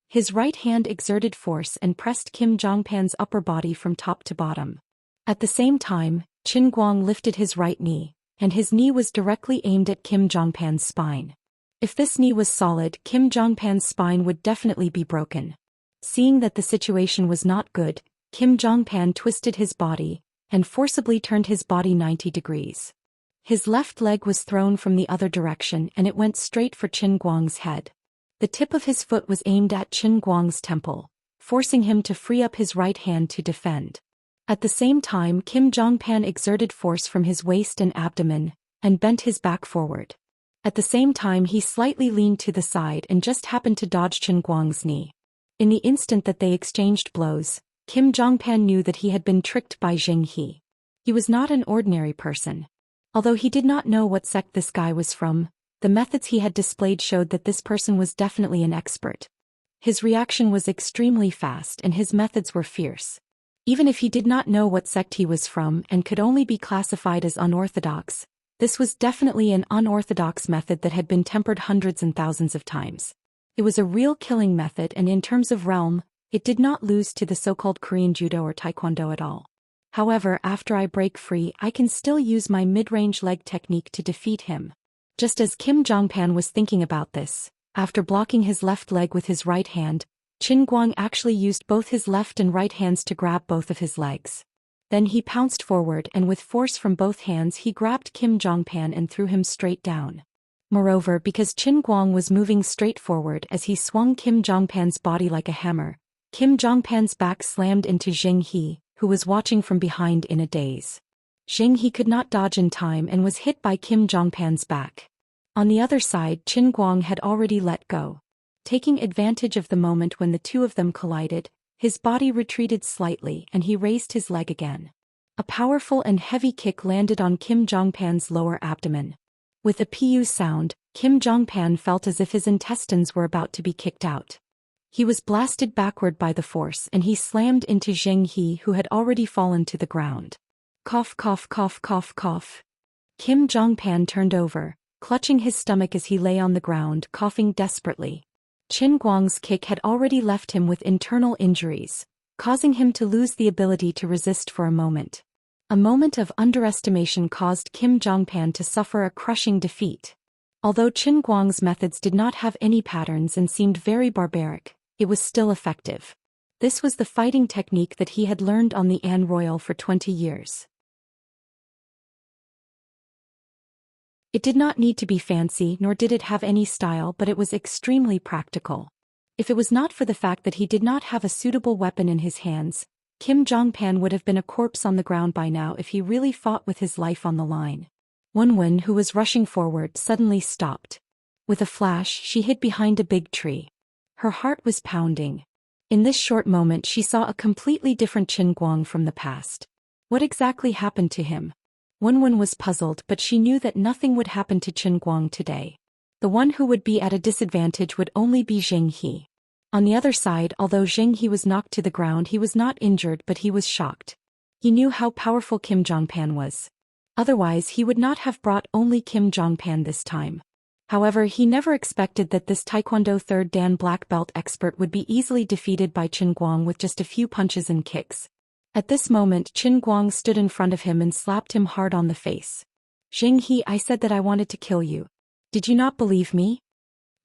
His right hand exerted force and pressed Kim Jongpan's upper body from top to bottom. At the same time, Chin Guang lifted his right knee, and his knee was directly aimed at Kim Jongpan's spine. If this knee was solid, Kim Jongpan's spine would definitely be broken. Seeing that the situation was not good, Kim Jongpan twisted his body, and forcibly turned his body 90 degrees. His left leg was thrown from the other direction and it went straight for Chin Guang's head. The tip of his foot was aimed at Chin Guang's temple, forcing him to free up his right hand to defend. At the same time, Kim Jongpan exerted force from his waist and abdomen, and bent his back forward. At the same time, he slightly leaned to the side and just happened to dodge Chin Guang's knee. In the instant that they exchanged blows, Kim Jongpan knew that he had been tricked by Zheng He. He was not an ordinary person. Although he did not know what sect this guy was from, the methods he had displayed showed that this person was definitely an expert. His reaction was extremely fast and his methods were fierce. Even if he did not know what sect he was from and could only be classified as unorthodox, this was definitely an unorthodox method that had been tempered hundreds and thousands of times. It was a real killing method, and in terms of realm, it did not lose to the so-called Korean Judo or Taekwondo at all. However, after I break free, I can still use my mid-range leg technique to defeat him. Just as Kim Jongpan was thinking about this, after blocking his left leg with his right hand, Qin Guang actually used both his left and right hands to grab both of his legs. Then he pounced forward and with force from both hands he grabbed Kim Jongpan and threw him straight down. Moreover, because Qin Guang was moving straight forward as he swung Kim Jongpan's body like a hammer, Kim Jongpan's back slammed into Zheng He, who was watching from behind in a daze. Zheng He could not dodge in time and was hit by Kim Jongpan's back. On the other side, Qin Guang had already let go. Taking advantage of the moment when the two of them collided, his body retreated slightly and he raised his leg again. A powerful and heavy kick landed on Kim Jongpan's lower abdomen. With a pu sound, Kim Jongpan felt as if his intestines were about to be kicked out. He was blasted backward by the force and he slammed into Zheng He, who had already fallen to the ground. Cough, cough, cough, cough, cough. Kim Jongpan turned over, clutching his stomach as he lay on the ground, coughing desperately. Qin Guang's kick had already left him with internal injuries, causing him to lose the ability to resist for a moment. A moment of underestimation caused Kim Jongpan to suffer a crushing defeat. Although Qin Guang's methods did not have any patterns and seemed very barbaric, it was still effective. This was the fighting technique that he had learned on the An Royal for 20 years. It did not need to be fancy nor did it have any style, but it was extremely practical. If it was not for the fact that he did not have a suitable weapon in his hands, Kim Jongpan would have been a corpse on the ground by now if he really fought with his life on the line. Wenwen, who was rushing forward, suddenly stopped. With a flash, she hid behind a big tree. Her heart was pounding. In this short moment she saw a completely different Qin Guang from the past. What exactly happened to him? Wenwen was puzzled, but she knew that nothing would happen to Qin Guang today. The one who would be at a disadvantage would only be Zheng He. On the other side, although Zheng He was knocked to the ground, he was not injured, but he was shocked. He knew how powerful Kim Jongpan was. Otherwise he would not have brought only Kim Jongpan this time. However, he never expected that this Taekwondo 3rd Dan black belt expert would be easily defeated by Qin Guang with just a few punches and kicks. At this moment, Qin Guang stood in front of him and slapped him hard on the face. Zheng He, I said that I wanted to kill you. Did you not believe me?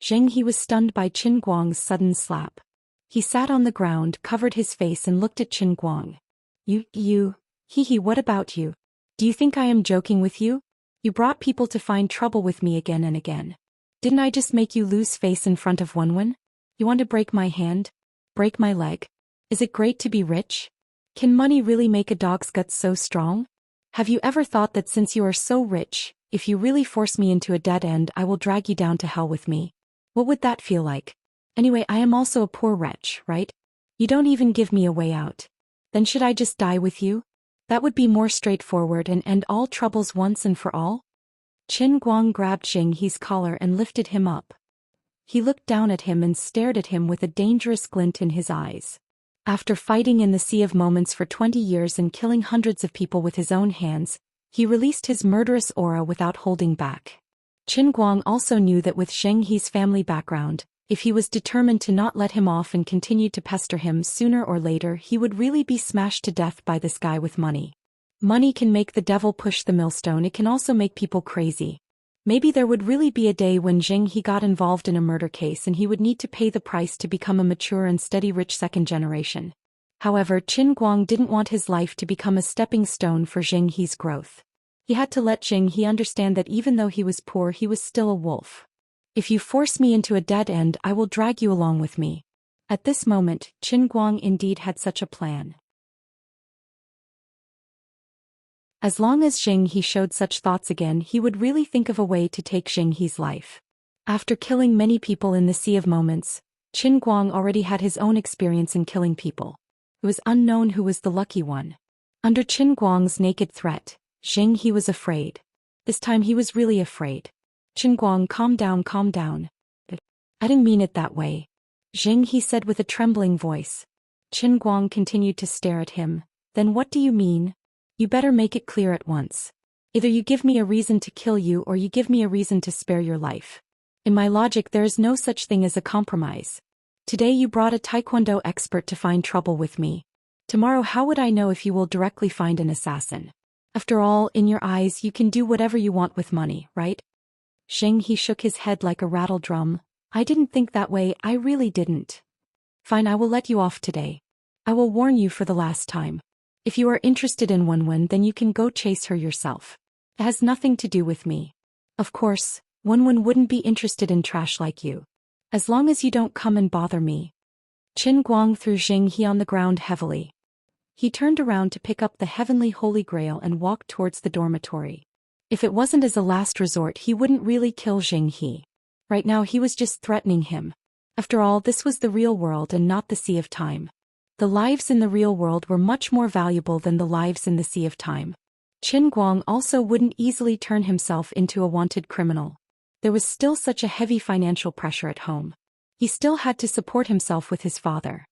Zheng He was stunned by Qin Guang's sudden slap. He sat on the ground, covered his face and looked at Qin Guang. He, what about you? Do you think I am joking with you? You brought people to find trouble with me again and again. Didn't I just make you lose face in front of Wenwen? You want to break my hand? Break my leg? Is it great to be rich? Can money really make a dog's guts so strong? Have you ever thought that since you are so rich, if you really force me into a dead end, I will drag you down to hell with me? What would that feel like? Anyway, I am also a poor wretch, right? You don't even give me a way out. Then should I just die with you? That would be more straightforward and end all troubles once and for all? Qin Guang grabbed Zheng He's collar and lifted him up. He looked down at him and stared at him with a dangerous glint in his eyes. After fighting in the Sea of Moments for 20 years and killing hundreds of people with his own hands, he released his murderous aura without holding back. Qin Guang also knew that with Zheng He's family background, if he was determined to not let him off and continued to pester him, sooner or later he would really be smashed to death by this guy with money. Money can make the devil push the millstone, it can also make people crazy. Maybe there would really be a day when Zheng He got involved in a murder case and he would need to pay the price to become a mature and steady rich second generation. However, Qin Guang didn't want his life to become a stepping stone for Zheng He's growth. He had to let Zheng He understand that even though he was poor, he was still a wolf. If you force me into a dead end, I will drag you along with me. At this moment, Qin Guang indeed had such a plan. As long as Zheng He showed such thoughts again, he would really think of a way to take Zheng He's life. After killing many people in the Sea of Moments, Qin Guang already had his own experience in killing people. It was unknown who was the lucky one. Under Qin Guang's naked threat, Zheng He was afraid. This time he was really afraid. Qin Guang, calm down, calm down. I didn't mean it that way. Zheng He said with a trembling voice. Qin Guang continued to stare at him. Then what do you mean? You better make it clear at once. Either you give me a reason to kill you or you give me a reason to spare your life. In my logic there is no such thing as a compromise. Today you brought a taekwondo expert to find trouble with me. Tomorrow how would I know if you will directly find an assassin? After all, in your eyes you can do whatever you want with money, right? Zheng He shook his head like a rattle drum. I didn't think that way, I really didn't. Fine, I will let you off today. I will warn you for the last time. If you are interested in Wenwen, then you can go chase her yourself. It has nothing to do with me. Of course, Wenwen wouldn't be interested in trash like you. As long as you don't come and bother me. Qin Guang threw Zheng He on the ground heavily. He turned around to pick up the heavenly holy grail and walked towards the dormitory. If it wasn't as a last resort, he wouldn't really kill Zheng He. Right now he was just threatening him. After all, this was the real world and not the Sea of Time. The lives in the real world were much more valuable than the lives in the Sea of Time. Qin Guang also wouldn't easily turn himself into a wanted criminal. There was still such a heavy financial pressure at home. He still had to support himself with his father.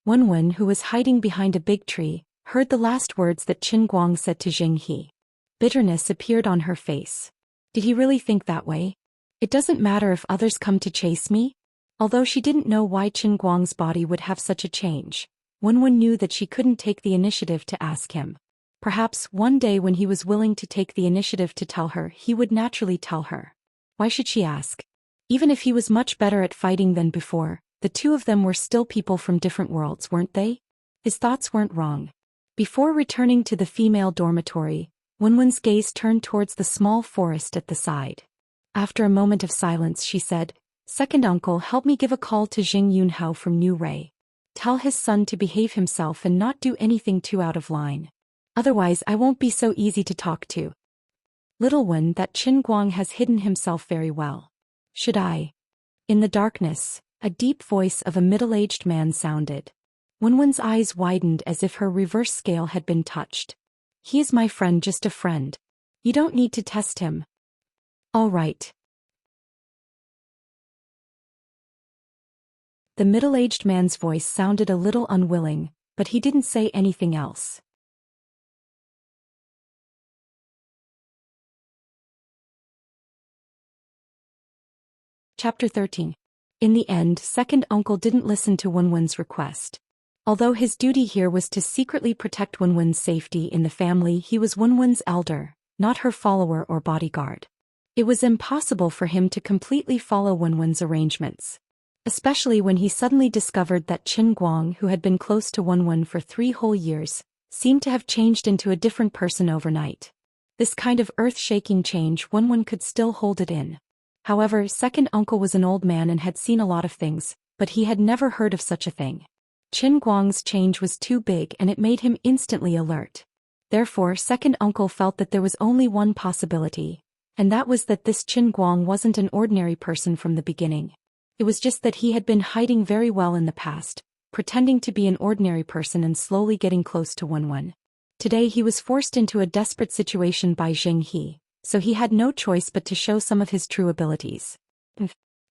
Wenwen, who was hiding behind a big tree, heard the last words that Qin Guang said to Zheng He. Bitterness appeared on her face. Did he really think that way? It doesn't matter if others come to chase me? Although she didn't know why Qin Guang's body would have such a change, Wenwen knew that she couldn't take the initiative to ask him. Perhaps one day when he was willing to take the initiative to tell her, he would naturally tell her. Why should she ask? Even if he was much better at fighting than before, the two of them were still people from different worlds, weren't they? His thoughts weren't wrong. Before returning to the female dormitory, Wenwen's gaze turned towards the small forest at the side. After a moment of silence she said, "Second uncle, help me give a call to Jing Yunhao from New Ray. Tell his son to behave himself and not do anything too out of line. Otherwise I won't be so easy to talk to. Little one, that Qin Guang has hidden himself very well. Should I?" In the darkness, a deep voice of a middle-aged man sounded. Wenwen's eyes widened as if her reverse scale had been touched. "He is my friend, just a friend. You don't need to test him." "All right." The middle-aged man's voice sounded a little unwilling, but he didn't say anything else. Chapter 13. In the end, second uncle didn't listen to Wenwen's request. Although his duty here was to secretly protect Wenwen's safety in the family, he was Wenwen's elder, not her follower or bodyguard. It was impossible for him to completely follow Wenwen's arrangements. Especially when he suddenly discovered that Qin Guang, who had been close to Wenwen for 3 whole years, seemed to have changed into a different person overnight. This kind of earth-shaking change, Wenwen could still hold it in. However, second uncle was an old man and had seen a lot of things, but he had never heard of such a thing. Qin Guang's change was too big and it made him instantly alert. Therefore, second uncle felt that there was only one possibility, and that was that this Qin Guang wasn't an ordinary person from the beginning. It was just that he had been hiding very well in the past, pretending to be an ordinary person and slowly getting close to Wenwen. Today he was forced into a desperate situation by Zheng He, so he had no choice but to show some of his true abilities.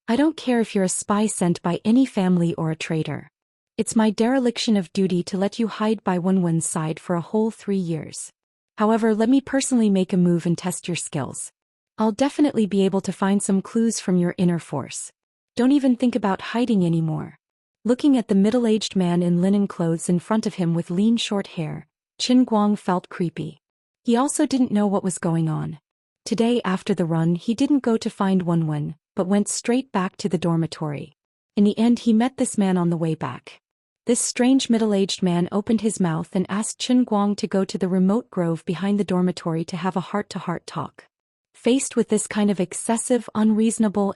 "I don't care if you're a spy sent by any family or a traitor. It's my dereliction of duty to let you hide by Wenwen's side for a whole 3 years. However, let me personally make a move and test your skills. I'll definitely be able to find some clues from your inner force. Don't even think about hiding anymore." Looking at the middle-aged man in linen clothes in front of him with lean short hair, Qin Guang felt creepy. He also didn't know what was going on. Today after the run he didn't go to find Wenwen, but went straight back to the dormitory. In the end he met this man on the way back. This strange middle-aged man opened his mouth and asked Qin Guang to go to the remote grove behind the dormitory to have a heart-to-heart talk. Faced with this kind of excessive, unreasonable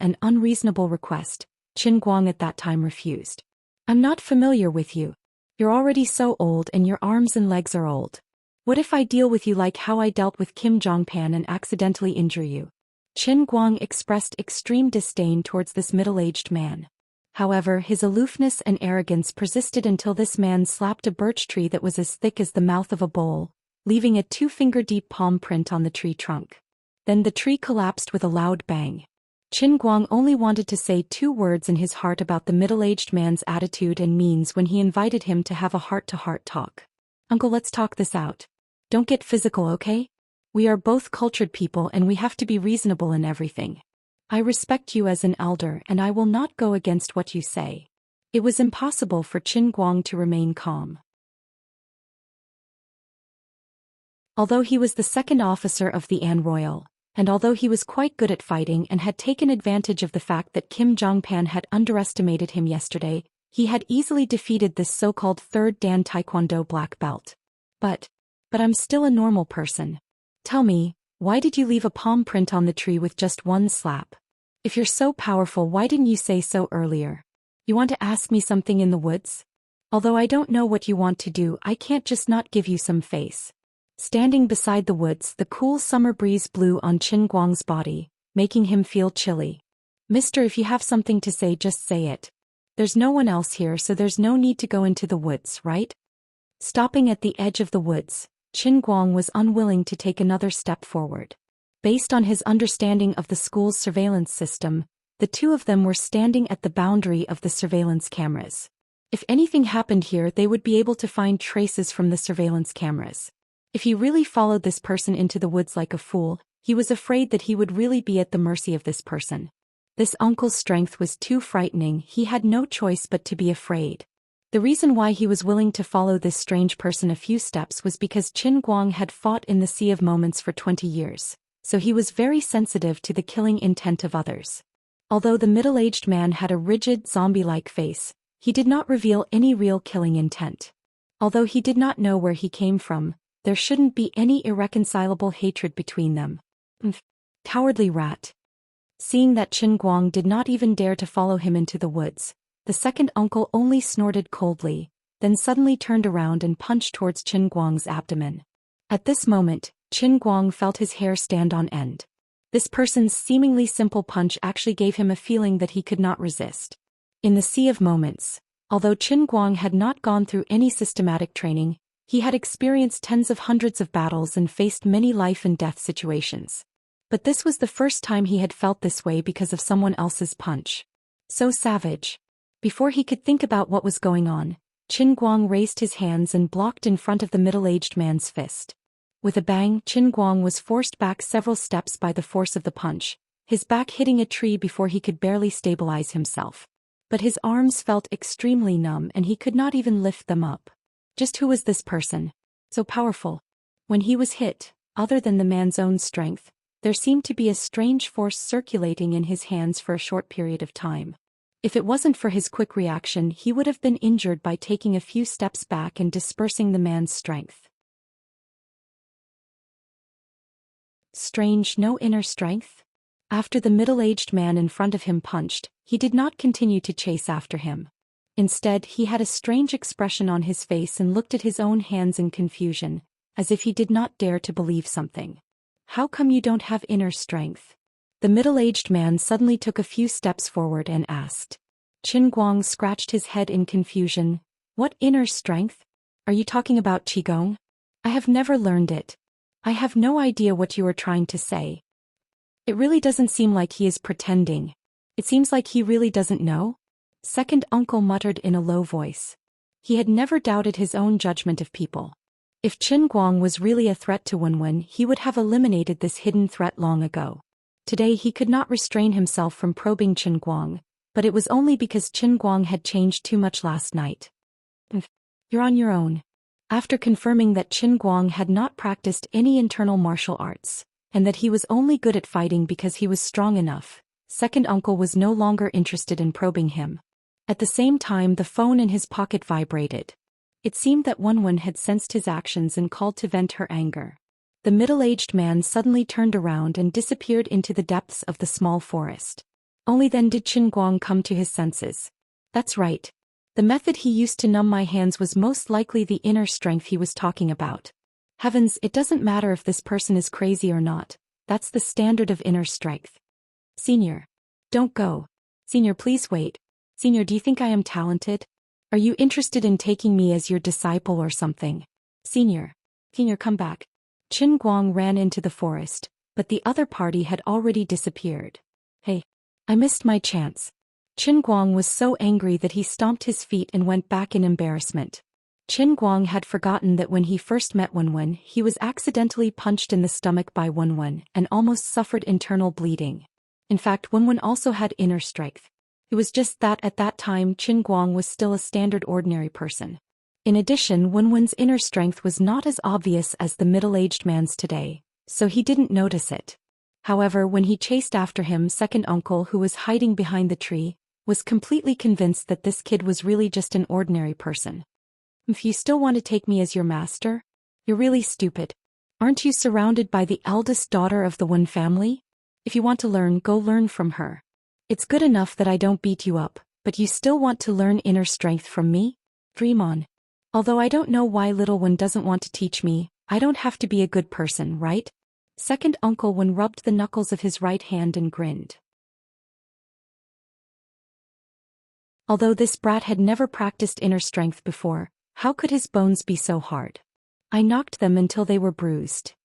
request, Qin Guang at that time refused. "I'm not familiar with you. You're already so old and your arms and legs are old. What if I deal with you like how I dealt with Kim Jongpan and accidentally injure you?" Qin Guang expressed extreme disdain towards this middle-aged man. However, his aloofness and arrogance persisted until this man slapped a birch tree that was as thick as the mouth of a bowl, leaving a 2-finger-deep palm print on the tree trunk. Then the tree collapsed with a loud bang. Qin Guang only wanted to say 2 words in his heart about the middle-aged man's attitude and means when he invited him to have a heart-to-heart talk. "Uncle, let's talk this out. Don't get physical, okay? We are both cultured people and we have to be reasonable in everything. I respect you as an elder and I will not go against what you say." It was impossible for Qin Guang to remain calm. Although he was the second officer of the An Royal, and although he was quite good at fighting and had taken advantage of the fact that Kim Jongpan had underestimated him yesterday, he had easily defeated this so-called third Dan Taekwondo black belt. But I'm still a normal person. Tell me, why did you leave a palm print on the tree with just 1 slap? If you're so powerful, why didn't you say so earlier? You want to ask me something in the woods? Although I don't know what you want to do, I can't just not give you some face. Standing beside the woods, the cool summer breeze blew on Qin Guang's body, making him feel chilly. "Mister, if you have something to say, just say it. There's no one else here, so there's no need to go into the woods, right?" Stopping at the edge of the woods, Qin Guang was unwilling to take another step forward. Based on his understanding of the school's surveillance system, the 2 of them were standing at the boundary of the surveillance cameras. If anything happened here, they would be able to find traces from the surveillance cameras. If he really followed this person into the woods like a fool, he was afraid that he would really be at the mercy of this person. This uncle's strength was too frightening, he had no choice but to be afraid. The reason why he was willing to follow this strange person a few steps was because Qin Guang had fought in the Sea of Moments for 20 years, so he was very sensitive to the killing intent of others. Although the middle-aged man had a rigid, zombie-like face, he did not reveal any real killing intent. Although he did not know where he came from, there shouldn't be any irreconcilable hatred between them. Cowardly rat. Seeing that Qin Guang did not even dare to follow him into the woods, the second uncle only snorted coldly, then suddenly turned around and punched towards Qin Guang's abdomen. At this moment, Qin Guang felt his hair stand on end. This person's seemingly simple punch actually gave him a feeling that he could not resist. In the Sea of Moments, although Qin Guang had not gone through any systematic training, he had experienced tens of hundreds of battles and faced many life-and-death situations. But this was the first time he had felt this way because of someone else's punch. So savage. Before he could think about what was going on, Qin Guang raised his hands and blocked in front of the middle-aged man's fist. With a bang, Qin Guang was forced back several steps by the force of the punch, his back hitting a tree before he could barely stabilize himself. But his arms felt extremely numb and he could not even lift them up. Just who was this person? So powerful. When he was hit, other than the man's own strength, there seemed to be a strange force circulating in his hands for a short period of time. If it wasn't for his quick reaction, he would have been injured by taking a few steps back and dispersing the man's strength. Strange, no inner strength? After the middle-aged man in front of him punched, he did not continue to chase after him. Instead, he had a strange expression on his face and looked at his own hands in confusion, as if he did not dare to believe something. How come you don't have inner strength? The middle-aged man suddenly took a few steps forward and asked. Qin Guang scratched his head in confusion. What inner strength? Are you talking about Qigong? I have never learned it. I have no idea what you are trying to say. It really doesn't seem like he is pretending. It seems like he really doesn't know. Second uncle muttered in a low voice. He had never doubted his own judgment of people. If Qin Guang was really a threat to Wenwen, he would have eliminated this hidden threat long ago. Today he could not restrain himself from probing Qin Guang, but it was only because Qin Guang had changed too much last night. You're on your own. After confirming that Qin Guang had not practiced any internal martial arts, and that he was only good at fighting because he was strong enough, second uncle was no longer interested in probing him. At the same time, the phone in his pocket vibrated. It seemed that Wenwen had sensed his actions and called to vent her anger. The middle-aged man suddenly turned around and disappeared into the depths of the small forest. Only then did Qin Guang come to his senses. That's right. The method he used to numb my hands was most likely the inner strength he was talking about. Heavens, it doesn't matter if this person is crazy or not. That's the standard of inner strength. Senior. Don't go. Senior, please wait. Senior, do you think I am talented? Are you interested in taking me as your disciple or something? Senior, come back. Qin Guang ran into the forest, but the other party had already disappeared. Hey, I missed my chance. Qin Guang was so angry that he stomped his feet and went back in embarrassment. Qin Guang had forgotten that when he first met Wenwen, he was accidentally punched in the stomach by Wenwen and almost suffered internal bleeding. In fact, Wenwen also had inner strength. It was just that at that time Qin Guang was still a standard ordinary person. In addition, Wenwen's inner strength was not as obvious as the middle-aged man's today, so he didn't notice it. However, when he chased after him, second uncle, who was hiding behind the tree, was completely convinced that this kid was really just an ordinary person. If you still want to take me as your master? You're really stupid. Aren't you surrounded by the eldest daughter of the Wen family? If you want to learn, go learn from her. It's good enough that I don't beat you up, but you still want to learn inner strength from me? Dream on. Although I don't know why little Wen doesn't want to teach me, I don't have to be a good person, right? Second uncle Wen rubbed the knuckles of his right hand and grinned. Although this brat had never practiced inner strength before, how could his bones be so hard? I knocked them until they were bruised.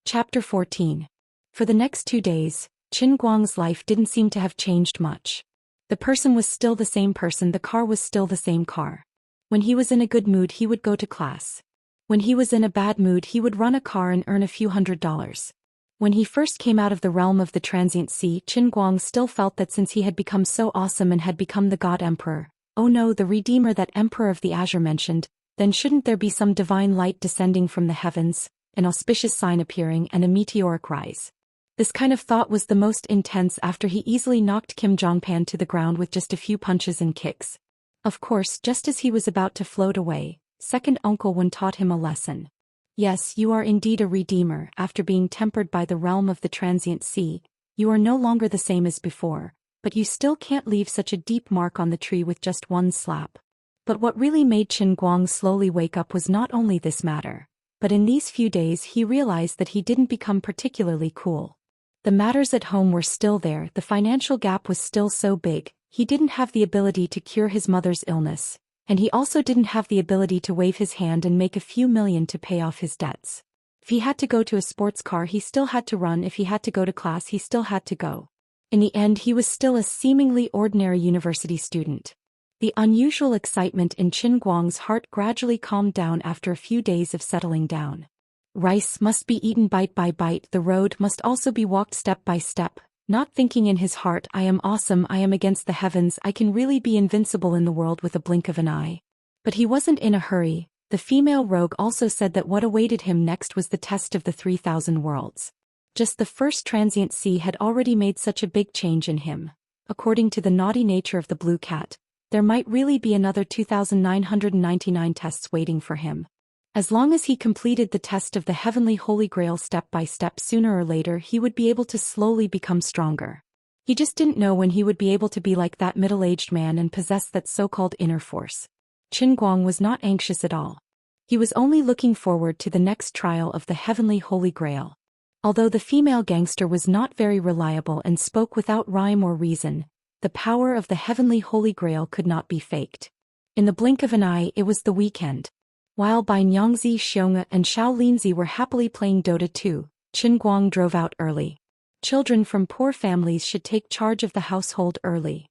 Chapter 14. For the next 2 days, Qin Guang's life didn't seem to have changed much. The person was still the same person, the car was still the same car. When he was in a good mood, he would go to class. When he was in a bad mood, he would run a car and earn a few $100s. When he first came out of the realm of the transient sea, Qin Guang still felt that since he had become so awesome and had become the God Emperor, oh no, the Redeemer that Emperor of the Azure mentioned, then shouldn't there be some divine light descending from the heavens, an auspicious sign appearing and a meteoric rise? This kind of thought was the most intense after he easily knocked Kim Jongpan to the ground with just a few punches and kicks. Of course, just as he was about to float away, second uncle Wen taught him a lesson. Yes, you are indeed a redeemer. After being tempered by the realm of the transient sea, you are no longer the same as before, but you still can't leave such a deep mark on the tree with just one slap. But what really made Qin Guang slowly wake up was not only this matter, but in these few days he realized that he didn't become particularly cool. The matters at home were still there, the financial gap was still so big, he didn't have the ability to cure his mother's illness, and he also didn't have the ability to wave his hand and make a few million to pay off his debts. If he had to go to a sports car, he still had to run. If he had to go to class, he still had to go. In the end, he was still a seemingly ordinary university student. The unusual excitement in Qin Guang's heart gradually calmed down after a few days of settling down. Rice must be eaten bite by bite, the road must also be walked step by step, not thinking in his heart, I am awesome, I am against the heavens, I can really be invincible in the world with a blink of an eye. But he wasn't in a hurry. The female rogue also said that what awaited him next was the test of the 3,000 worlds. Just the first transient sea had already made such a big change in him. According to the naughty nature of the blue cat, there might really be another 2,999 tests waiting for him. As long as he completed the test of the heavenly Holy Grail step by step, sooner or later he would be able to slowly become stronger. He just didn't know when he would be able to be like that middle-aged man and possess that so-called inner force. Qin Guang was not anxious at all. He was only looking forward to the next trial of the heavenly Holy Grail. Although the female gangster was not very reliable and spoke without rhyme or reason, the power of the heavenly Holy Grail could not be faked. In the blink of an eye, it was the weekend. While Bai Nyangzi, Xiong'e, and Xiao Linzi were happily playing Dota 2, Qin Guang drove out early. Children from poor families should take charge of the household early.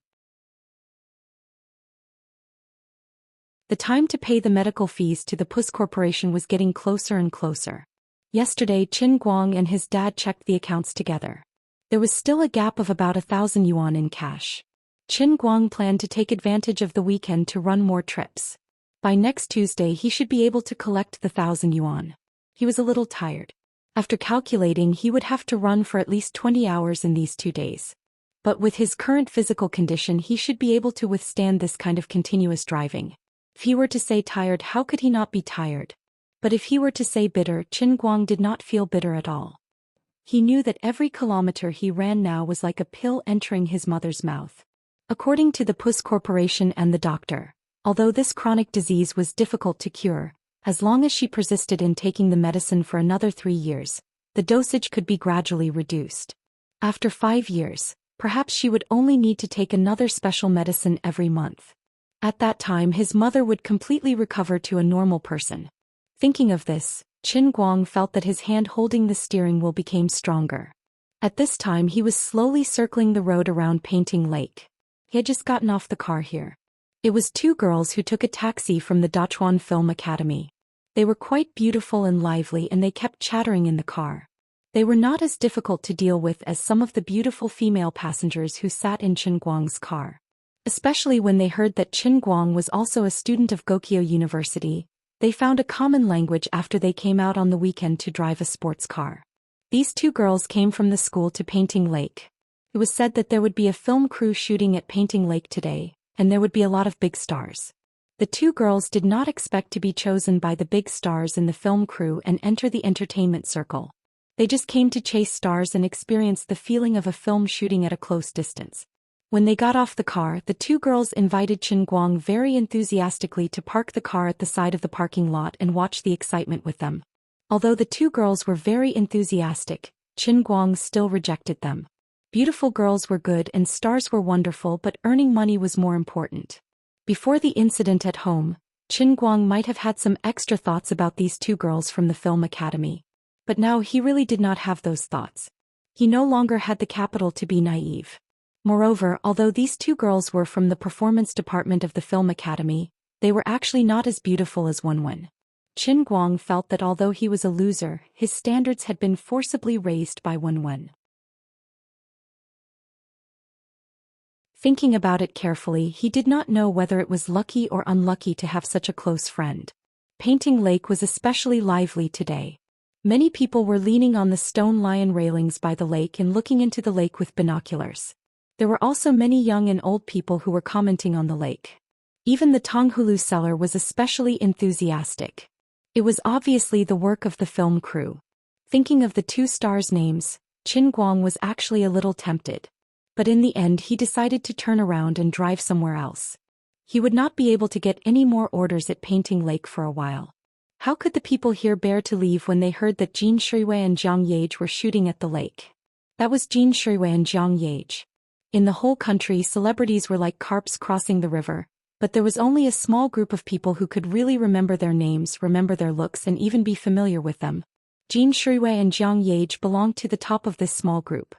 The time to pay the medical fees to the Puss Corporation was getting closer and closer. Yesterday, Qin Guang and his dad checked the accounts together. There was still a gap of about 1,000 yuan in cash. Qin Guang planned to take advantage of the weekend to run more trips. By next Tuesday he should be able to collect the 1,000 yuan. He was a little tired. After calculating, he would have to run for at least 20 hours in these 2 days. But with his current physical condition he should be able to withstand this kind of continuous driving. If he were to say tired, how could he not be tired? But if he were to say bitter, Qin Guang did not feel bitter at all. He knew that every kilometer he ran now was like a pill entering his mother's mouth. According to the Puss Corporation and the doctor, although this chronic disease was difficult to cure, As long as she persisted in taking the medicine for another 3 years, the dosage could be gradually reduced. After 5 years, perhaps she would only need to take another special medicine every month. At that time his mother would completely recover to a normal person. Thinking of this, Qin Guang felt that his hand holding the steering wheel became stronger. At this time he was slowly circling the road around Painting Lake. He had just gotten off the car here. It was 2 girls who took a taxi from the Dachuan Film Academy. They were quite beautiful and lively and they kept chattering in the car. They were not as difficult to deal with as some of the beautiful female passengers who sat in Qin Guang's car. Especially when they heard that Qin Guang was also a student of Gokyo University, they found a common language after they came out on the weekend to drive a sports car. These 2 girls came from the school to Painting Lake. It was said that there would be a film crew shooting at Painting Lake today, and there would be a lot of big stars. The 2 girls did not expect to be chosen by the big stars in the film crew and enter the entertainment circle. They just came to chase stars and experience the feeling of a film shooting at a close distance. When they got off the car, the 2 girls invited Qin Guang very enthusiastically to park the car at the side of the parking lot and watch the excitement with them. Although the 2 girls were very enthusiastic, Qin Guang still rejected them. Beautiful girls were good and stars were wonderful, but earning money was more important. Before the incident at home, Qin Guang might have had some extra thoughts about these 2 girls from the film academy. But now he really did not have those thoughts. He no longer had the capital to be naive. Moreover, although these 2 girls were from the performance department of the film academy, they were actually not as beautiful as Wenwen. Qin Guang felt that although he was a loser, his standards had been forcibly raised by Wenwen. Thinking about it carefully, he did not know whether it was lucky or unlucky to have such a close friend. Painting Lake was especially lively today. Many people were leaning on the stone lion railings by the lake and looking into the lake with binoculars. There were also many young and old people who were commenting on the lake. Even the Tonghulu seller was especially enthusiastic. It was obviously the work of the film crew. Thinking of the 2 stars' names, Qin Guang was actually a little tempted. But in the end he decided to turn around and drive somewhere else. He would not be able to get any more orders at Painting Lake for a while. How could the people here bear to leave when they heard that Jin Shuiwei and Jiang Yage were shooting at the lake? That was Jin Shuiwei and Jiang Yage. In the whole country, celebrities were like carps crossing the river, but there was only a small group of people who could really remember their names, remember their looks, and even be familiar with them. Jin Shuiwei and Jiang Yage belonged to the top of this small group.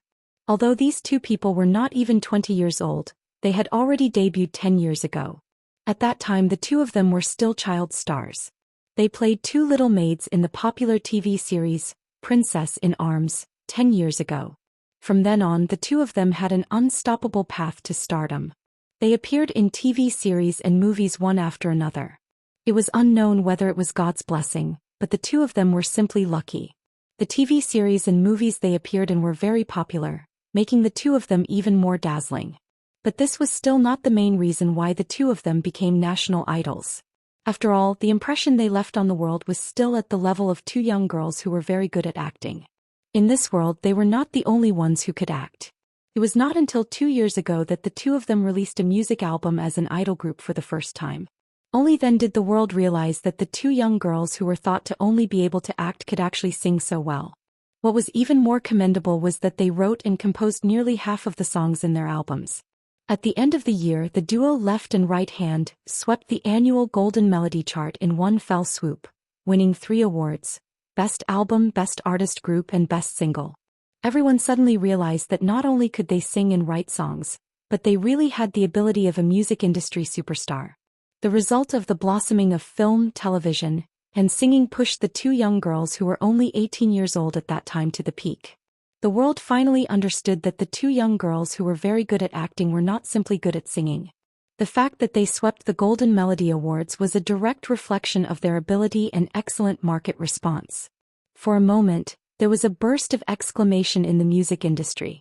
Although these 2 people were not even 20 years old, they had already debuted 10 years ago. At that time the 2 of them were still child stars. They played 2 little maids in the popular TV series, Princess in Arms, 10 years ago. From then on the 2 of them had an unstoppable path to stardom. They appeared in TV series and movies one after another. It was unknown whether it was God's blessing, but the 2 of them were simply lucky. The TV series and movies they appeared in were very popular, making the 2 of them even more dazzling. But this was still not the main reason why the 2 of them became national idols. After all, the impression they left on the world was still at the level of 2 young girls who were very good at acting. In this world they were not the only ones who could act. It was not until 2 years ago that the 2 of them released a music album as an idol group for the first time. Only then did the world realize that the 2 young girls who were thought to only be able to act could actually sing so well. What was even more commendable was that they wrote and composed nearly half of the songs in their albums. At the end of the year, the duo Left and Right Hand swept the annual Golden Melody chart in one fell swoop, winning 3 awards: Best Album, Best Artist Group, and Best Single. Everyone suddenly realized that not only could they sing and write songs, but they really had the ability of a music industry superstar. The result of the blossoming of film, television, and singing pushed the 2 young girls who were only 18 years old at that time to the peak. The world finally understood that the 2 young girls who were very good at acting were not simply good at singing. The fact that they swept the Golden Melody Awards was a direct reflection of their ability and excellent market response. For a moment, there was a burst of exclamation in the music industry.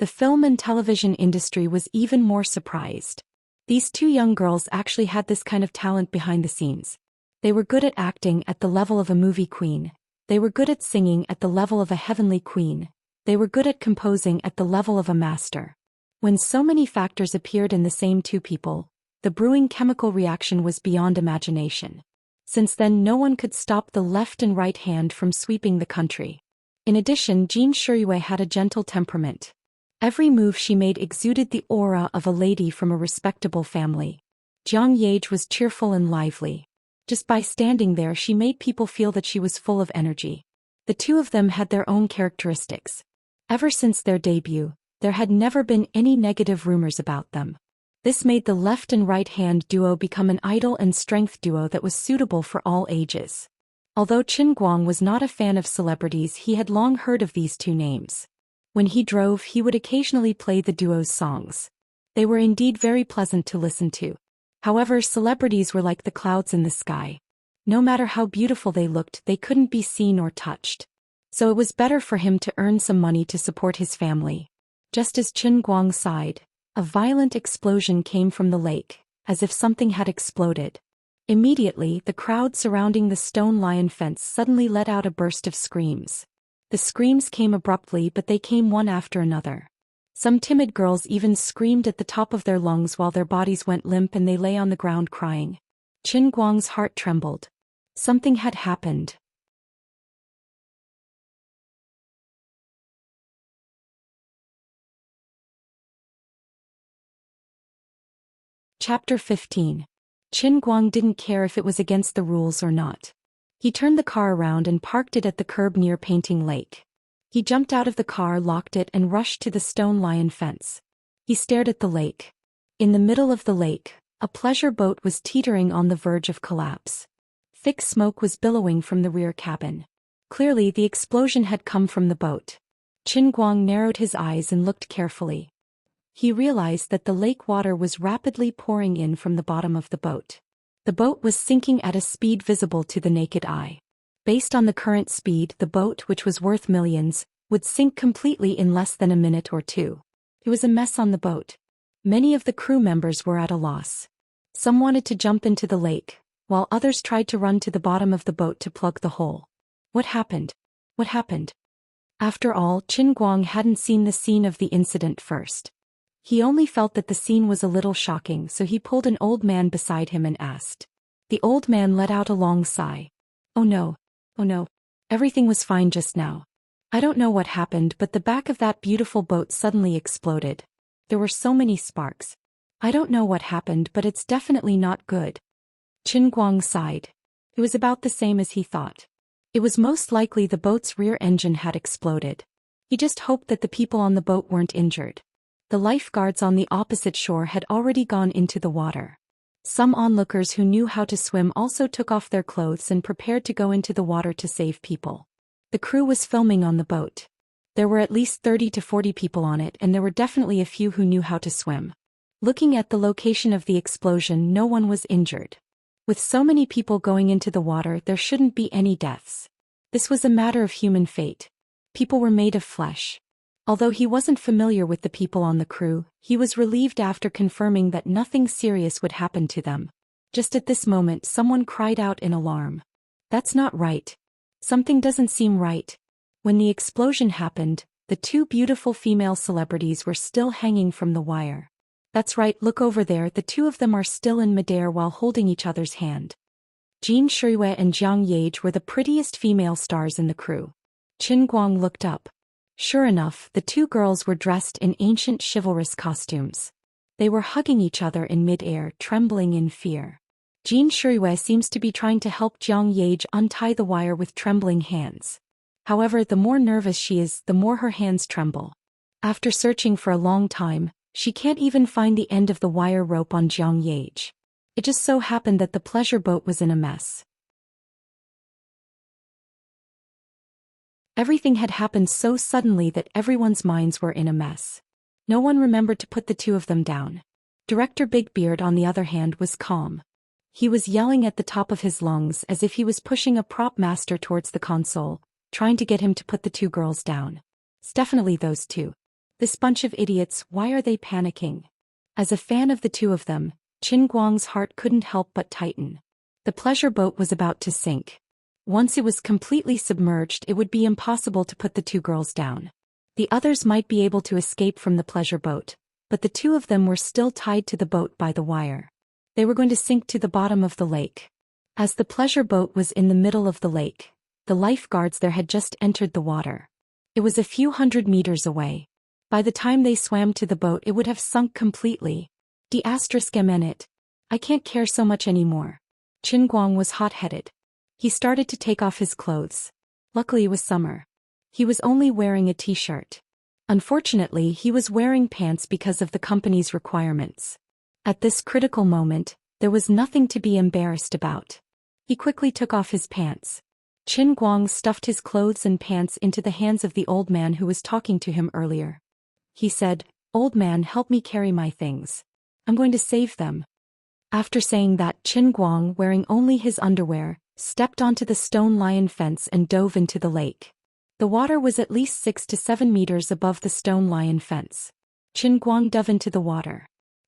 The film and television industry was even more surprised. These 2 young girls actually had this kind of talent behind the scenes. They were good at acting at the level of a movie queen. They were good at singing at the level of a heavenly queen. They were good at composing at the level of a master. When so many factors appeared in the same 2 people, The brewing chemical reaction was beyond imagination. Since then, no one could stop the left and right hand from sweeping the country. In addition, Jin Shiyue had a gentle temperament. Every move she made exuded the aura of a lady from a respectable family. Jiang Yage was cheerful and lively. Just by standing there, she made people feel that she was full of energy. The two of them had their own characteristics. Ever since their debut, there had never been any negative rumors about them. This made the left and right hand duo become an idol and strength duo that was suitable for all ages. Although Qin Guang was not a fan of celebrities, he had long heard of these two names. When he drove, he would occasionally play the duo's songs. They were indeed very pleasant to listen to. However, celebrities were like the clouds in the sky. No matter how beautiful they looked, they couldn't be seen or touched. So it was better for him to earn some money to support his family. Just as Qin Guang sighed, a violent explosion came from the lake, as if something had exploded. Immediately, the crowd surrounding the stone lion fence suddenly let out a burst of screams. The screams came abruptly, but they came one after another. Some timid girls even screamed at the top of their lungs while their bodies went limp and they lay on the ground crying. Qin Guang's heart trembled. Something had happened. Chapter 15. Qin Guang didn't care if it was against the rules or not. He turned the car around and parked it at the curb near Painting Lake. He jumped out of the car, locked it, and rushed to the stone lion fence. He stared at the lake. In the middle of the lake, a pleasure boat was teetering on the verge of collapse. Thick smoke was billowing from the rear cabin. Clearly, the explosion had come from the boat. Qin Guang narrowed his eyes and looked carefully. He realized that the lake water was rapidly pouring in from the bottom of the boat. The boat was sinking at a speed visible to the naked eye. Based on the current speed, the boat, which was worth millions, would sink completely in less than a minute or two. It was a mess on the boat. Many of the crew members were at a loss. Some wanted to jump into the lake, while others tried to run to the bottom of the boat to plug the hole. What happened? What happened? After all, Qin Guang hadn't seen the scene of the incident first. He only felt that the scene was a little shocking, so he pulled an old man beside him and asked. The old man let out a long sigh. Oh no. Oh no. Everything was fine just now. I don't know what happened, but the back of that beautiful boat suddenly exploded. There were so many sparks. I don't know what happened, but it's definitely not good. Qin Guang sighed. It was about the same as he thought. It was most likely the boat's rear engine had exploded. He just hoped that the people on the boat weren't injured. The lifeguards on the opposite shore had already gone into the water. Some onlookers who knew how to swim also took off their clothes and prepared to go into the water to save people. The crew was filming on the boat. There were at least 30 to 40 people on it, and there were definitely a few who knew how to swim. Looking at the location of the explosion, no one was injured. With so many people going into the water, there shouldn't be any deaths. This was a matter of human fate. People were made of flesh. Although he wasn't familiar with the people on the crew, he was relieved after confirming that nothing serious would happen to them. Just at this moment, someone cried out in alarm. That's not right. Something doesn't seem right. When the explosion happened, the two beautiful female celebrities were still hanging from the wire. That's right, look over there, the two of them are still in midair while holding each other's hand. Jin Shiyue and Jiang Yage were the prettiest female stars in the crew. Qin Guang looked up. Sure enough, the two girls were dressed in ancient chivalrous costumes. They were hugging each other in mid-air, trembling in fear. Jin Shiyue seems to be trying to help Jiang Yage untie the wire with trembling hands. However, the more nervous she is, the more her hands tremble. After searching for a long time, she can't even find the end of the wire rope on Jiang Yage. It just so happened that the pleasure boat was in a mess. Everything had happened so suddenly that everyone's minds were in a mess. No one remembered to put the two of them down. Director Big Beard, on the other hand, was calm. He was yelling at the top of his lungs as if he was pushing a prop master towards the console, trying to get him to put the two girls down. It's definitely those two. This bunch of idiots, why are they panicking? As a fan of the two of them, Qin Guang's heart couldn't help but tighten. The pleasure boat was about to sink. Once it was completely submerged, it would be impossible to put the two girls down. The others might be able to escape from the pleasure boat, but the two of them were still tied to the boat by the wire. They were going to sink to the bottom of the lake. As the pleasure boat was in the middle of the lake, the lifeguards there had just entered the water. It was a few hundred meters away. By the time they swam to the boat, it would have sunk completely. D***it. I can't care so much anymore. Qin Guang was hot-headed. He started to take off his clothes. Luckily it was summer. He was only wearing a t-shirt. Unfortunately, he was wearing pants because of the company's requirements. At this critical moment, there was nothing to be embarrassed about. He quickly took off his pants. Qin Guang stuffed his clothes and pants into the hands of the old man who was talking to him earlier. He said, "Old man, help me carry my things. I'm going to save them." After saying that, Qin Guang, wearing only his underwear, stepped onto the stone lion fence and dove into the lake. The water was at least 6 to 7 meters above the stone lion fence. Qin Guang dove into the water.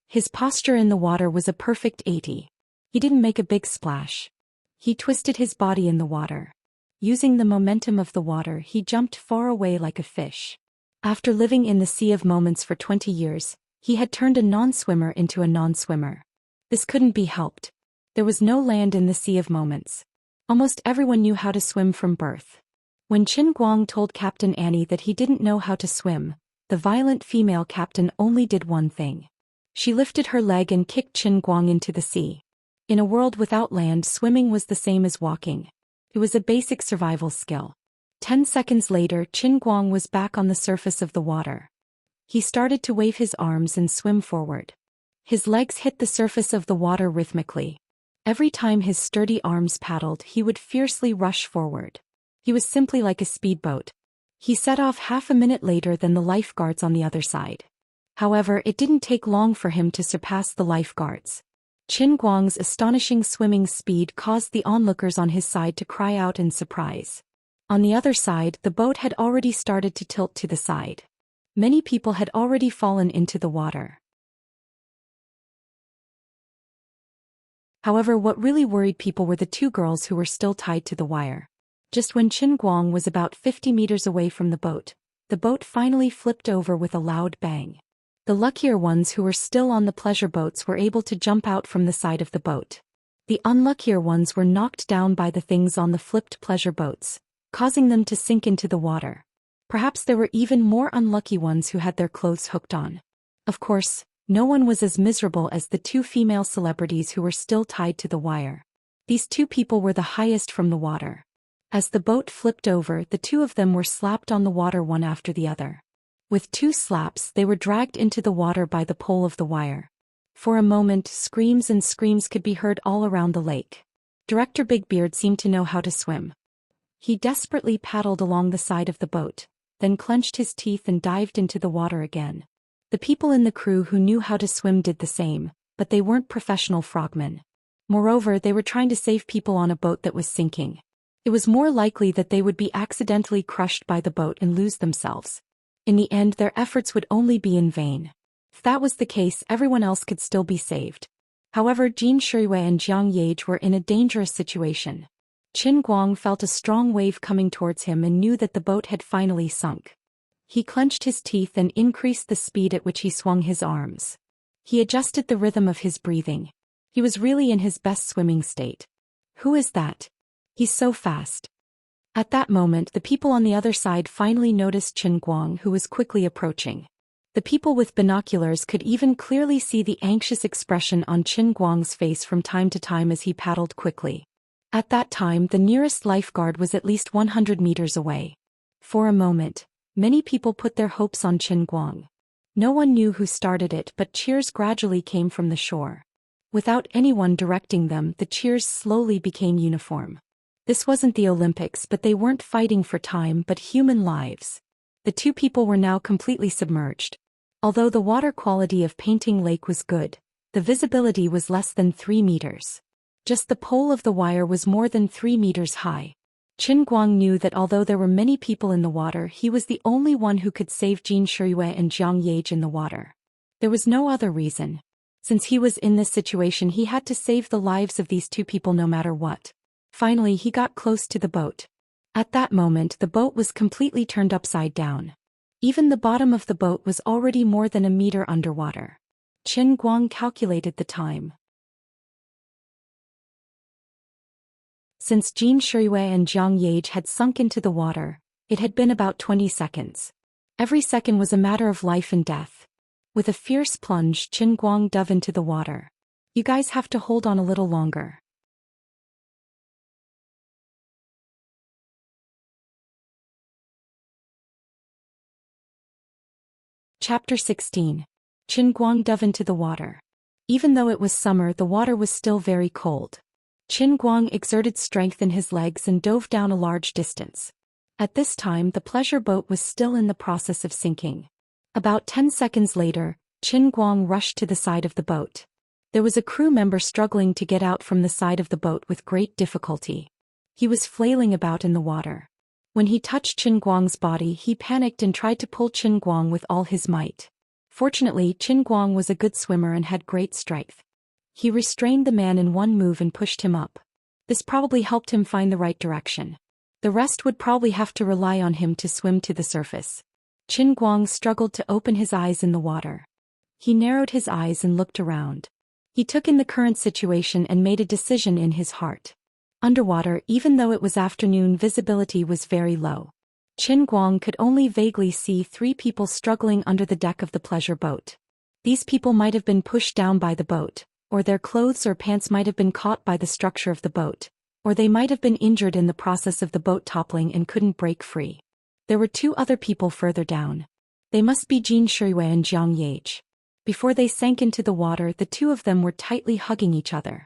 His posture in the water was a perfect 80. He didn't make a big splash. He twisted his body in the water. Using the momentum of the water, he jumped far away like a fish. After living in the Sea of Moments for 20 years, he had turned a non-swimmer into a non-swimmer. This couldn't be helped. There was no land in the Sea of Moments. Almost everyone knew how to swim from birth. When Qin Guang told Captain Annie that he didn't know how to swim, the violent female captain only did one thing. She lifted her leg and kicked Qin Guang into the sea. In a world without land, swimming was the same as walking. It was a basic survival skill. 10 seconds later, Qin Guang was back on the surface of the water. He started to wave his arms and swim forward. His legs hit the surface of the water rhythmically. Every time his sturdy arms paddled, he would fiercely rush forward. He was simply like a speedboat. He set off half a minute later than the lifeguards on the other side. However, it didn't take long for him to surpass the lifeguards. Qin Guang's astonishing swimming speed caused the onlookers on his side to cry out in surprise. On the other side, the boat had already started to tilt to the side. Many people had already fallen into the water. However, what really worried people were the two girls who were still tied to the wire. Just when Qin Guang was about 50 meters away from the boat finally flipped over with a loud bang. The luckier ones who were still on the pleasure boats were able to jump out from the side of the boat. The unluckier ones were knocked down by the things on the flipped pleasure boats, causing them to sink into the water. Perhaps there were even more unlucky ones who had their clothes hooked on. Of course, no one was as miserable as the two female celebrities who were still tied to the wire. These two people were the highest from the water. As the boat flipped over, the two of them were slapped on the water one after the other. With 2 slaps, they were dragged into the water by the pole of the wire. For a moment, screams and screams could be heard all around the lake. Director Big Beard seemed to know how to swim. He desperately paddled along the side of the boat, then clenched his teeth and dived into the water again. The people in the crew who knew how to swim did the same, but they weren't professional frogmen. Moreover, they were trying to save people on a boat that was sinking. It was more likely that they would be accidentally crushed by the boat and lose themselves. In the end, their efforts would only be in vain. If that was the case, everyone else could still be saved. However, Jin Shuiwei and Jiang Yage were in a dangerous situation. Qin Guang felt a strong wave coming towards him and knew that the boat had finally sunk. He clenched his teeth and increased the speed at which he swung his arms. He adjusted the rhythm of his breathing. He was really in his best swimming state. Who is that? He's so fast. At that moment, the people on the other side finally noticed Qin Guang, who was quickly approaching. The people with binoculars could even clearly see the anxious expression on Qin Guang's face from time to time as he paddled quickly. At that time, the nearest lifeguard was at least 100 meters away. For a moment, many people put their hopes on Qin Guang. No one knew who started it, but cheers gradually came from the shore. Without anyone directing them, the cheers slowly became uniform. This wasn't the Olympics, but they weren't fighting for time but human lives. The two people were now completely submerged. Although the water quality of Painting Lake was good, the visibility was less than 3 meters. Just the pole of the wire was more than 3 meters high. Qin Guang knew that although there were many people in the water, he was the only one who could save Jin Shuiwei and Jiang Yage in the water. There was no other reason. Since he was in this situation, he had to save the lives of these two people no matter what. Finally, he got close to the boat. At that moment, the boat was completely turned upside down. Even the bottom of the boat was already more than a meter underwater. Qin Guang calculated the time. Since Jin Shuiwei and Jiang Yage had sunk into the water, it had been about 20 seconds. Every second was a matter of life and death. With a fierce plunge, Qin Guang dove into the water. You guys have to hold on a little longer. Chapter 16. Qin Guang dove into the water. Even though it was summer, the water was still very cold. Qin Guang exerted strength in his legs and dove down a large distance. At this time, the pleasure boat was still in the process of sinking. About 10 seconds later, Qin Guang rushed to the side of the boat. There was a crew member struggling to get out from the side of the boat with great difficulty. He was flailing about in the water. When he touched Qin Guang's body, he panicked and tried to pull Qin Guang with all his might. Fortunately, Qin Guang was a good swimmer and had great strength. He restrained the man in one move and pushed him up. This probably helped him find the right direction. The rest would probably have to rely on him to swim to the surface. Qin Guang struggled to open his eyes in the water. He narrowed his eyes and looked around. He took in the current situation and made a decision in his heart. Underwater, even though it was afternoon, visibility was very low. Qin Guang could only vaguely see 3 people struggling under the deck of the pleasure boat. These people might have been pushed down by the boat, or their clothes or pants might have been caught by the structure of the boat, or they might have been injured in the process of the boat toppling and couldn't break free. There were 2 other people further down. They must be Jin Shuiwei and Jiang Yage. Before they sank into the water, the 2 of them were tightly hugging each other.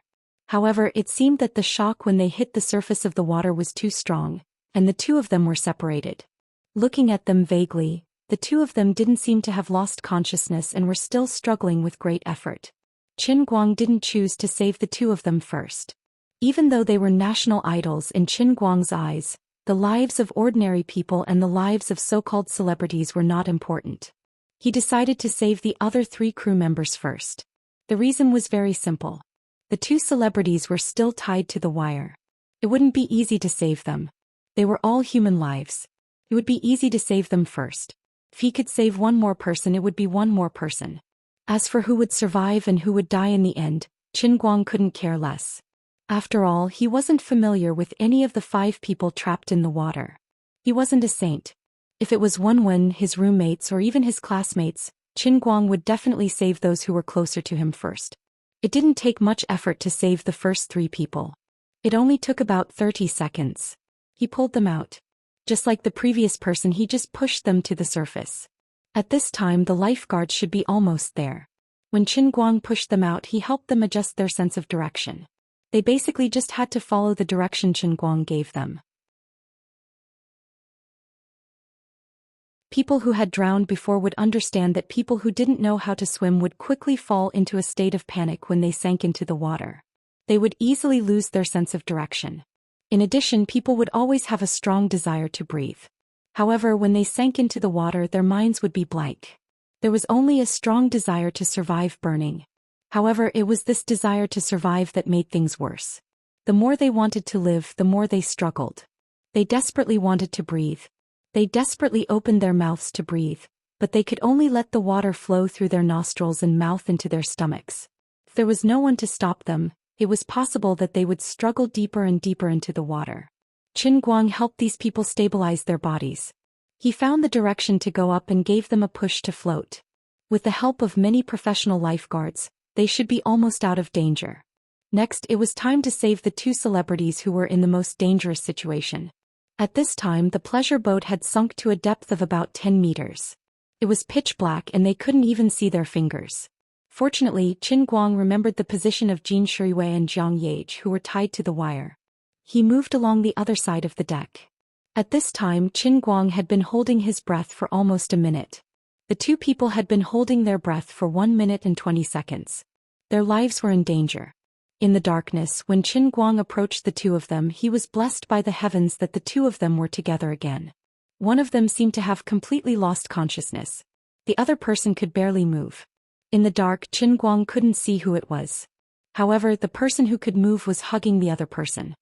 However, it seemed that the shock when they hit the surface of the water was too strong, and the 2 of them were separated. Looking at them vaguely, the 2 of them didn't seem to have lost consciousness and were still struggling with great effort. Qin Guang didn't choose to save the 2 of them first. Even though they were national idols in Qin Guang's eyes, the lives of ordinary people and the lives of so-called celebrities were not important. He decided to save the other 3 crew members first. The reason was very simple. The 2 celebrities were still tied to the wire. It wouldn't be easy to save them. They were all human lives. It would be easy to save them first. If he could save one more person, it would be one more person. As for who would survive and who would die in the end, Qin Guang couldn't care less. After all, he wasn't familiar with any of the 5 people trapped in the water. He wasn't a saint. If it was Wen, his roommates, or even his classmates, Qin Guang would definitely save those who were closer to him first. It didn't take much effort to save the first 3 people. It only took about 30 seconds. He pulled them out. Just like the previous person, he just pushed them to the surface. At this time, the lifeguards should be almost there. When Qin Guang pushed them out, he helped them adjust their sense of direction. They basically just had to follow the direction Qin Guang gave them. People who had drowned before would understand that people who didn't know how to swim would quickly fall into a state of panic when they sank into the water. They would easily lose their sense of direction. In addition, people would always have a strong desire to breathe. However, when they sank into the water, their minds would be blank. There was only a strong desire to survive burning. However, it was this desire to survive that made things worse. The more they wanted to live, the more they struggled. They desperately wanted to breathe. They desperately opened their mouths to breathe, but they could only let the water flow through their nostrils and mouth into their stomachs. If there was no one to stop them, it was possible that they would struggle deeper and deeper into the water. Qin Guang helped these people stabilize their bodies. He found the direction to go up and gave them a push to float. With the help of many professional lifeguards, they should be almost out of danger. Next, it was time to save the 2 celebrities who were in the most dangerous situation. At this time, the pleasure boat had sunk to a depth of about 10 meters. It was pitch black and they couldn't even see their fingers. Fortunately, Qin Guang remembered the position of Jin Shuiwei and Jiang Yage, who were tied to the wire. He moved along the other side of the deck. At this time, Qin Guang had been holding his breath for almost a minute. The 2 people had been holding their breath for 1 minute and 20 seconds. Their lives were in danger. In the darkness, when Qin Guang approached the 2 of them, he was blessed by the heavens that the 2 of them were together again. One of them seemed to have completely lost consciousness. The other person could barely move. In the dark, Qin Guang couldn't see who it was. However, the person who could move was hugging the other person.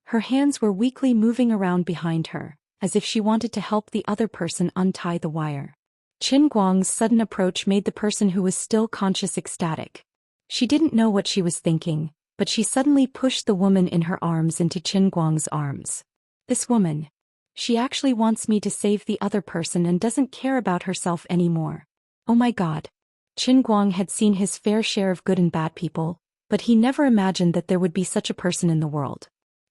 Her hands were weakly moving around behind her, as if she wanted to help the other person untie the wire. Qin Guang's sudden approach made the person who was still conscious ecstatic. She didn't know what she was thinking, but she suddenly pushed the woman in her arms into Qin Guang's arms. This woman. She actually wants me to save the other person and doesn't care about herself anymore. Oh my god. Qin Guang had seen his fair share of good and bad people, but he never imagined that there would be such a person in the world.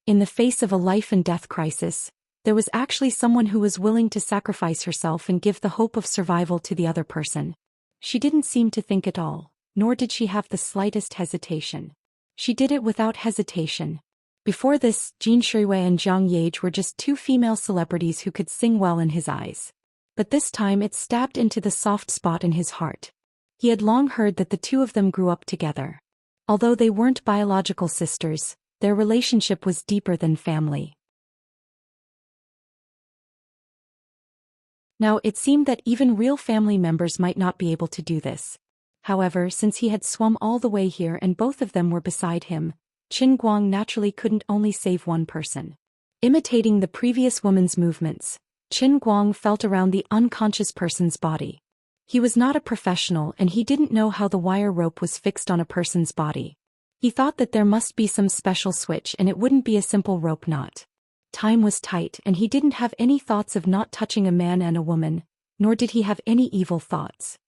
In the face of a life and death crisis, there was actually someone who was willing to sacrifice herself and give the hope of survival to the other person. She didn't seem to think at all, nor did she have the slightest hesitation. She did it without hesitation. Before this, Jin Shuiwei and Zhang Yage were just two female celebrities who could sing well in his eyes. But this time it stabbed into the soft spot in his heart. He had long heard that the two of them grew up together. Although they weren't biological sisters, their relationship was deeper than family. Now it seemed that even real family members might not be able to do this. However, since he had swum all the way here and both of them were beside him, Qin Guang naturally couldn't only save one person. Imitating the previous woman's movements, Qin Guang felt around the unconscious person's body. He was not a professional and he didn't know how the wire rope was fixed on a person's body. He thought that there must be some special switch and it wouldn't be a simple rope knot. Time was tight and he didn't have any thoughts of not touching a man and a woman, nor did he have any evil thoughts.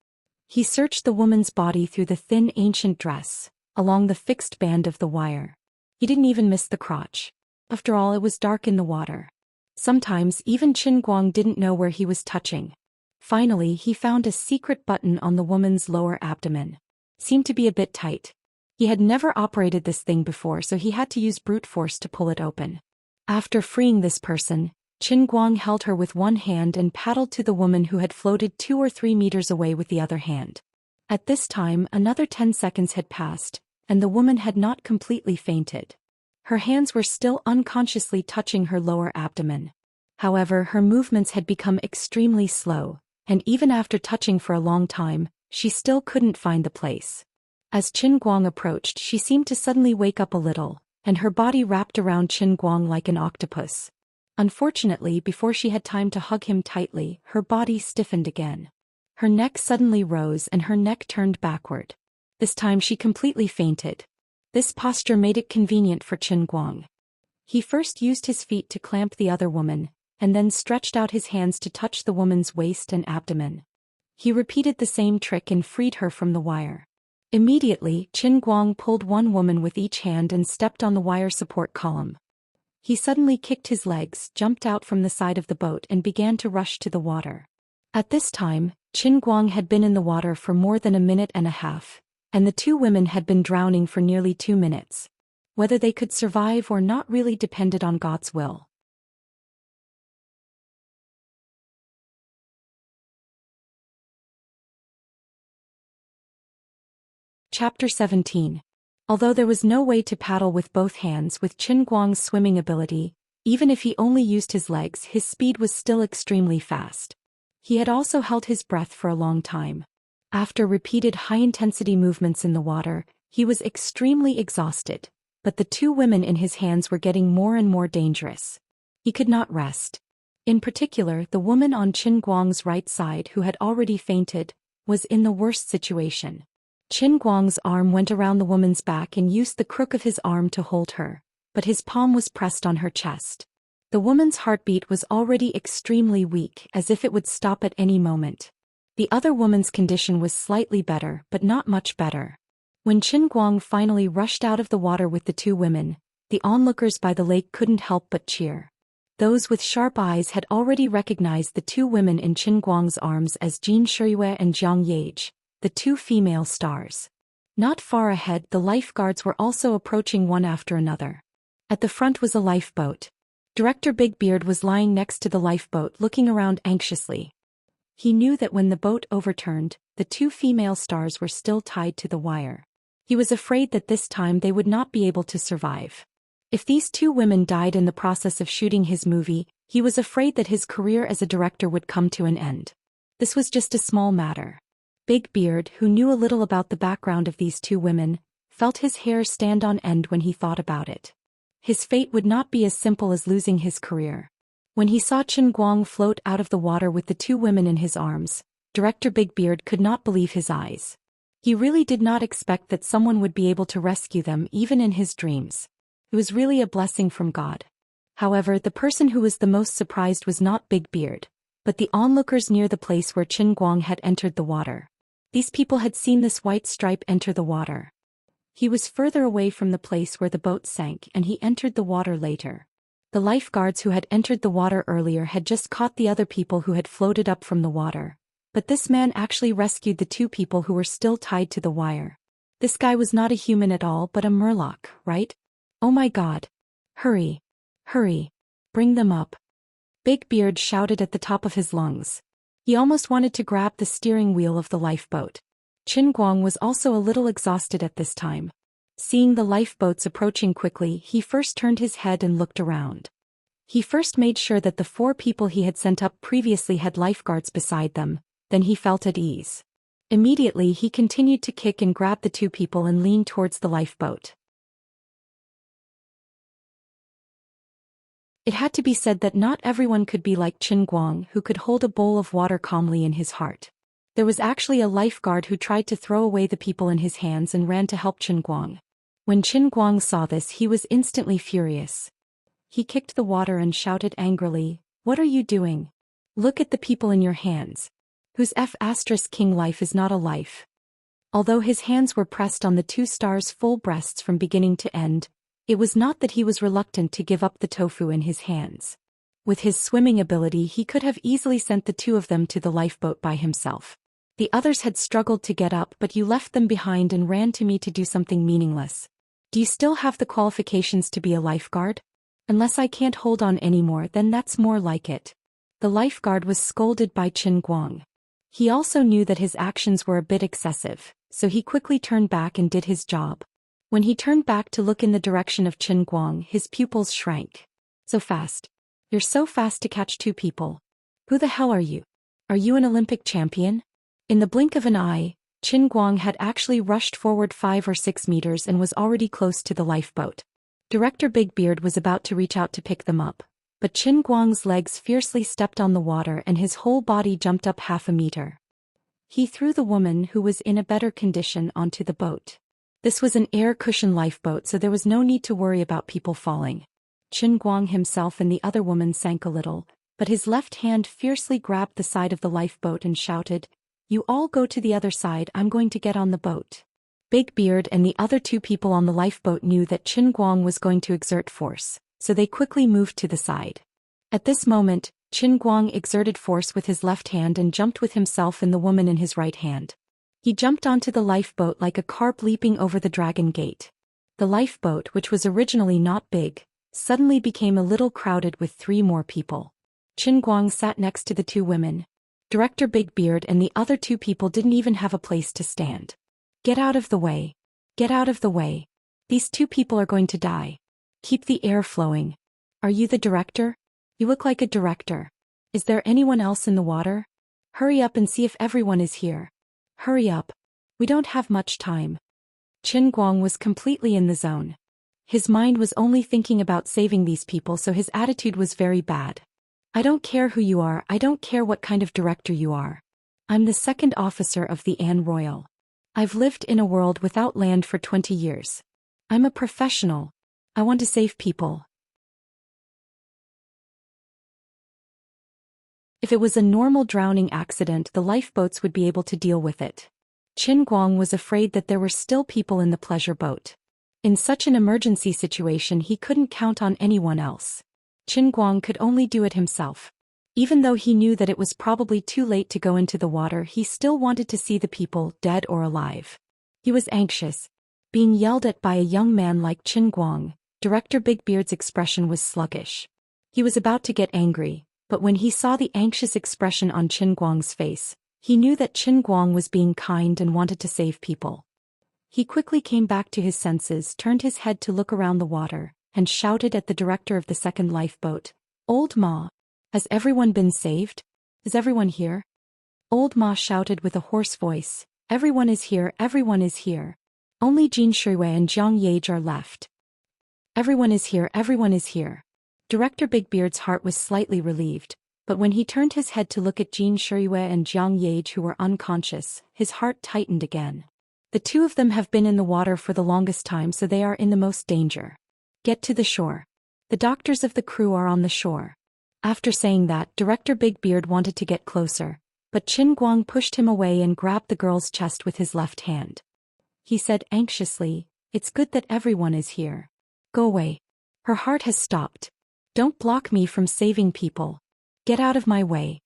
He searched the woman's body through the thin ancient dress, along the fixed band of the wire. He didn't even miss the crotch. After all, it was dark in the water. Sometimes even Qin Guang didn't know where he was touching. Finally, he found a secret button on the woman's lower abdomen. Seemed to be a bit tight. He had never operated this thing before, so he had to use brute force to pull it open. After freeing this person, Qin Guang held her with one hand and paddled to the woman who had floated 2 or 3 meters away with the other hand. At this time, another 10 seconds had passed, and the woman had not completely fainted. Her hands were still unconsciously touching her lower abdomen. However, her movements had become extremely slow, and even after touching for a long time, she still couldn't find the place. As Qin Guang approached, she seemed to suddenly wake up a little, and her body wrapped around Qin Guang like an octopus. Unfortunately, before she had time to hug him tightly, her body stiffened again. Her neck suddenly rose and her neck turned backward. This time she completely fainted. This posture made it convenient for Qin Guang. He first used his feet to clamp the other woman, and then stretched out his hands to touch the woman's waist and abdomen. He repeated the same trick and freed her from the wire. Immediately, Qin Guang pulled one woman with each hand and stepped on the wire support column. He suddenly kicked his legs, jumped out from the side of the boat and began to rush to the water. At this time, Qin Guang had been in the water for more than a minute and a half, and the two women had been drowning for nearly 2 minutes. Whether they could survive or not really depended on God's will. Chapter 17. Although there was no way to paddle with both hands with Qin Guang's swimming ability, even if he only used his legs, his speed was still extremely fast. He had also held his breath for a long time. After repeated high-intensity movements in the water, he was extremely exhausted, but the two women in his hands were getting more and more dangerous. He could not rest. In particular, the woman on Qin Guang's right side who had already fainted, was in the worst situation. Qin Guang's arm went around the woman's back and used the crook of his arm to hold her, but his palm was pressed on her chest. The woman's heartbeat was already extremely weak, as if it would stop at any moment. The other woman's condition was slightly better, but not much better. When Qin Guang finally rushed out of the water with the two women, the onlookers by the lake couldn't help but cheer. Those with sharp eyes had already recognized the two women in Qin Guang's arms as Jin Shuiwei and Zhang Yage, the two female stars. Not far ahead, the lifeguards were also approaching one after another. At the front was a lifeboat. Director Big Beard was lying next to the lifeboat looking around anxiously. He knew that when the boat overturned, the two female stars were still tied to the wire. He was afraid that this time they would not be able to survive. If these two women died in the process of shooting his movie, he was afraid that his career as a director would come to an end. This was just a small matter. Big Beard, who knew a little about the background of these two women, felt his hair stand on end when he thought about it. His fate would not be as simple as losing his career. When he saw Qin Guang float out of the water with the two women in his arms, Director Big Beard could not believe his eyes. He really did not expect that someone would be able to rescue them even in his dreams. It was really a blessing from God. However, the person who was the most surprised was not Big Beard, but the onlookers near the place where Qin Guang had entered the water. These people had seen this white stripe enter the water. He was further away from the place where the boat sank and he entered the water later. The lifeguards who had entered the water earlier had just caught the other people who had floated up from the water. But this man actually rescued the two people who were still tied to the wire. This guy was not a human at all but a murloc, right? Oh my God. Hurry. Hurry. Bring them up. Big Beard shouted at the top of his lungs. He almost wanted to grab the steering wheel of the lifeboat. Qin Guang was also a little exhausted at this time. Seeing the lifeboats approaching quickly, he first turned his head and looked around. He first made sure that the 4 people he had sent up previously had lifeguards beside them, then he felt at ease. Immediately he continued to kick and grab the 2 people and lean towards the lifeboat. It had to be said that not everyone could be like Qin Guang, who could hold a bowl of water calmly in his heart. There was actually a lifeguard who tried to throw away the people in his hands and ran to help Qin Guang. When Qin Guang saw this, he was instantly furious. He kicked the water and shouted angrily, "What are you doing? Look at the people in your hands. Whose King life is not a life." Although his hands were pressed on the 2 stars' full breasts from beginning to end, it was not that he was reluctant to give up the tofu in his hands. With his swimming ability, he could have easily sent the 2 of them to the lifeboat by himself. The others had struggled to get up, but you left them behind and ran to me to do something meaningless. Do you still have the qualifications to be a lifeguard? Unless I can't hold on anymore, then that's more like it. The lifeguard was scolded by Qin Guang. He also knew that his actions were a bit excessive, so he quickly turned back and did his job. When he turned back to look in the direction of Qin Guang, his pupils shrank. So fast. You're so fast to catch 2 people. Who the hell are you? Are you an Olympic champion? In the blink of an eye, Qin Guang had actually rushed forward 5 or 6 meters and was already close to the lifeboat. Director Big Beard was about to reach out to pick them up, but Qin Guang's legs fiercely stepped on the water and his whole body jumped up half a meter. He threw the woman, who was in a better condition, onto the boat. This was an air cushion lifeboat, so there was no need to worry about people falling. Qin Guang himself and the other woman sank a little, but his left hand fiercely grabbed the side of the lifeboat and shouted, "You all go to the other side, I'm going to get on the boat." Big Beard and the other 2 people on the lifeboat knew that Qin Guang was going to exert force, so they quickly moved to the side. At this moment, Qin Guang exerted force with his left hand and jumped with himself and the woman in his right hand. He jumped onto the lifeboat like a carp leaping over the dragon gate. The lifeboat, which was originally not big, suddenly became a little crowded with 3 more people. Qin Guang sat next to the 2 women. Director Big Beard and the other 2 people didn't even have a place to stand. "Get out of the way. Get out of the way. These 2 people are going to die. Keep the air flowing. Are you the director? You look like a director. Is there anyone else in the water? Hurry up and see if everyone is here. Hurry up. We don't have much time." Qin Guang was completely in the zone. His mind was only thinking about saving these people, so his attitude was very bad. "I don't care who you are, I don't care what kind of director you are. I'm the 2nd officer of the An Royal. I've lived in a world without land for 20 years. I'm a professional. I want to save people." If it was a normal drowning accident, the lifeboats would be able to deal with it. Qin Guang was afraid that there were still people in the pleasure boat. In such an emergency situation, he couldn't count on anyone else. Qin Guang could only do it himself. Even though he knew that it was probably too late to go into the water, he still wanted to see the people, dead or alive. He was anxious. Being yelled at by a young man like Qin Guang, Director Big Beard's expression was sluggish. He was about to get angry, but when he saw the anxious expression on Qin Guang's face, he knew that Qin Guang was being kind and wanted to save people. He quickly came back to his senses, turned his head to look around the water, and shouted at the director of the 2nd lifeboat, "Old Ma, has everyone been saved? Is everyone here?" Old Ma shouted with a hoarse voice, "Everyone is here, everyone is here. Only Jin Shuiwei and Jiang Yage are left. Everyone is here, everyone is here." Director Big Beard's heart was slightly relieved, but when he turned his head to look at Jin Shuiwei and Jiang Yage, who were unconscious, his heart tightened again. The two of them have been in the water for the longest time, so they are in the most danger. Get to the shore. The doctors of the crew are on the shore. After saying that, Director Big Beard wanted to get closer, but Qin Guang pushed him away and grabbed the girl's chest with his left hand. He said anxiously, "It's good that everyone is here. Go away. Her heart has stopped. Don't block me from saving people. Get out of my way."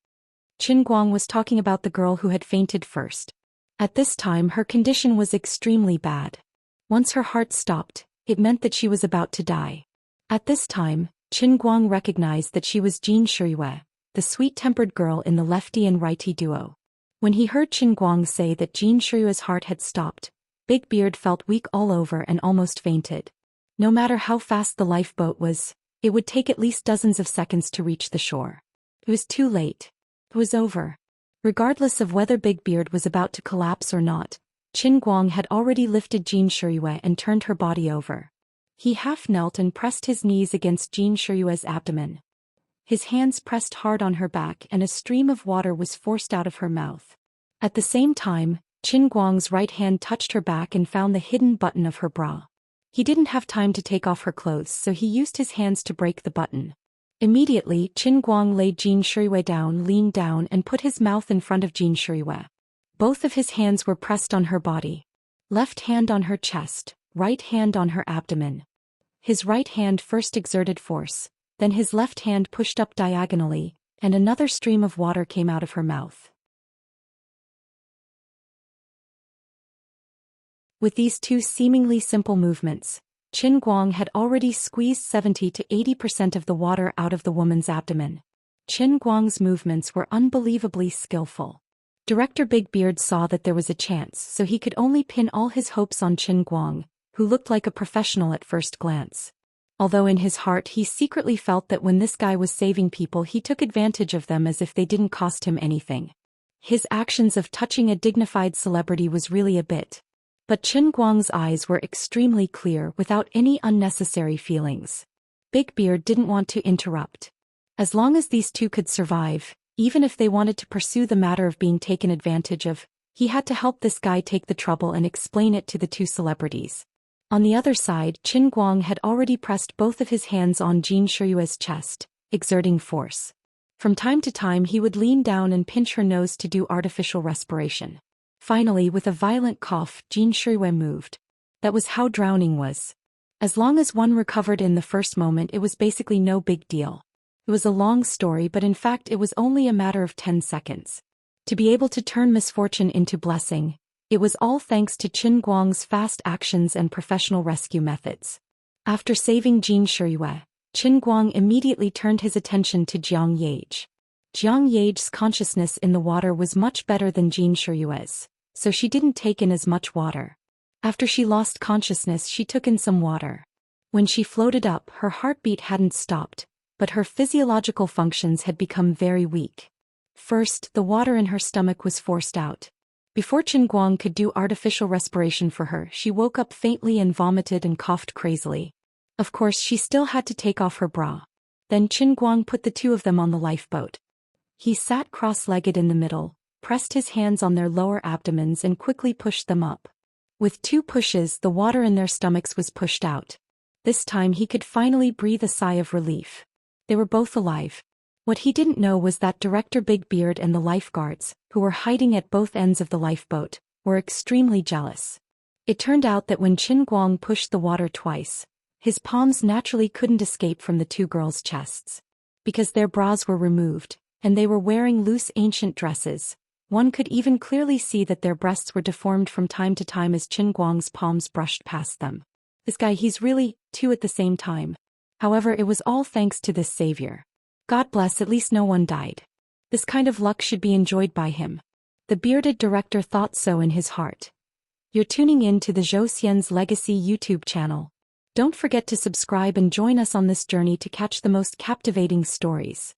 Qin Guang was talking about the girl who had fainted first. At this time her condition was extremely bad. Once her heart stopped, it meant that she was about to die. At this time, Qin Guang recognized that she was Jin Shiyue, the sweet-tempered girl in the lefty and righty duo. When he heard Qin Guang say that Jin Shiyue's heart had stopped, Big Beard felt weak all over and almost fainted. No matter how fast the lifeboat was, it would take at least dozens of seconds to reach the shore. It was too late. It was over. Regardless of whether Big Beard was about to collapse or not, Qin Guang had already lifted Jin Shiyue and turned her body over. He half-knelt and pressed his knees against Jin Shiyue's abdomen. His hands pressed hard on her back and a stream of water was forced out of her mouth. At the same time, Qin Guang's right hand touched her back and found the hidden button of her bra. He didn't have time to take off her clothes, so he used his hands to break the button. Immediately, Qin Guang laid Jin Shiyue down, leaned down and put his mouth in front of Jin Shiyue. Both of his hands were pressed on her body. Left hand on her chest, right hand on her abdomen. His right hand first exerted force, then his left hand pushed up diagonally, and another stream of water came out of her mouth. With these two seemingly simple movements, Qin Guang had already squeezed 70 to 80% of the water out of the woman's abdomen. Qin Guang's movements were unbelievably skillful. Director Big Beard saw that there was a chance, so he could only pin all his hopes on Qin Guang, who looked like a professional at first glance. Although in his heart he secretly felt that when this guy was saving people he took advantage of them as if they didn't cost him anything. His actions of touching a dignified celebrity was really a bit. But Qin Guang's eyes were extremely clear without any unnecessary feelings. Big Beard didn't want to interrupt. As long as these two could survive, even if they wanted to pursue the matter of being taken advantage of, he had to help this guy take the trouble and explain it to the two celebrities. On the other side, Qin Guang had already pressed both of his hands on Jin Shiyue's chest, exerting force. From time to time he would lean down and pinch her nose to do artificial respiration. Finally, with a violent cough, Jin Shiyue moved. That was how drowning was. As long as one recovered in the first moment, it was basically no big deal. It was a long story, but in fact it was only a matter of 10 seconds. To be able to turn misfortune into blessing, it was all thanks to Qin Guang's fast actions and professional rescue methods. After saving Jin Shiyue, Qin Guang immediately turned his attention to Jiang Yage. Jiang Yage's consciousness in the water was much better than Jin Shiyue's, so she didn't take in as much water. After she lost consciousness, she took in some water. When she floated up, her heartbeat hadn't stopped, but her physiological functions had become very weak. First, the water in her stomach was forced out. Before Qin Guang could do artificial respiration for her, she woke up faintly and vomited and coughed crazily. Of course, she still had to take off her bra. Then Qin Guang put the two of them on the lifeboat. He sat cross-legged in the middle, pressed his hands on their lower abdomens and quickly pushed them up. With 2 pushes, the water in their stomachs was pushed out. This time he could finally breathe a sigh of relief. They were both alive. What he didn't know was that Director Big Beard and the lifeguards, who were hiding at both ends of the lifeboat, were extremely jealous. It turned out that when Qin Guang pushed the water twice, his palms naturally couldn't escape from the 2 girls' chests. Because their bras were removed, and they were wearing loose ancient dresses, one could even clearly see that their breasts were deformed from time to time as Qin Guang's palms brushed past them. This guy, he's really 2 at the same time. However, it was all thanks to this savior. God bless, at least no one died. This kind of luck should be enjoyed by him. The bearded director thought so in his heart. You're tuning in to the Zhou Xian's Legacy YouTube channel. Don't forget to subscribe and join us on this journey to catch the most captivating stories.